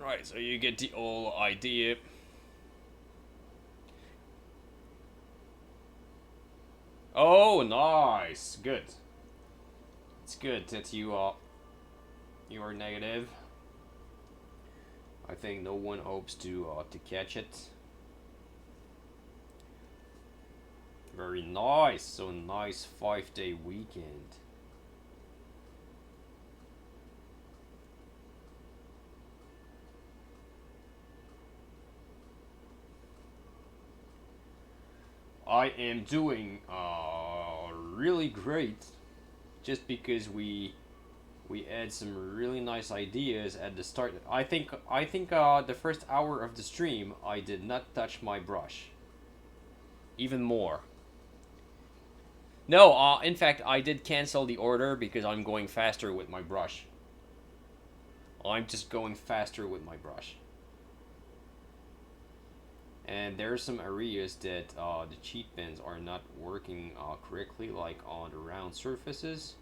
Right, so you get the whole idea. Oh, nice. Good. It's good that you are negative. I think no one hopes to catch it. Very nice. So nice 5-day weekend. I am doing really great, just because we had some really nice ideas at the start. I think the first hour of the stream I did not touch my brush. Even more. No, in fact I did cancel the order because I'm going faster with my brush. I'm just going faster with my brush. And there are some areas that the cheat pens are not working correctly, like on the round surfaces.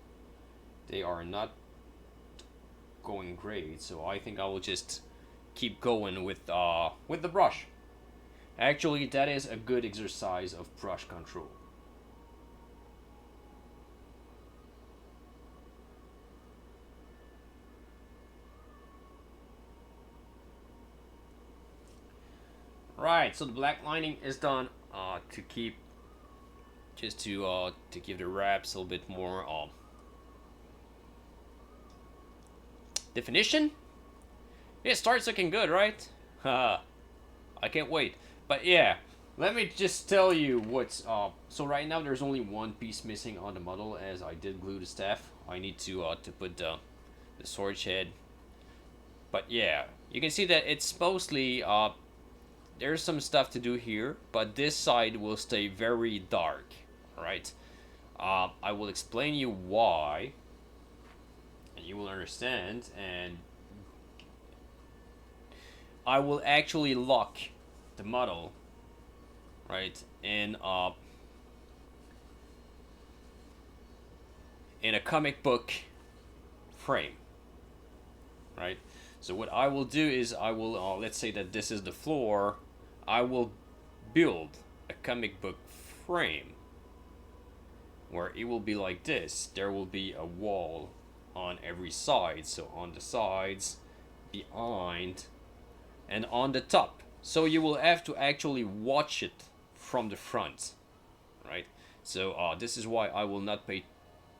They are not going great, so I think I will just keep going with the brush. Actually, that is a good exercise of brush control. Right, so the black lining is done to keep, just to give the wraps a little bit more definition. It starts looking good, right? Haha, I can't wait. But yeah, let me just tell you what's so right now there's only one piece missing on the model, as I did glue the staff. I need to put the sword head. But yeah, you can see that it's mostly there's some stuff to do here, but this side will stay very dark. Alright, I will explain you why, and you will understand, and I will actually lock the model, right, in a comic book frame, right? So what I will do is I will, let's say that this is the floor, I will build a comic book frame where it will be like this. There will be a wall on every side, so on the sides, behind, and on the top. So you will have to actually watch it from the front, right? So this is why I will not pay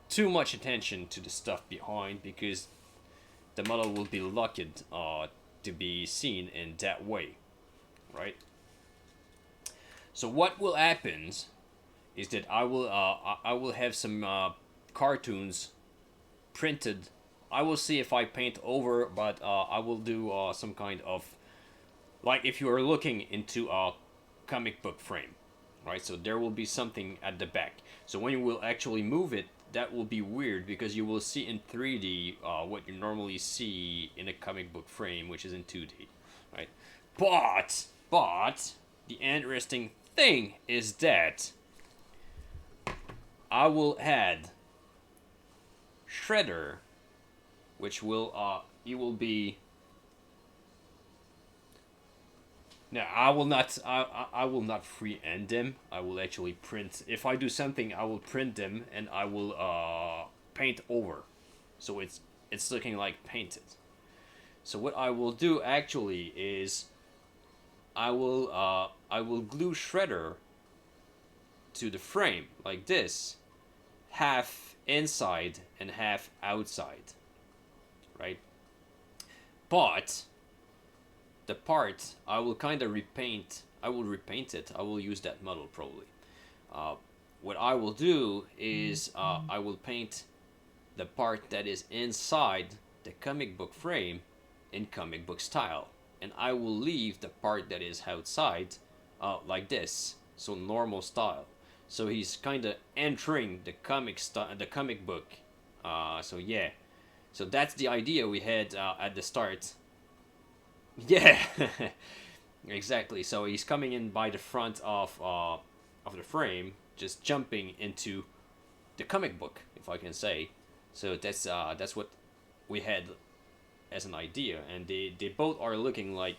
too much attention to the stuff behind, because the model will be locked to to be seen in that way, right? So what will happen is that I will have some cartoons printed. I will see if I paint over, but I will do some kind of, like, if you are looking into a comic book frame, right? So there will be something at the back. So when you will actually move it, that will be weird because you will see in 3D what you normally see in a comic book frame, which is in 2D, right? But the interesting thing is that I will add Shredder, which will it will be. No, I will not. I will not freehand them. I will actually print. If I do something, I will print them and I will paint over, so it's looking like painted. So what I will do actually is I will glue Shredder to the frame like this, half inside and half outside, right? But the part I will kind of repaint. I will repaint it. I will use that model probably. What I will do is I will paint the part that is inside the comic book frame in comic book style, and I will leave the part that is outside like this, so normal style. So he's kind of entering the the comic book. So yeah, so that's the idea we had at the start. Yeah, exactly. So he's coming in by the front of the frame, just jumping into the comic book, if I can say. So that's what we had as an idea, and they both are looking like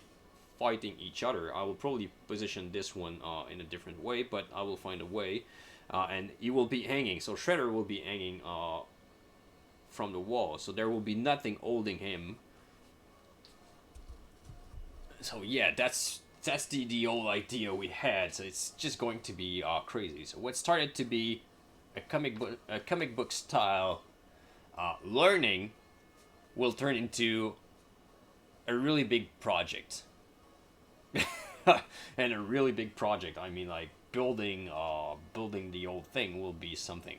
fighting each other. I will probably position this one in a different way, but I will find a way, and he will be hanging. So Shredder will be hanging from the wall, so there will be nothing holding him. So yeah, that's the old idea we had. So it's just going to be crazy. So what started to be a comic book style learning will turn into a really big project. And a really big project, I mean, like building the old thing will be something.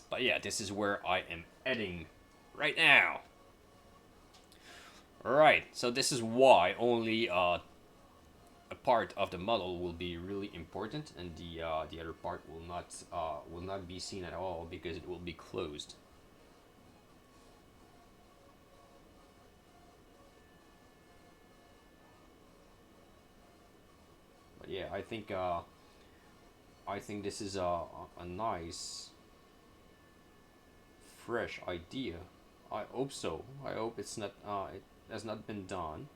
But yeah, this is where I am heading right now. Right, so this is why only a part of the model will be really important, and the other part will not be seen at all because it will be closed. But yeah, I think this is a nice fresh idea. I hope so. I hope it's not it has not been done.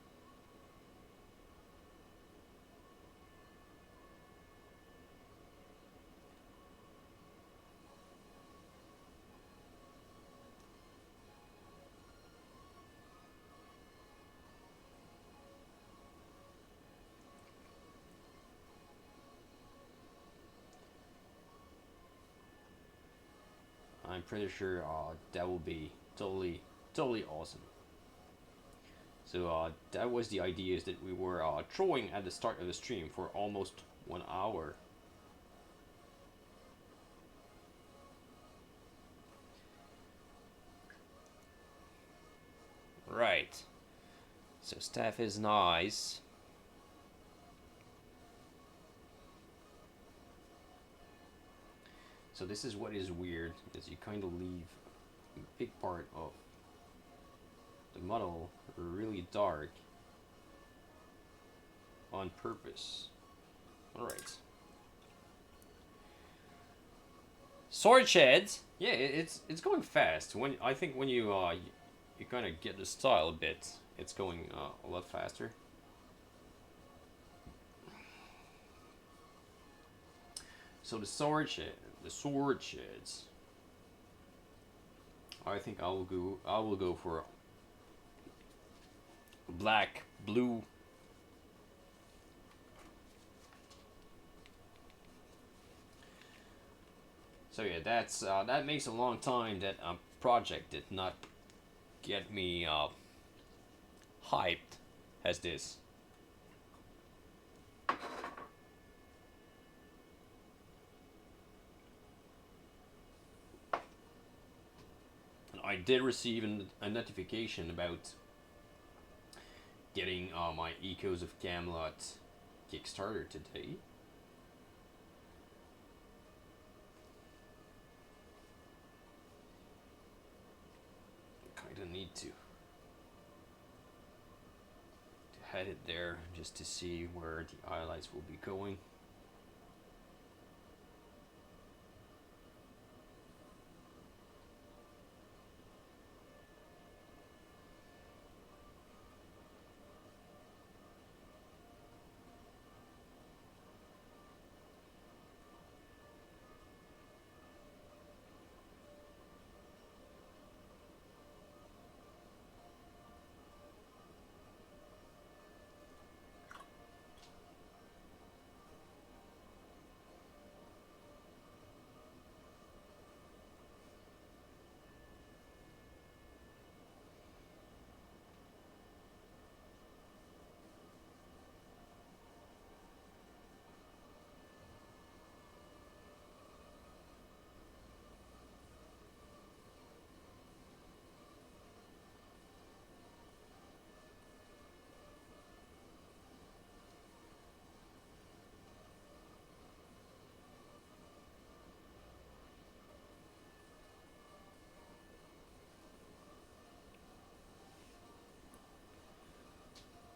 I'm pretty sure that will be totally awesome. So that was the ideas that we were throwing at the start of the stream for almost 1 hour. Right. So staff is nice. So this is what is weird, is you kind of leave a big part of the model really dark on purpose. Alright. Sword sheds. Yeah, it's going fast. When I think when you kind of get the style a bit, it's going a lot faster. So the sword sheds. I think I will go for black, blue. So yeah, that makes a long time that project did not get me hyped as this. I did receive a notification about getting my Echoes of Camelot Kickstarter today. Kinda need to head it there just to see where the highlights will be going.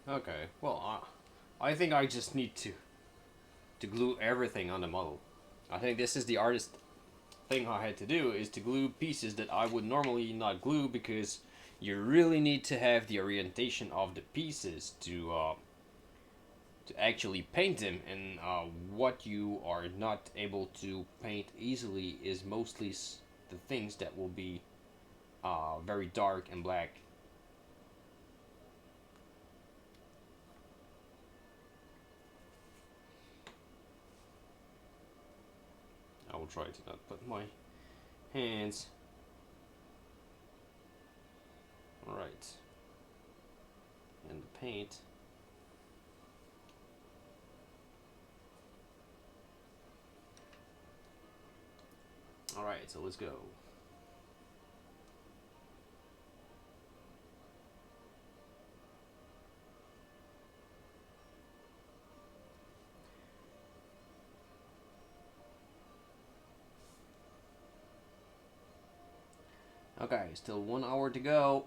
Okay, well, I think I just need to glue everything on the model. I think this is the artist thing I had to do, is to glue pieces that I would normally not glue, because you really need to have the orientation of the pieces to actually paint them, and what you are not able to paint easily is mostly the things that will be very dark and black. I will try to not put my hands. Alright. And the paint. Alright, so let's go. Okay, still 1 hour to go.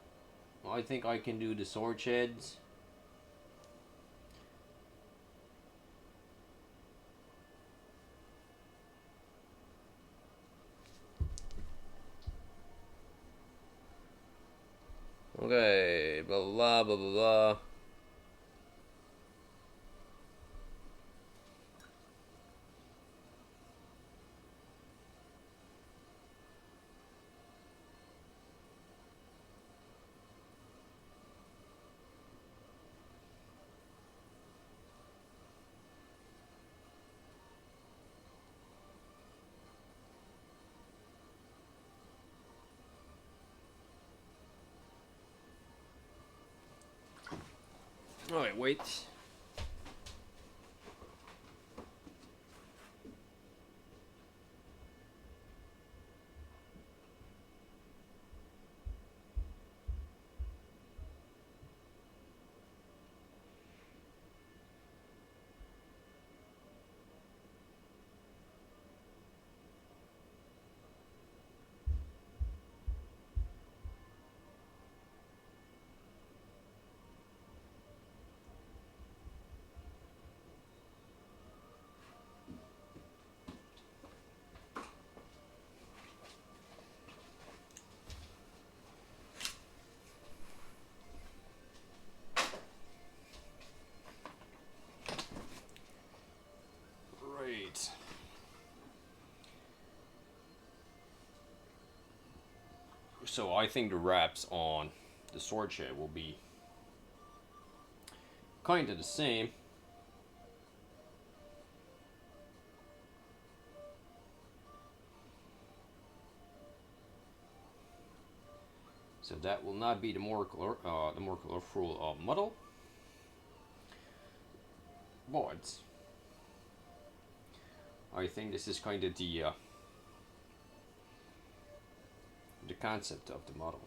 I think I can do the sword sheds. Okay, blah blah blah blah blah. Alright, wait. Right. So I think the wraps on the sword shed will be kind of the same. So that will not be the more colorful model, but I think this is kind of the concept of the model.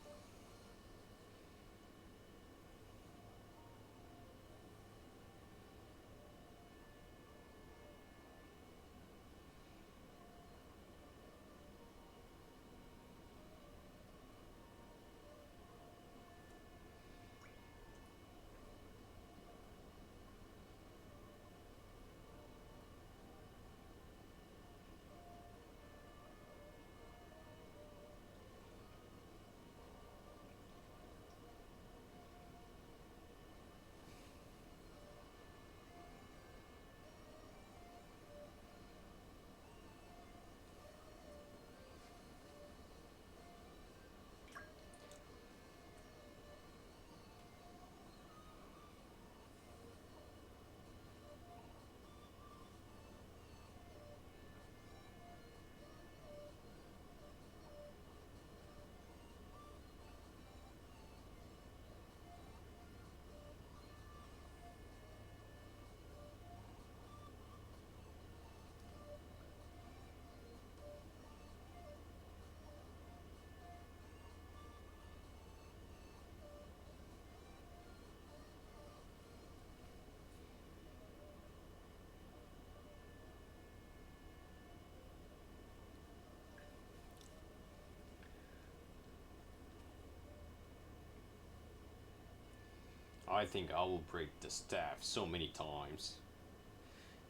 I think I will break the staff so many times,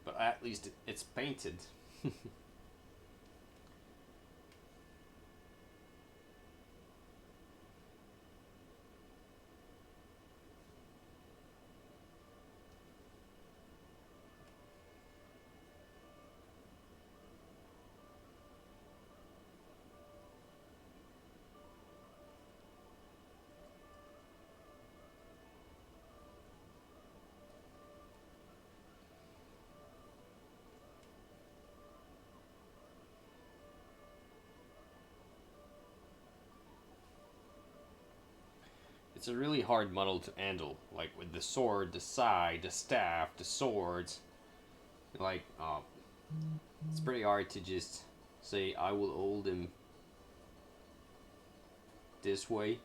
but at least it's painted. It's a really hard model to handle, like with the sword, the side, the staff, the swords. Like, it's pretty hard to just say I will hold him this way.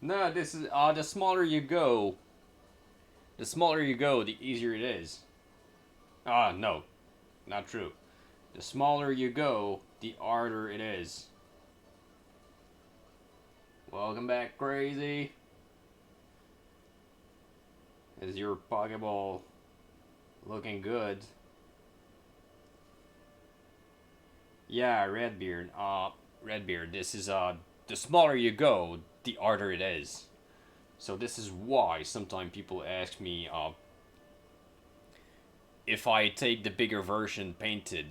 No, this is the smaller you go, the easier it is. No, not true. The smaller you go, the harder it is. Welcome back, crazy. Is your Pokeball looking good? Yeah, Redbeard. Redbeard. This is the smaller you go, the harder it is. So this is why sometimes people ask me if I take the bigger version painted,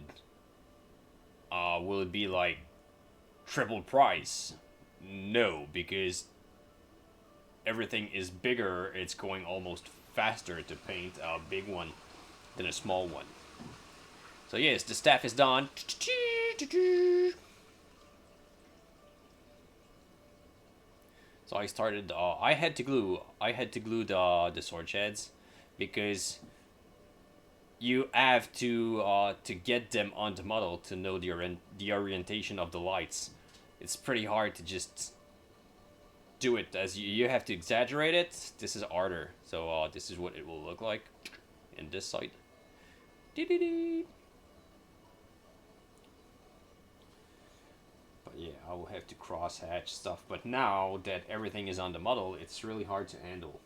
will it be like triple price? No, because everything is bigger. It's going almost faster to paint a big one than a small one. So yes, the staff is done. So I started. I had to glue. the sword sheds because you have to get them on the model to know the orientation of the lights. It's pretty hard to just do it as you have to exaggerate it. This is harder. So this is what it will look like in this site. Dee-dee-dee. yeah, I will have to cross hatch stuff. But now that everything is on the model, it's really hard to handle.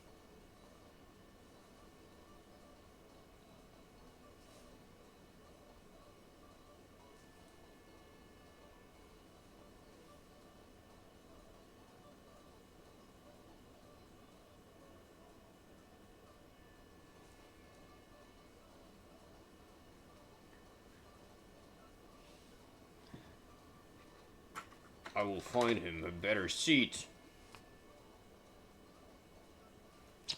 I will find him a better seat.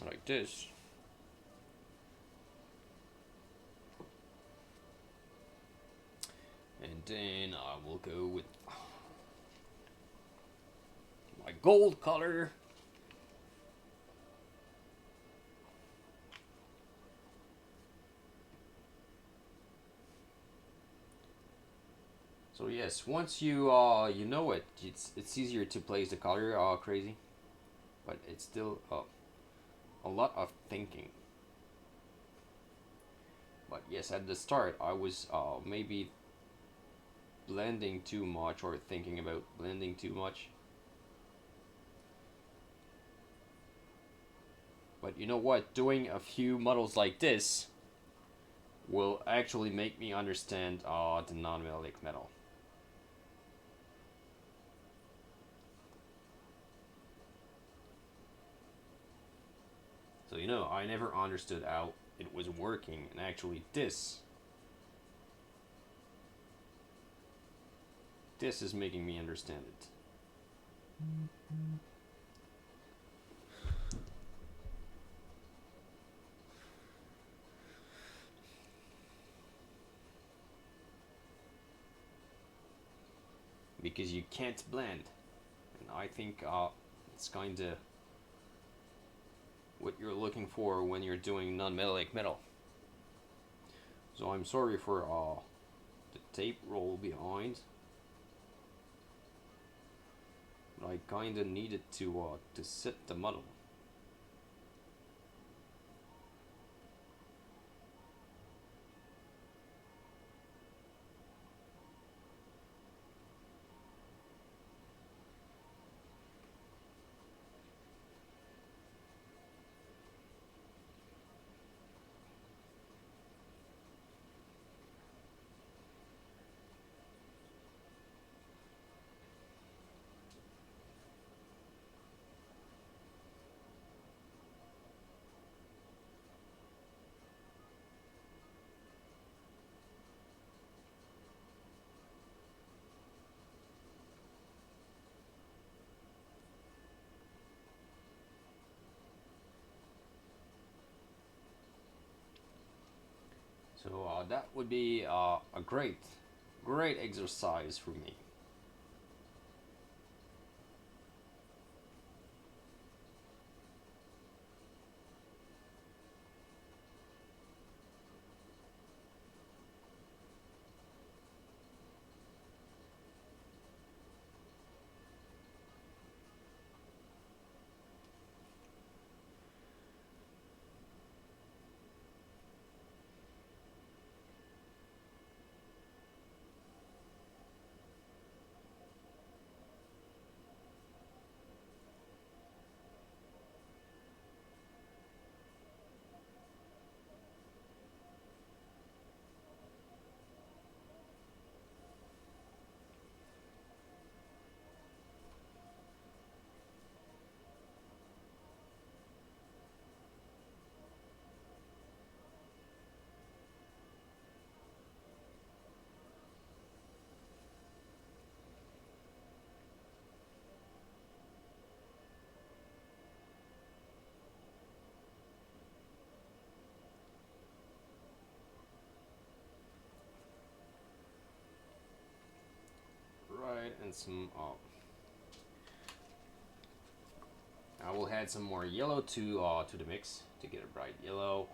Like this. And then I will go with my gold color. So yes, once you know it, it's easier to place the color crazy, but it's still a lot of thinking. But yes, at the start I was maybe blending too much or thinking about blending too much. But you know what? Doing a few models like this will actually make me understand the non-metallic metal. So you know, I never understood how it was working, and actually this is making me understand it. Because you can't blend, and I think it's kind of what you're looking for when you're doing non-metallic metal. So I'm sorry for the tape roll behind, but I kind of needed to set the model. So that would be a great exercise for me. Right, and some. I will add some more yellow to the mix to get a bright yellow.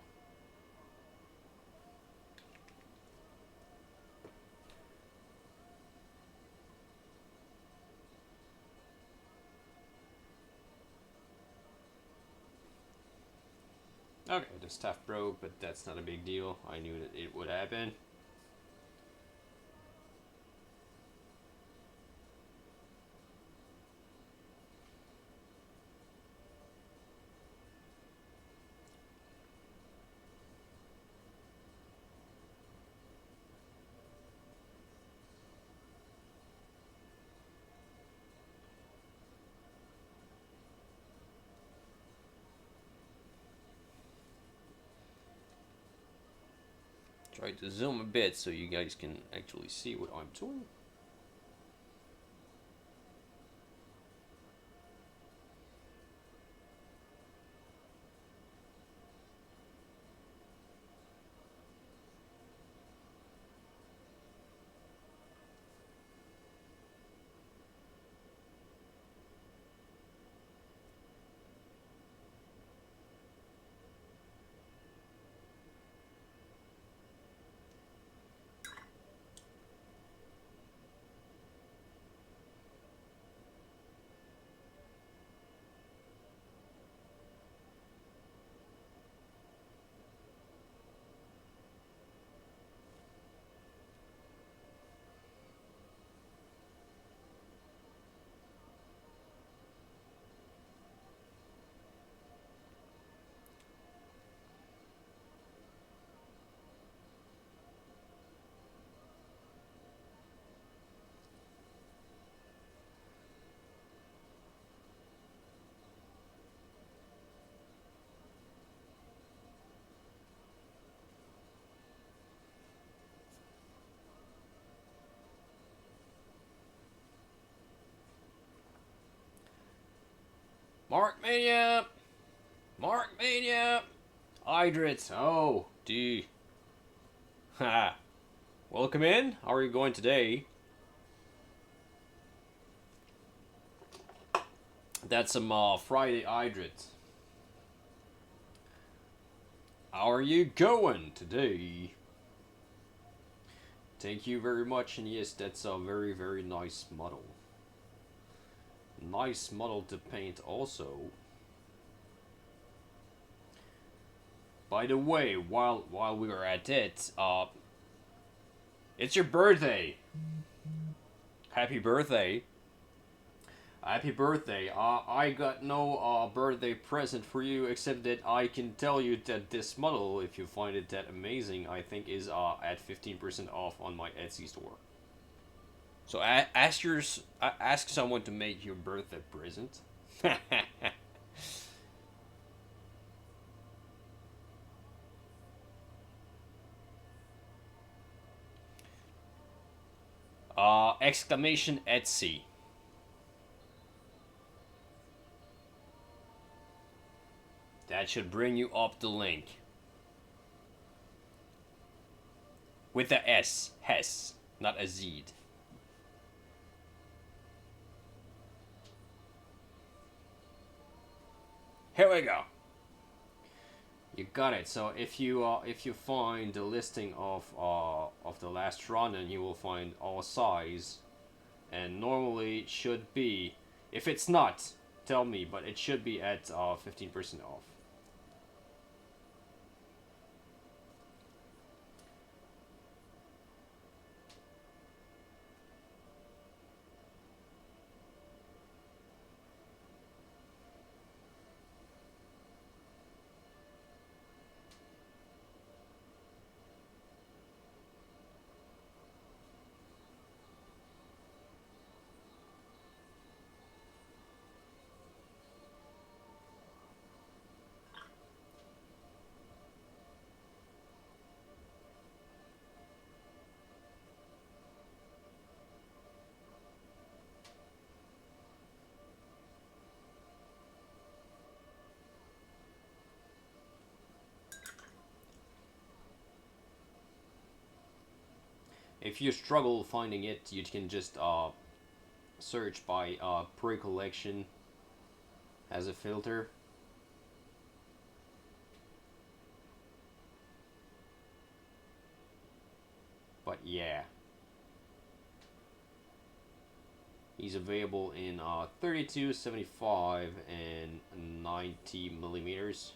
Okay, the stuff broke, but that's not a big deal. I knew that it would happen. Try to zoom a bit so you guys can actually see what I'm doing. Mark Mania! Mark Mania! Idrit! Oh, D. Ha! Welcome in. How are you going today? That's some Friday Idrit. How are you going today? Thank you very much, and yes, that's a very, very nice model. Nice model to paint also. By the way, while we are at it, it's your birthday. Happy birthday. Happy birthday. I got no birthday present for you except that I can tell you that this model, if you find it that amazing, I think is at 15% off on my Etsy store. So ask someone to make you a birthday present. Exclamation Etsy. That should bring you up the link. With a S. Hess. Not a Z. Here we go. You got it. So if you find the listing of the last Ronin, you will find all size, and normally it should be. If it's not, tell me. But it should be at 15% off. If you struggle finding it, you can just search by pre-collection as a filter. But yeah, he's available in 32, 75, and 90 millimeters.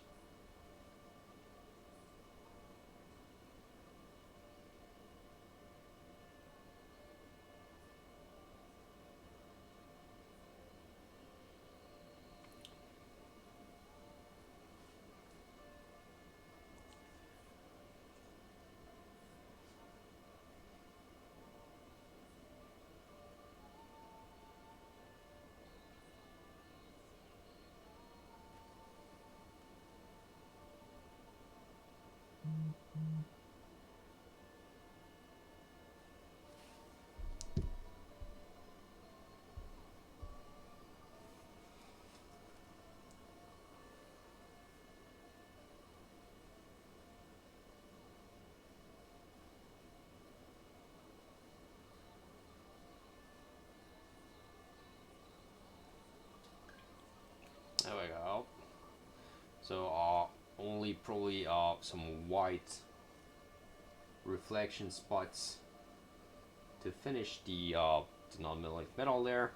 only probably some white reflection spots to finish the non-metallic metal there.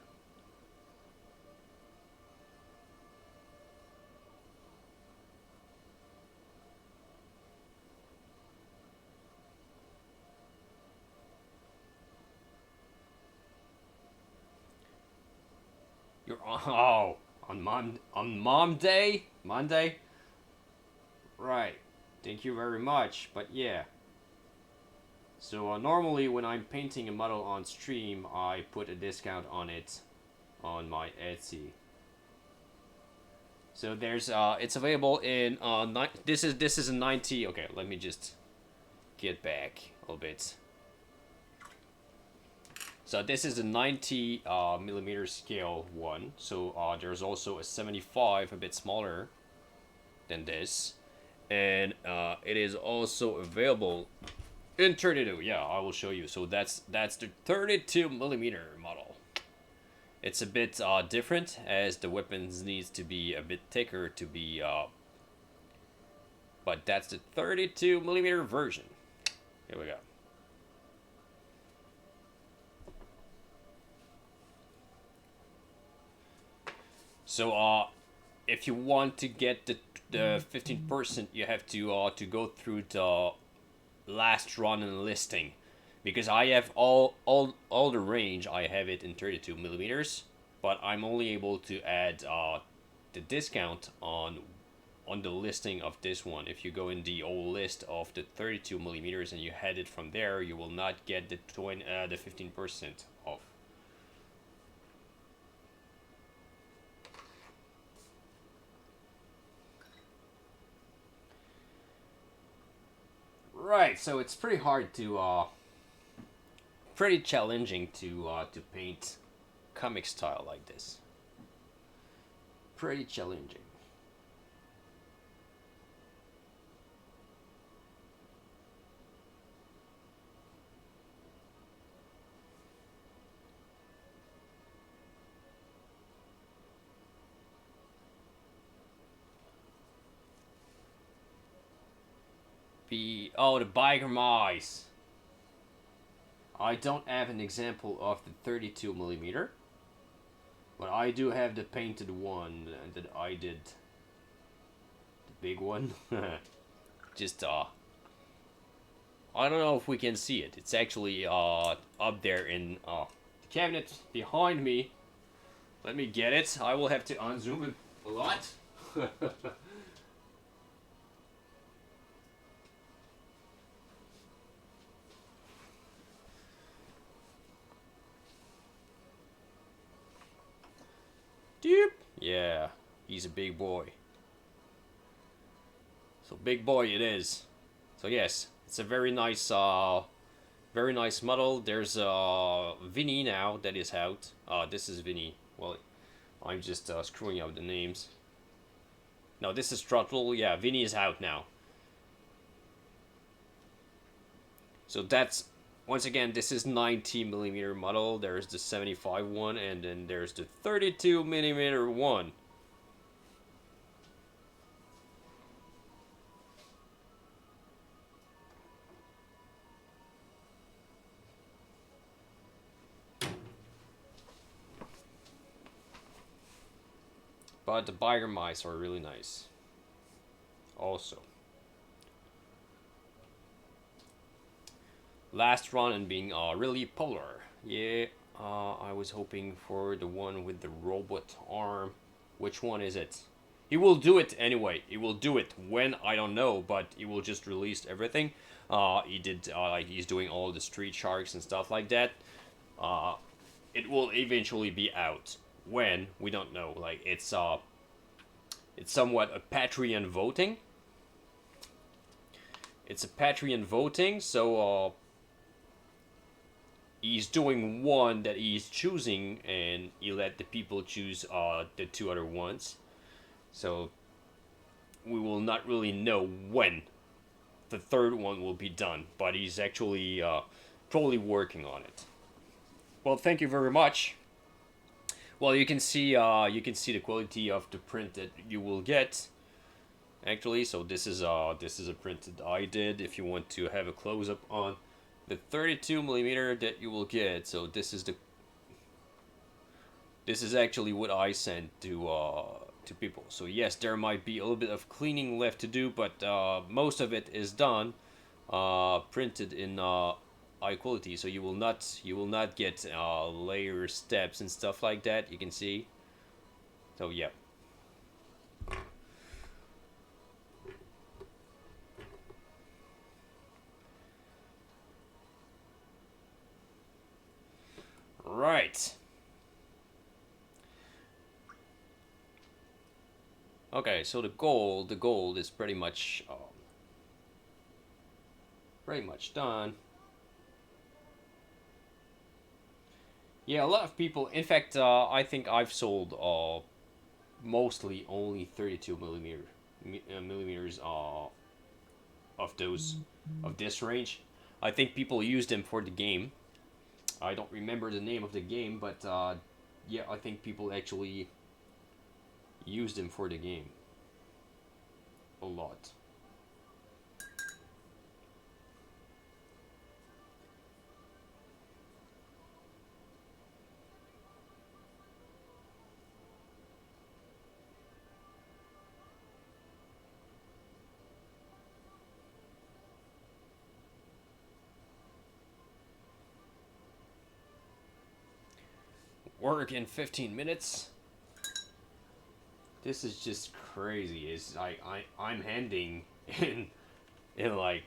You're oh on mom day Monday, right? Thank you very much. But yeah. So normally when I'm painting a model on stream, I put a discount on it on my Etsy. So there's it's available in this is a 90. Okay, let me just get back a little bit. So this is a 90 millimeter scale one. So there's also a 75, a bit smaller than this, and it is also available in 32. Yeah, I will show you. So that's the 32 millimeter model. It's a bit different, as the weapons needs to be a bit thicker to be. But that's the 32 millimeter version. Here we go. So if you want to get the 15%, you have to go through the last Ronin listing, because I have all the range. I have it in 32 millimeters, but I'm only able to add the discount on the listing of this one. If you go in the old list of the 32 millimeters and you head it from there, you will not get the 15% off. Right, so it's pretty hard to pretty challenging to paint comic style like this. Pretty challenging. The biker mice. I don't have an example of the 32 millimeter, but I do have the painted one that I did. The big one. Just I don't know if we can see it. It's actually up there in the cabinet behind me. Let me get it. I will have to unzoom it a lot. Deep. Yeah, he's a big boy. So big boy it is. So yes, it's a very nice model. There's Vinny now that is out. This is Vinny. Well, I'm just screwing up the names. No, this is Trottle. Yeah, Vinny is out now. So that's, once again, this is 90 millimeter model. There's the 75 one, and then there's the 32 millimeter one. But the biker mice are really nice. Also. Last Ronin being really polar. Yeah, I was hoping for the one with the robot arm. Which one is it? He will do it anyway. He will do it when, I don't know, but he will just release everything. He did like he's doing all the Street Sharks and stuff like that. It will eventually be out. When, we don't know. Like it's somewhat a Patreon voting. It's a Patreon voting, so he's doing one that he's choosing, and he let the people choose the two other ones. So we will not really know when the third one will be done, but he's actually probably working on it. Well, thank you very much. Well, you can see the quality of the print that you will get. actually. So this is a print that I did. If you want to have a close up on the 32 millimeter that you will get, so this is actually what I sent to people. So yes, there might be a little bit of cleaning left to do, but most of it is done, printed in high quality. So you will not get layer steps and stuff like that. You can see. So yeah. Right. Okay, so the gold is pretty much done. Yeah, a lot of people. In fact, I think I've sold mostly only 32 millimeters of those of this range. I think people use them for the game. I don't remember the name of the game, but yeah, I think people actually use them for the game a lot. Work in 15 minutes. This is just crazy. It's I'm handing in like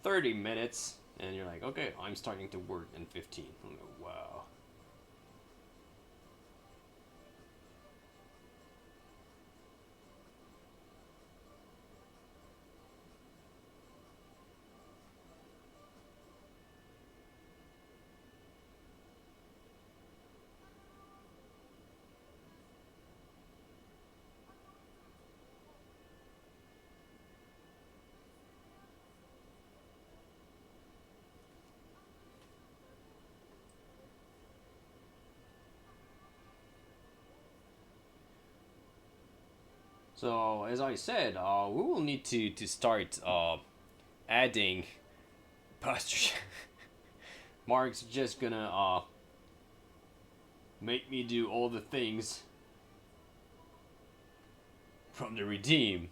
30 minutes, and you're like, okay, I'm starting to work in 15. I'm like, wow. So as I said, we will need to start adding posture. Mark's just gonna make me do all the things from the redeem.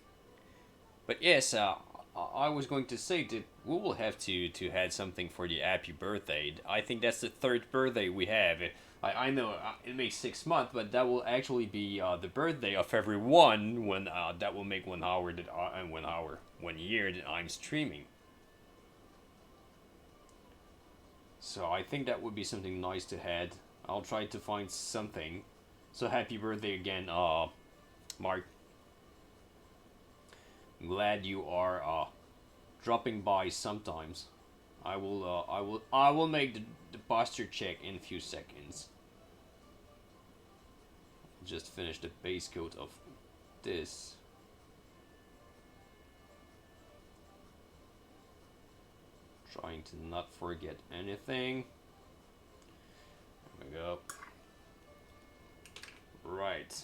But yes, I was going to say that we will have to add something for the happy birthday. I think that's the third birthday we have. I know it makes 6 months, but that will actually be the birthday of everyone when that will make 1 hour that and 1 hour 1 year that I'm streaming. So I think that would be something nice to add. I'll try to find something. So happy birthday again, Mark. I'm glad you are dropping by sometimes. I will make the posture check in a few seconds. Just finish the base coat of this. Trying to not forget anything. There we go. Right.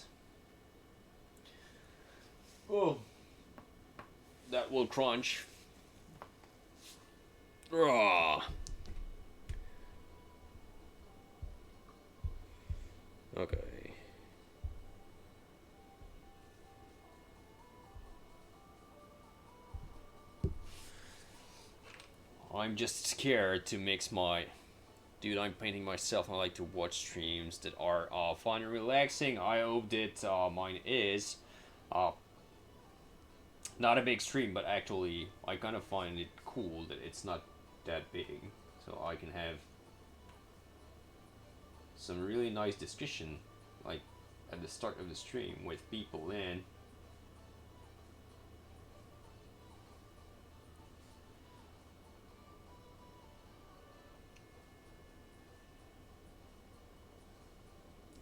Oh, that will crunch. Ugh. Okay. I'm just scared to mix my. Dude, I'm painting myself. I like to watch streams that are fun and relaxing. I hope that mine is. Uh, Not a big stream, but actually, I kind of find it cool that it's not that big. So I can have some really nice discussion, like at the start of the stream with people in.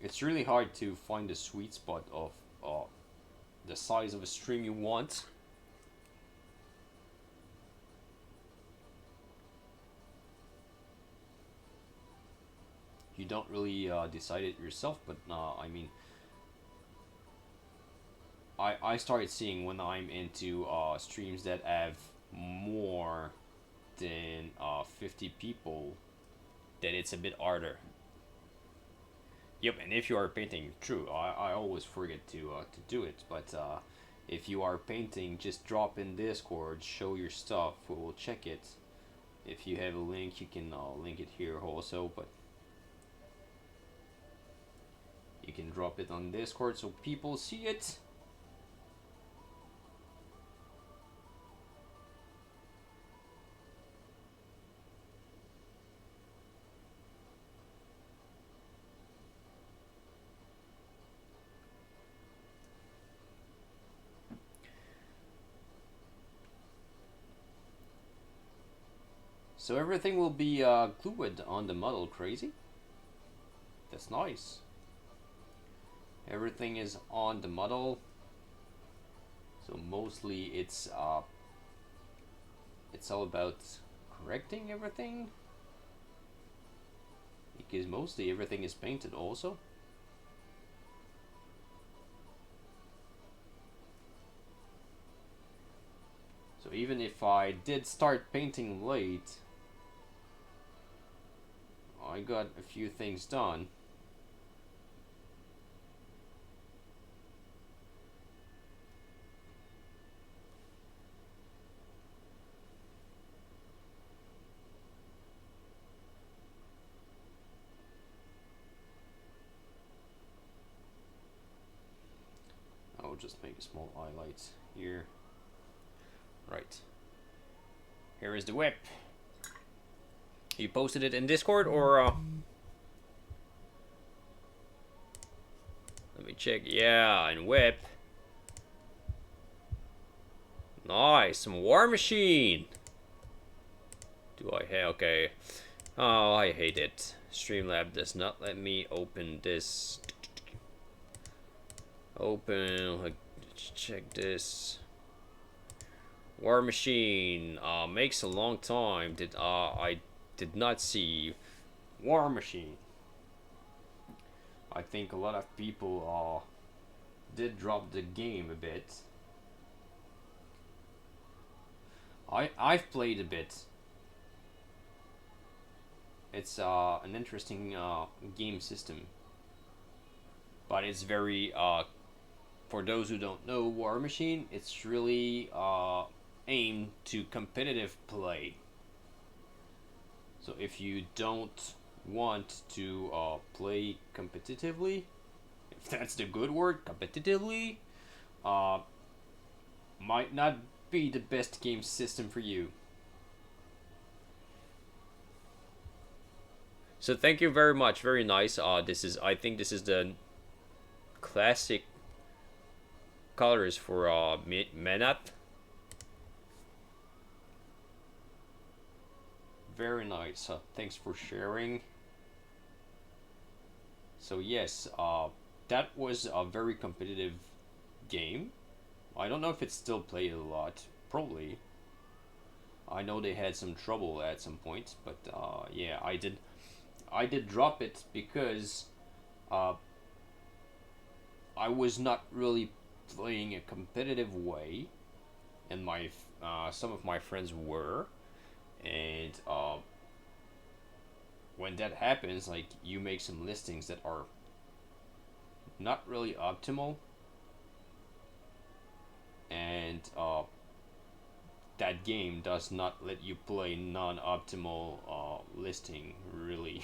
It's really hard to find the sweet spot of the size of a stream you want. You don't really decide it yourself, but I mean, I started seeing when I'm into streams that have more than 50 people, that it's a bit harder. Yep, and if you are painting, true, I always forget to do it, but if you are painting, just drop in Discord, show your stuff, we will check it. If you have a link, you can link it here also, but you can drop it on Discord so people see it. So everything will be glued on the model, crazy? That's nice. Everything is on the model. So mostly it's all about correcting everything. Because mostly everything is painted also. So even if I did start painting late, I got a few things done. I'll just make a small highlight here. Right. Here is the whip. You posted it in Discord or let me check. Yeah, in whip. Nice, some War Machine. Do I have okay? Oh, I hate it. Streamlab does not let me open this. Open. Check this. War Machine. Makes a long time. I did not see War Machine. I think a lot of people did drop the game a bit. I've played a bit. It's an interesting game system, but it's very for those who don't know War Machine, it's really aimed to competitive play. So if you don't want to play competitively, if that's the good word, competitively, might not be the best game system for you. So thank you very much, very nice. I think this is the classic colors for Menat. Very nice. Thanks for sharing. So yes, that was a very competitive game. I don't know if it's still played a lot. Probably. I know they had some trouble at some point, but yeah, I did drop it because I was not really playing a competitive way, and my some of my friends were, and when that happens, like you make some listings that are not really optimal, and that game does not let you play non-optimal listing really.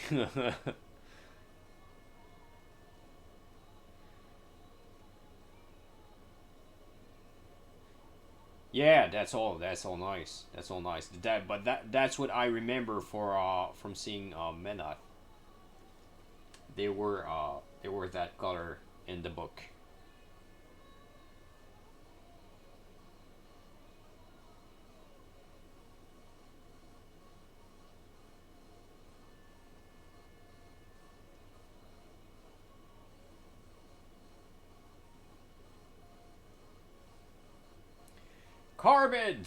Yeah, that's all nice. That's all nice. That's what I remember for from seeing Menath. They were that color in the book. Carbid!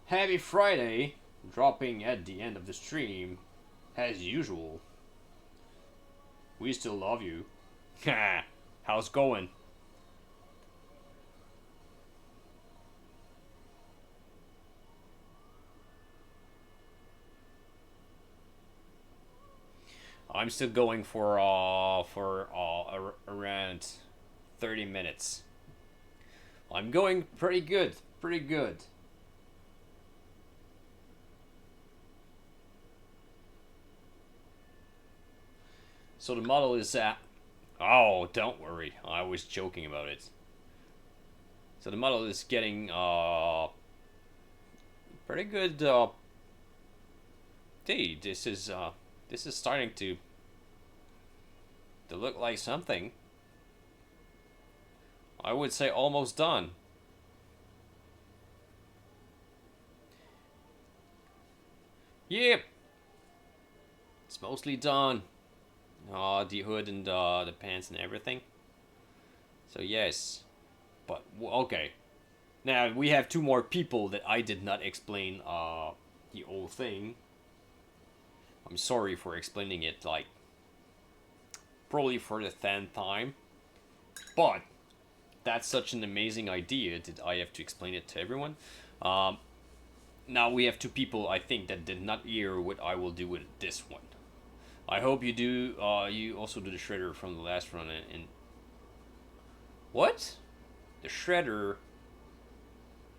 Happy Friday, dropping at the end of the stream, as usual. We still love you. How's going? I'm still going for around 30 minutes. I'm going pretty good, pretty good. So the model is at. Oh, don't worry. I was joking about it. So the model is getting pretty good. This is starting to look like something. I would say almost done. Yep, it's mostly done. The hood and the pants and everything. So yes, but okay. Now we have two more people that I did not explain the whole thing. I'm sorry for explaining it like probably for the 10th time, but that's such an amazing idea that I have to explain it to everyone. Now we have two people I think that did not hear what I will do with this one. I hope you do. You also do the shredder from the last run and what? The shredder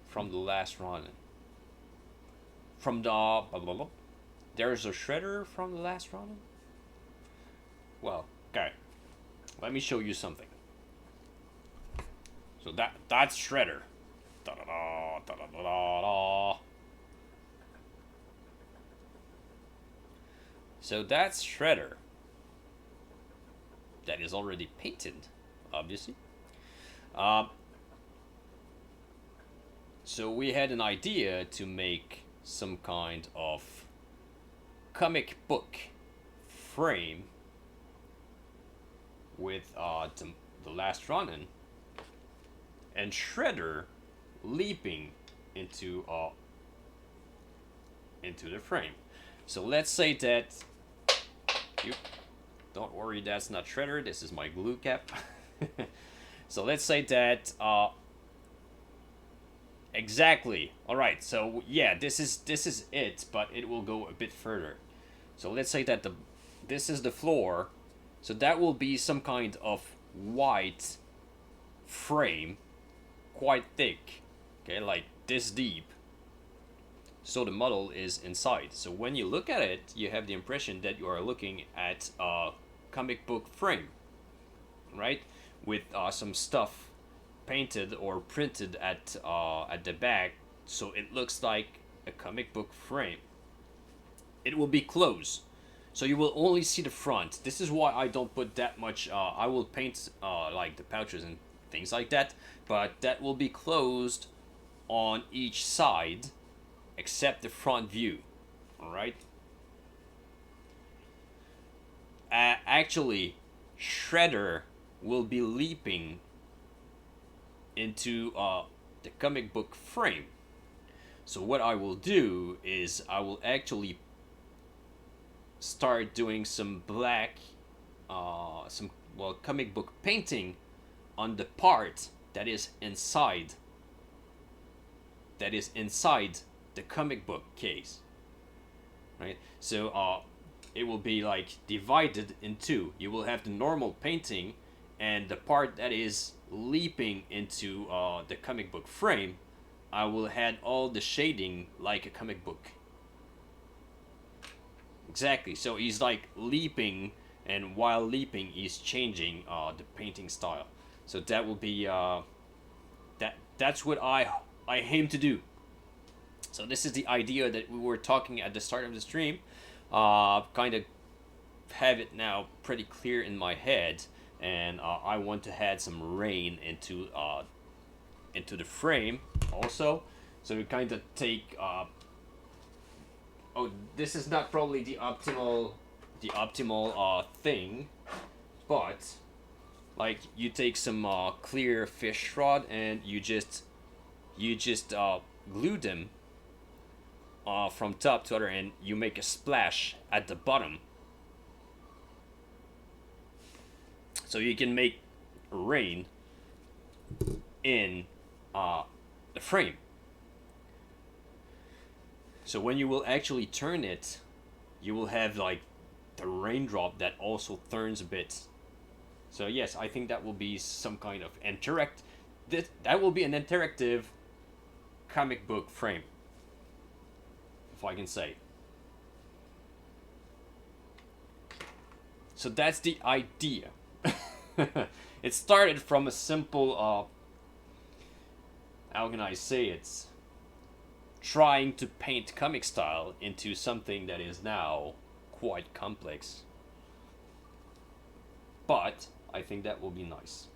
from the last run. From the blah, blah, blah. There's a shredder from the last run. Well, okay. Let me show you something. So that's shredder. Da da da da da da da. So that's shredder. That is already painted, obviously. So we had an idea to make some kind of comic book frame with the last Ronin and Shredder leaping into the frame. So let's say that you don't worry, that's not Shredder. This is my glue cap. So let's say that exactly. All right. So yeah, this is it, but it will go a bit further. So let's say that this is the floor. So that will be some kind of white frame, quite thick. Okay, like this deep. So the model is inside. So when you look at it, you have the impression that you are looking at a comic book frame, right? With some stuff painted or printed at the back, so it looks like a comic book frame. It will be closed, so you will only see the front. This is why I don't put that much. I will paint like the pouches and things like that, but that will be closed on each side, except the front view. All right. Actually, Shredder will be leaping into the comic book frame. So what I will do is I will actually start doing some black, comic book painting on the part that is inside. That is inside the comic book case, right? So it will be like divided in two. You will have the normal painting, and the part that is leaping into the comic book frame, I will add all the shading like a comic book. Exactly. So he's like leaping, and while leaping, he's changing the painting style. So that will be that's what I aim to do. So this is the idea that we were talking at the start of the stream. Kind of have it now pretty clear in my head, and I want to add some rain into the frame also. So we kind of take. Oh, this is not probably the optimal thing, but like you take some clear fish rod and you just glue them from top to other, and you make a splash at the bottom, so you can make rain in the frame. So when you will actually turn it, you will have like the raindrop that also turns a bit. So yes, I think that will be some kind of that will be an interactive comic book frame, if I can say. So that's the idea. It started from a simple, how can I say it? Trying to paint comic style into something that is now quite complex. But I think that will be nice.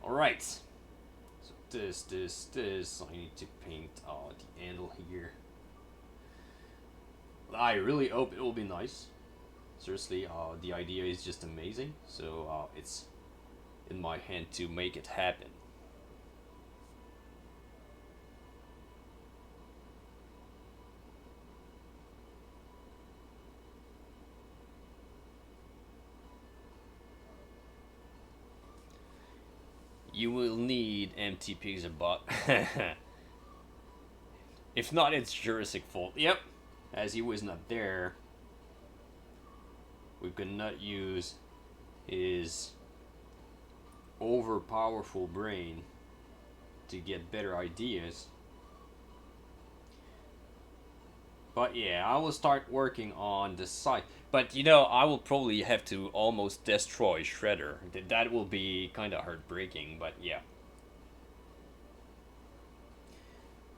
Alright. So this. I need to paint the handle here. I really hope it will be nice. Seriously, the idea is just amazing. So it's in my hand to make it happen. You will need empty pigs about. If not, it's Jurassic fault. Yep. As he was not there, we could not use his overpowerful brain to get better ideas. But yeah, I will start working on the site. But you know, I will probably have to almost destroy Shredder. That will be kind of heartbreaking, but yeah.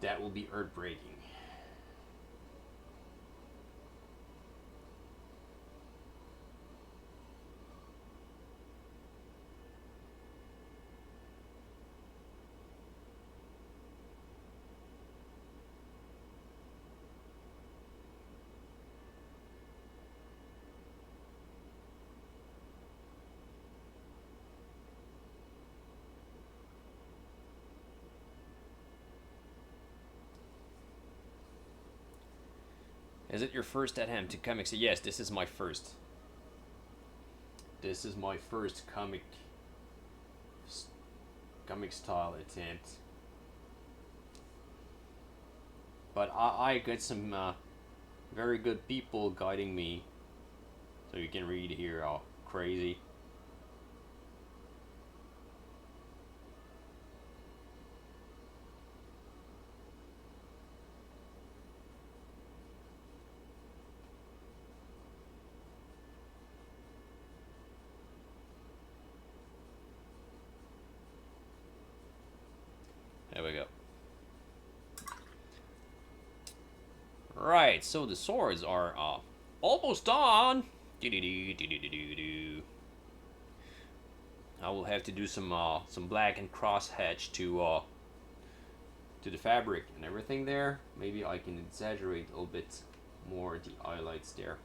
That will be heartbreaking. Is it your first attempt to comics? Yes, this is my first. This is my first comic style attempt. But I got some very good people guiding me. So you can read here how crazy. There we go. Right, so the swords are almost done. I will have to do some black and cross hatch to the fabric and everything there. Maybe I can exaggerate a little bit more the highlights there.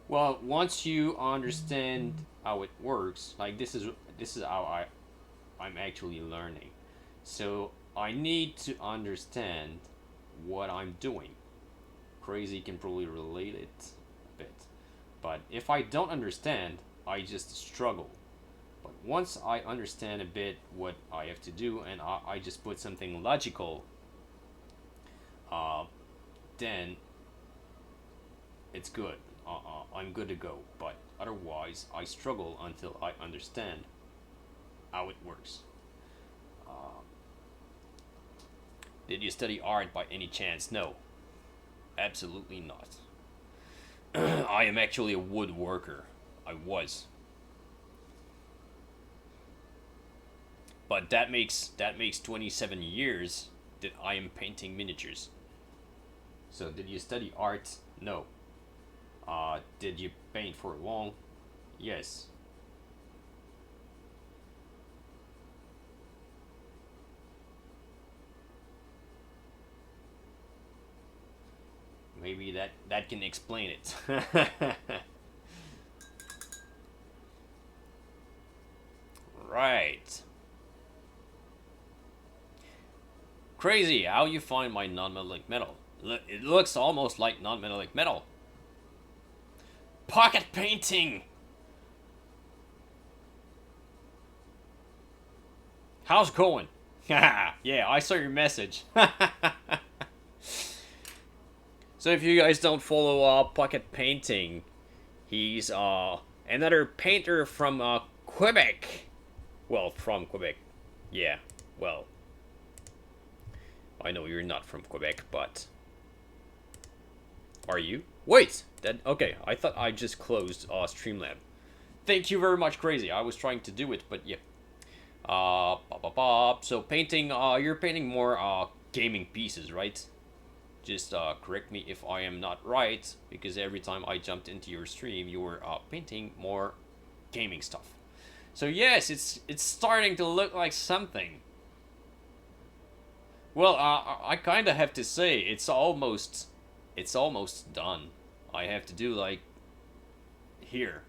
Well, once you understand how it works, like this is how I'm actually learning. So I need to understand what I'm doing. Crazy can probably relate it a bit. But if I don't understand, I just struggle. But once I understand a bit what I have to do and I just put something logical, then it's good. I'm good to go. But otherwise, I struggle until I understand how it works. Did you study art by any chance? No, absolutely not. I am actually a woodworker. I was. But that makes 27 years that I am painting miniatures. So did you study art? No. Did you paint for long? Yes. Maybe that can explain it. Right. Crazy how you find my non-metallic metal. It looks almost like non-metallic metal. Pocket painting! How's it going? Haha, Yeah, I saw your message. So if you guys don't follow Pocket Painting, he's another painter from Quebec. Well, from Quebec. Yeah, well, I know you're not from Quebec, but are you? Wait, that okay. I thought I just closed Streamlab. Thank you very much, Crazy. I was trying to do it, but yeah. So painting. You're painting more gaming pieces, right? Just correct me if I am not right, because every time I jumped into your stream, you were painting more gaming stuff. So yes, it's starting to look like something. Well, I kind of have to say it's almost done. I have to do like here.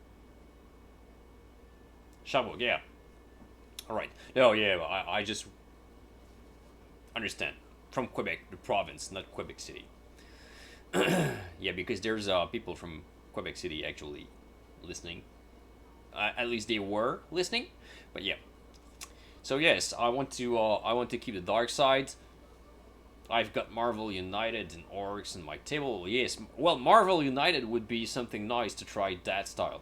Shovel, yeah. All right. No, yeah, I just understand from Quebec, the province, not Quebec City. Yeah, because there's people from Quebec City actually listening. At least they were listening, but yeah. So yes, I want to keep the dark side. I've got Marvel United and Orcs in my table. Yes, well, Marvel United would be something nice to try that style.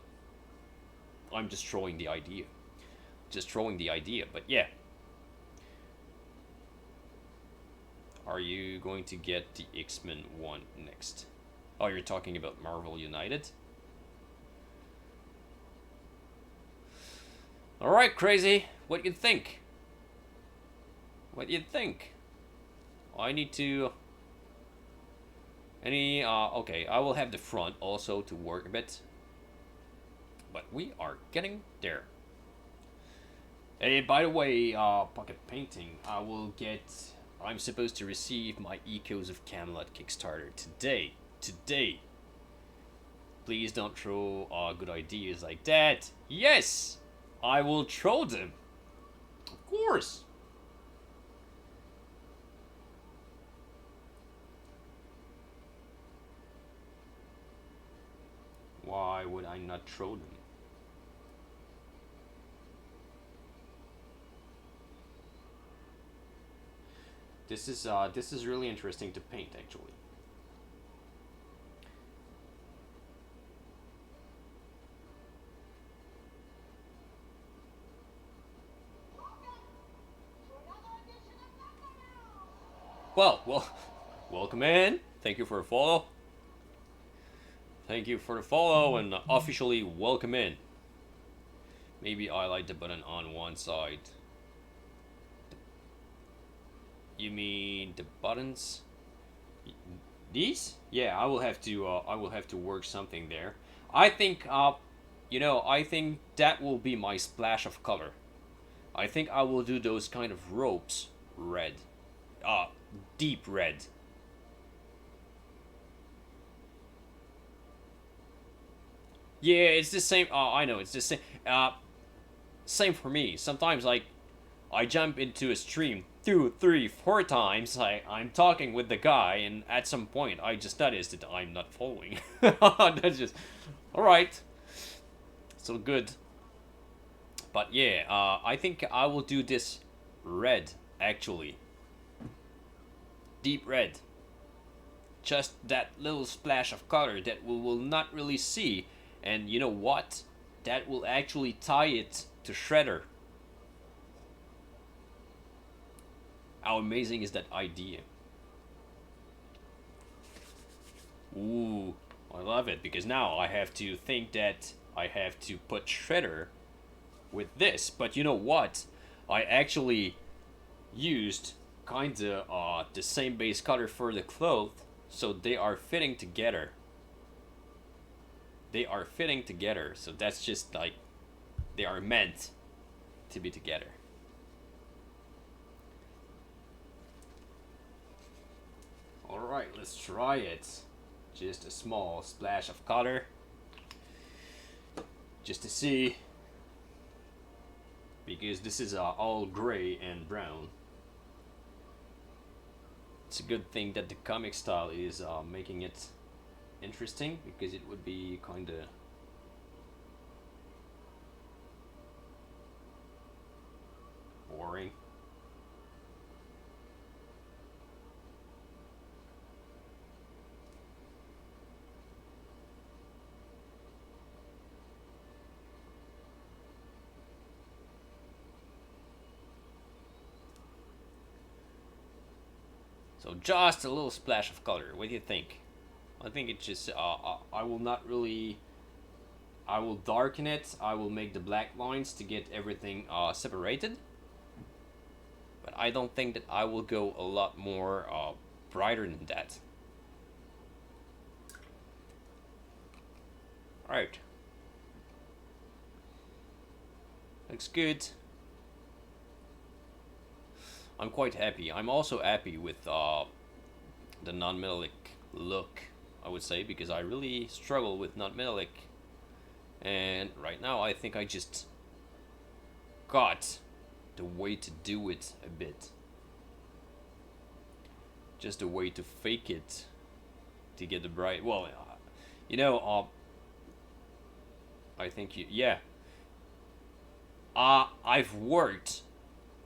I'm just throwing the idea. Just throwing the idea, but yeah. Are you going to get the X-Men one next? Oh, you're talking about Marvel United? Alright, Crazy. What do you think? What do you think? I need to... okay, I will have the front also to work a bit. But we are getting there. Hey, by the way, Pocket Painting, I'm supposed to receive my Echoes of Camelot Kickstarter today. Today. Please don't throw good ideas like that. Yes! I will throw them. Of course. Why would I not throw them? This is really interesting to paint, actually. Well, welcome in. Thank you for the follow. Thank you for the follow and officially welcome in. Maybe I like the button on one side. You mean the buttons? These? Yeah, I will have to work something there. I think I think that will be my splash of color. I think I will do those kind of ropes red. Uh Deep red. Yeah, it's the same. I know it's the same. Same for me. Sometimes like I jump into a stream 2, 3, 4 times. I'm talking with the guy, and at some point I just noticed that I'm not following. That's just all right. So good. But yeah, I think I will do this red actually. Deep red. Just that little splash of color that we will not really see, and you know what? That will actually tie it to Shredder. How amazing is that idea? Ooh, I love it, because now I have to think that I have to put Shredder with this. But you know what? I actually used kinda the same base color for the cloth, so they are fitting together. They are fitting together, so that's just like they are meant to be together. Alright, let's try it. Just a small splash of color. Just to see. Because this is all gray and brown. It's a good thing that the comic style is making it interesting, because it would be kinda boring. So just a little splash of color. What do you think? I think it's just I will not really. I will darken it. I will make the black lines to get everything separated. But I don't think that I will go a lot more brighter than that. Alright. Looks good. I'm quite happy. I'm also happy with the non-metallic look, I would say, because I really struggle with non-metallic. And right now I think I just got the way to do it a bit. Just a way to fake it to get the bright. Well, you know, I think yeah. I've worked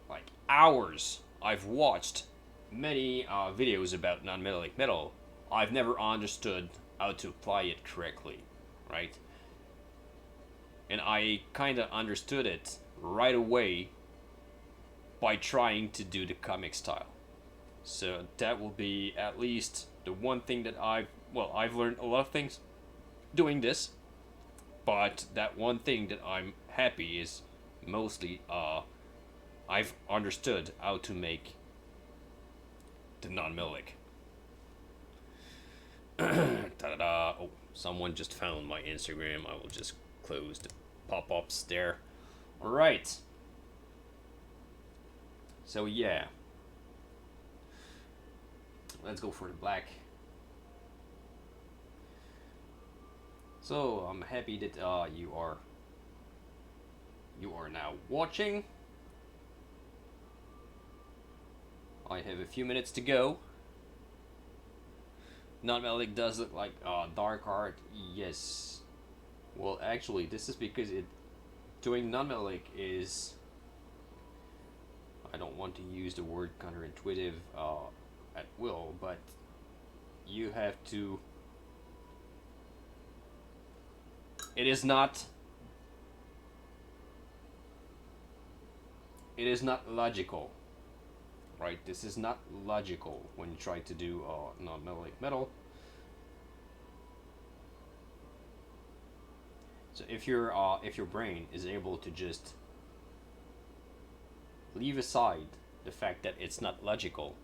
like hours. I've watched many videos about non-metallic metal. I've never understood how to apply it correctly, right? And I kind of understood it right away by trying to do the comic style. So that will be at least the one thing that I've learned a lot of things doing this, but that one thing that I'm happy is mostly I've understood how to make the non-metallic. Ta-da! Oh, someone just found my Instagram. I will just close the pop-ups there. All right. So yeah, let's go for the black. So I'm happy that you are now watching. I have a few minutes to go. Non-metallic does look like dark art. Yes. Well, actually, this is because doing non-metallic is. I don't want to use the word counterintuitive at will, but you have to. It is not logical, right? This is not logical when you try to do non-metallic metal. So if your brain is able to just leave aside the fact that it's not logical,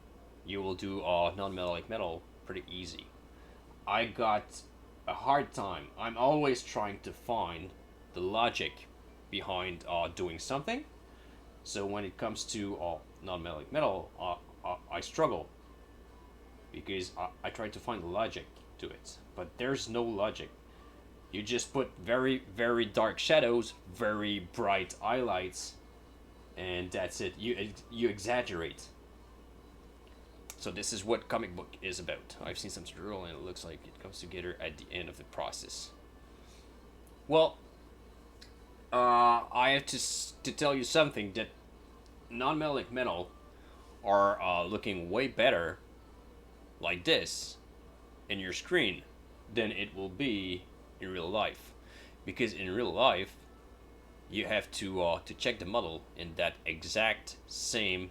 you will do non-metallic metal pretty easy. I got a hard time. I'm always trying to find the logic behind doing something. So when it comes to non-metallic metal, I struggle because I try to find the logic to it, but there's no logic. You just put very, very dark shadows, very bright highlights, and that's it. You exaggerate. So this is what comic book is about. I've seen some tutorial and it looks like it comes together at the end of the process. Well, I have to tell you something, that non-metallic metal are looking way better like this in your screen than it will be in real life, because in real life you have to check the model in that exact same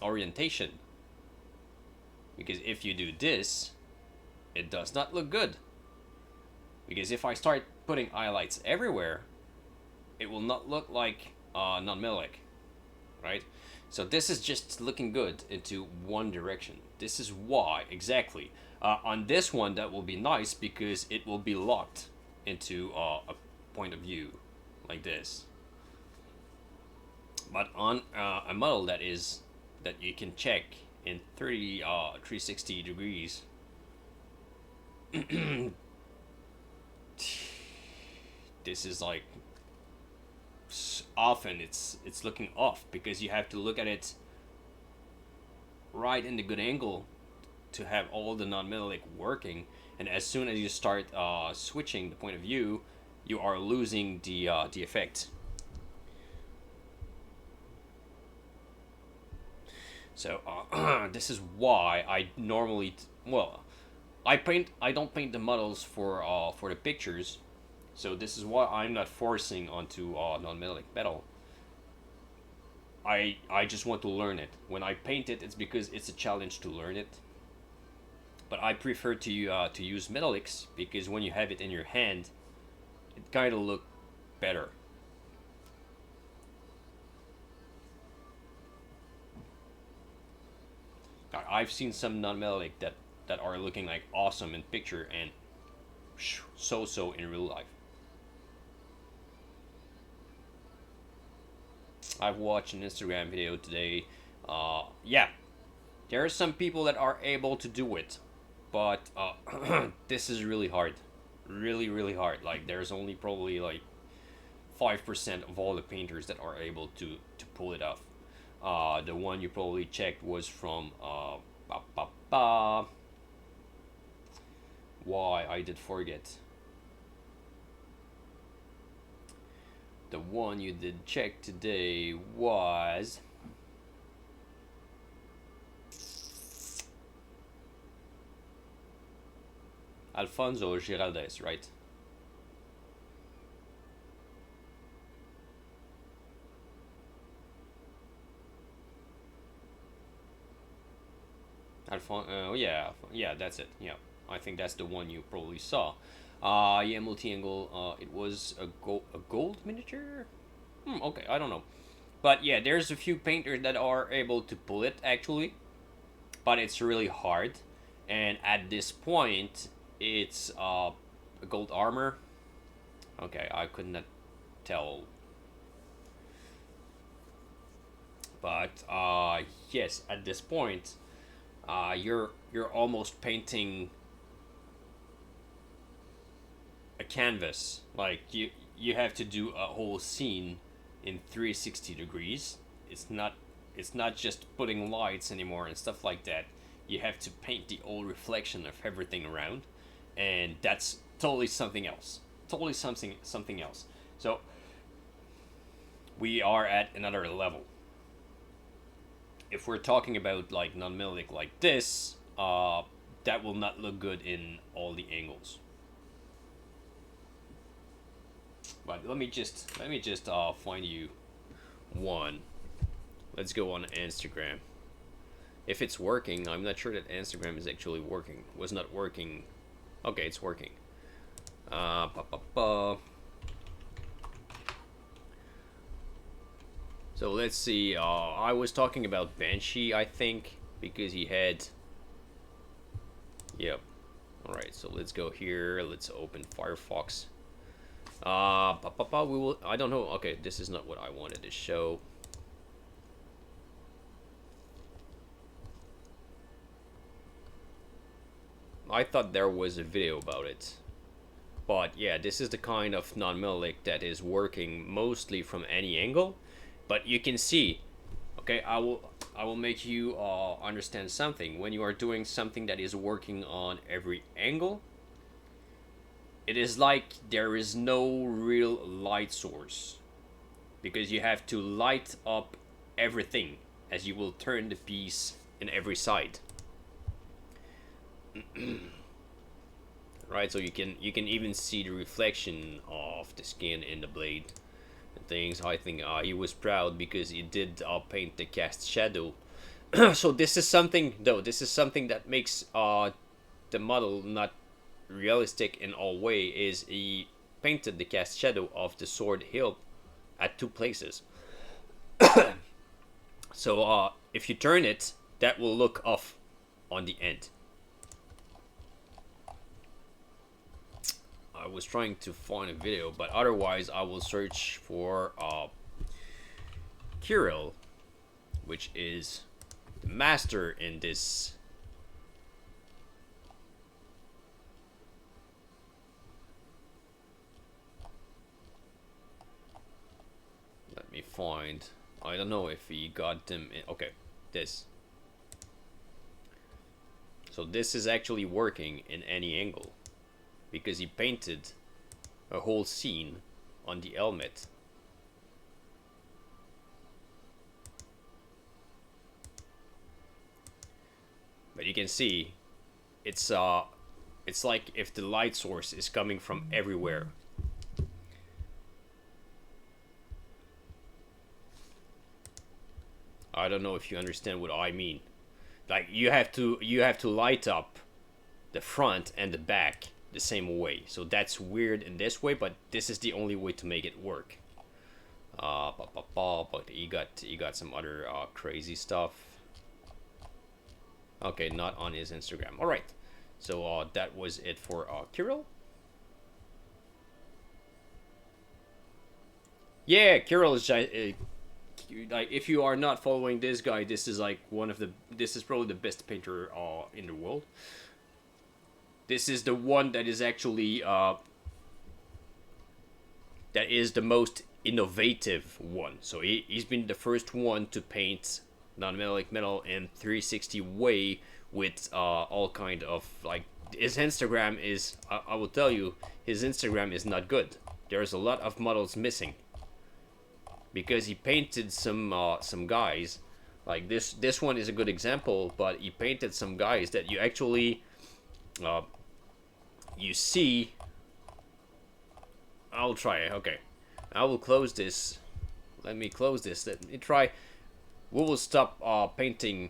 orientation, because if you do this, it does not look good. Because if I start putting highlights everywhere, it will not look like non-metallic, right? So this is just looking good into one direction. This is why, exactly. On this one, that will be nice because it will be locked into a point of view like this. But on a model that you can check in 360 degrees, this is like often it's looking off, because you have to look at it right in the good angle to have all the non-metallic working, and as soon as you start switching the point of view, you are losing the effect. So this is why I normally I don't paint the models for the pictures. So this is why I'm not forcing onto non-metallic metal. I just want to learn it. When I paint it, it's because it's a challenge to learn it. But I prefer to use metallics because when you have it in your hand, it kind of look better. I've seen some non-metallic that are looking like awesome in picture and so in real life. I've watched an Instagram video today. Yeah, there are some people that are able to do it, but this is really hard, really hard. Like there's only probably like 5% of all the painters that are able to pull it off. The one you probably checked was from ba, ba, ba. Why I did forget. The one you did check today was Alfonso Giraldes, right? Yeah, that's it. Yeah, I think that's the one you probably saw. Yeah, multi-angle. It was a gold miniature. Okay, I don't know, but yeah, there's a few painters that are able to pull it actually, but it's really hard. And at this point, it's a gold armor. Okay, I could not tell, but yes, at this point, you're almost painting a canvas. Like you have to do a whole scene in 360 degrees. It's not just putting lights anymore and stuff like that. You have to paint the old reflection of everything around, and that's totally something else. Totally something else. So we are at another level. If we're talking about like non-metallic like this, that will not look good in all the angles. But let me just find you one. Let's go on Instagram. If it's working, I'm not sure that Instagram is actually working. Was not working. Okay, it's working. Uh, ba, ba, ba. So let's see. I was talking about Banshee, I think, because he had. Yep. All right. So let's go here. Let's open Firefox. We will. I don't know. Okay, this is not what I wanted to show. I thought there was a video about it. But yeah, this is the kind of non-metallic that is working mostly from any angle. But you can see, okay, I will make you understand something. When you are doing something that is working on every angle, it is like there is no real light source, because you have to light up everything as you will turn the piece in every side. Right, so you can even see the reflection of the skin in the blade and things. I think he was proud because he did paint the cast shadow. So this is something though. This is something that makes the model not realistic in all way. Is he painted the cast shadow of the sword hilt at two places. So if you turn it, that will look off on the end. I was trying to find a video, but otherwise I will search for Kirill, which is the master in this. Let me find. I don't know if he got them in. Okay, this. So this is actually working in any angle, because he painted a whole scene on the helmet. But you can see it's like if the light source is coming from everywhere. I don't know if you understand what I mean. Like you have to light up the front and the back the same way. So that's weird in this way, but this is the only way to make it work. But you got some other crazy stuff. Okay, not on his Instagram. All right, so that was it for Kirill. Yeah, Kirill is like, if you are not following this guy, this is like this is probably the best painter in the world. This is the one that is actually that is the most innovative one. So he's been the first one to paint non-metallic metal in 360 way with all kind of, like, his Instagram is, I will tell you, his Instagram is not good. There's a lot of models missing because he painted some guys, like this one is a good example, but he painted some guys that you actually you see. I'll try it. Okay, I will close this. Let me close this. Let me try. We will stop painting.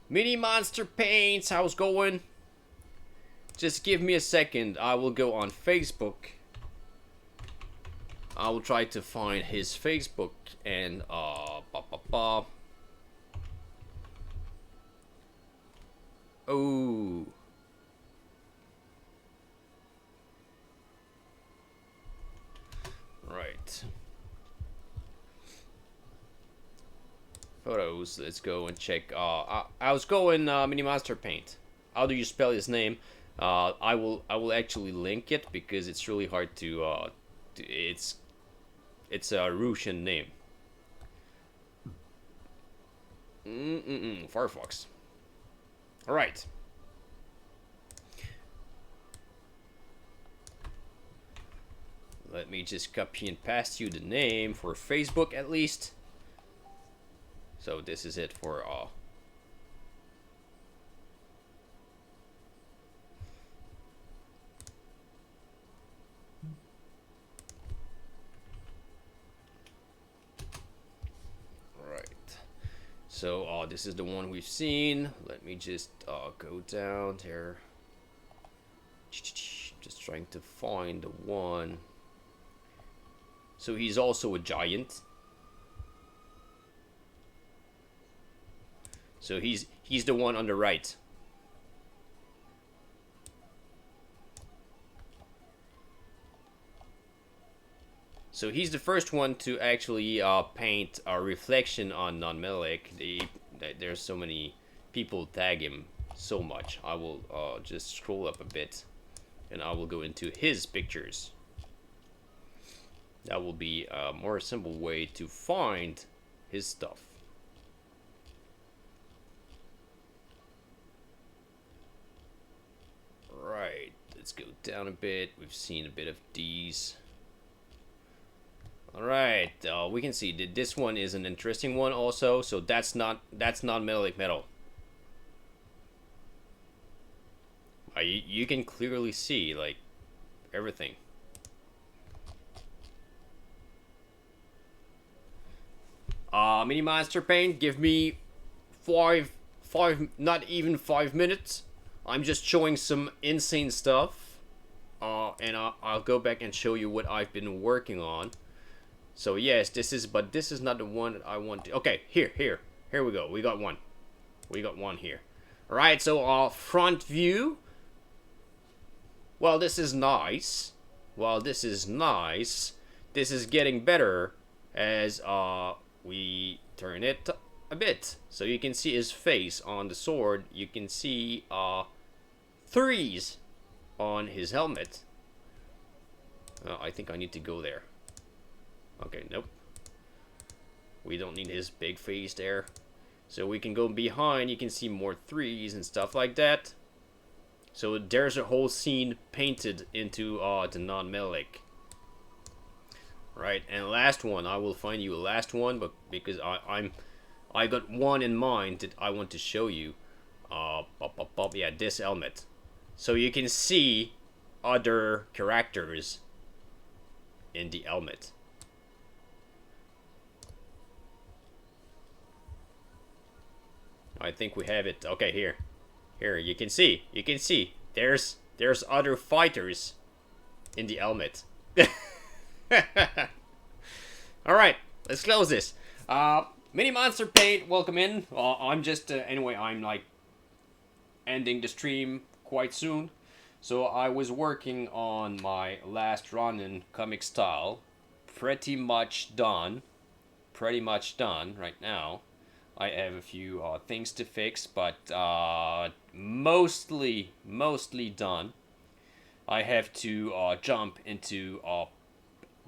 Mini Monster Paints, how's going? Just give me a second. I will go on Facebook. I will try to find his Facebook and Oh. Right. Photos. Let's go and check. I was going Mini Monster Paint. How do you spell his name? I will actually link it because it's really hard to it's a Russian name. Firefox. All right. Let me just copy and paste you the name for Facebook at least. So this is it for So this is the one we've seen. Let me just go down there. Just trying to find the one. So he's also a giant. So he's the one on the right. So he's the first one to actually paint a reflection on non-metallic. There's so many people tag him so much. I will just scroll up a bit and I will go into his pictures. That will be a more simple way to find his stuff. Right, let's go down a bit. We've seen a bit of these. Alright, we can see that this one is an interesting one also. So that's not metallic metal. You can clearly see like everything. Mini Monster Paint, give me five, not even 5 minutes. I'm just showing some insane stuff. And I'll go back and show you what I've been working on. So yes, this is not the one that I want to. Okay, here we go. We got one here. All right, so front view. Well, this is nice. This is getting better as we turn it a bit, so you can see his face on the sword. You can see 3s on his helmet. I think I need to go there. Okay, nope. We don't need his big face there. So we can go behind. You can see more 3s and stuff like that. So there's a whole scene painted into the non-metallic. Right, and last one. I will find you a last one, but because I got one in mind that I want to show you. Yeah, this helmet. So you can see other characters in the helmet. I think we have it. Okay, here. Here, you can see. There's other fighters in the helmet. Alright, let's close this. Mini Monster Paint, welcome in. I'm just, anyway, I'm like ending the stream quite soon. So I was working on my last Ronin comic style. Pretty much done right now. I have a few things to fix, but mostly done. I have to jump into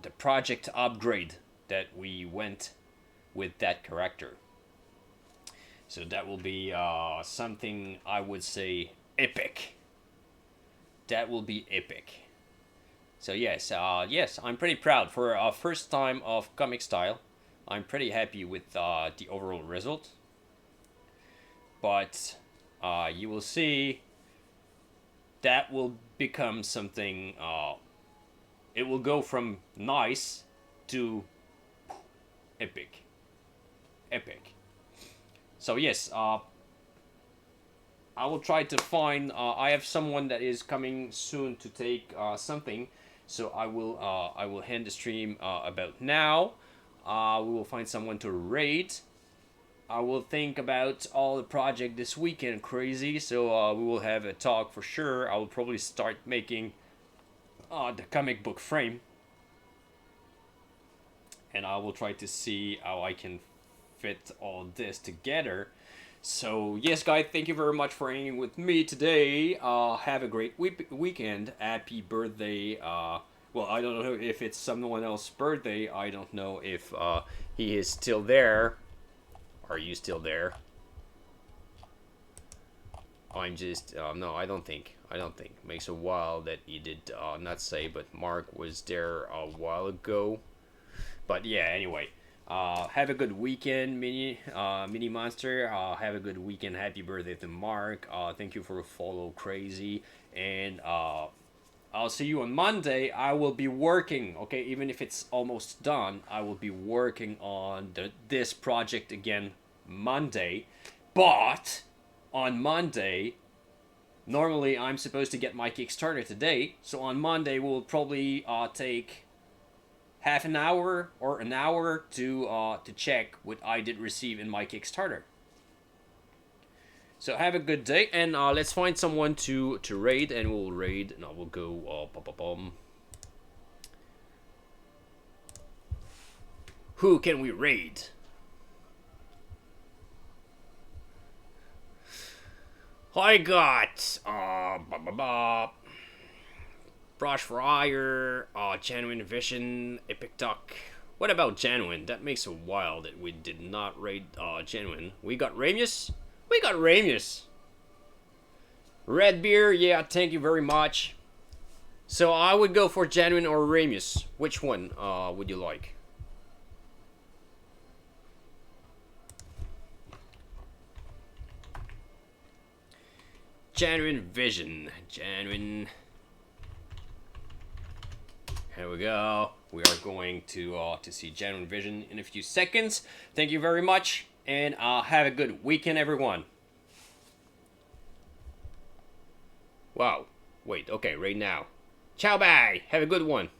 the project upgrade that we went with that character. So that will be something I would say epic. That will be epic. So yes, I'm pretty proud for our first time of comic style. I'm pretty happy with the overall result. But you will see that will become something. It will go from nice to epic. So yes, I will try to find. I have someone that is coming soon to take something, so I will hand the stream about now. We will find someone to raid. I will think about all the project this weekend, crazy. So we will have a talk for sure. I will probably start making the comic book frame, and I will try to see how I can fit all this together. So yes, guys, thank you very much for hanging with me today. Have a great weekend. Happy birthday. Well, I don't know if it's someone else's birthday. I don't know if he is still there. Are you still there? I'm just no, I don't think. Makes a while that he did not say, but Mark was there a while ago. But yeah, anyway. Have a good weekend, Mini Monster. Have a good weekend. Happy birthday to Mark. Thank you for follow Crazy. And I'll see you on Monday. I will be working, okay? Even if it's almost done, I will be working on this project again Monday. But on Monday, normally I'm supposed to get my Kickstarter today. So on Monday, we'll probably take half an hour or an hour to check what I did receive in my Kickstarter. So have a good day, and let's find someone to raid, and we'll raid, and I will go Who can we raid? I got Brush for Hire, Genuine Vision, Epic Duck. What about Genuine? That makes a while that we did not raid Genuine. We got Ramius? We got Ramius. Red Beer, yeah, thank you very much. So I would go for Genuine or Ramius. Which one would you like? Genuine Vision. Genuine. Here we go. We are going to see Genuine Vision in a few seconds. Thank you very much, and have a good weekend, everyone. Wow. Wait, okay, right now. Ciao, bye. Have a good one.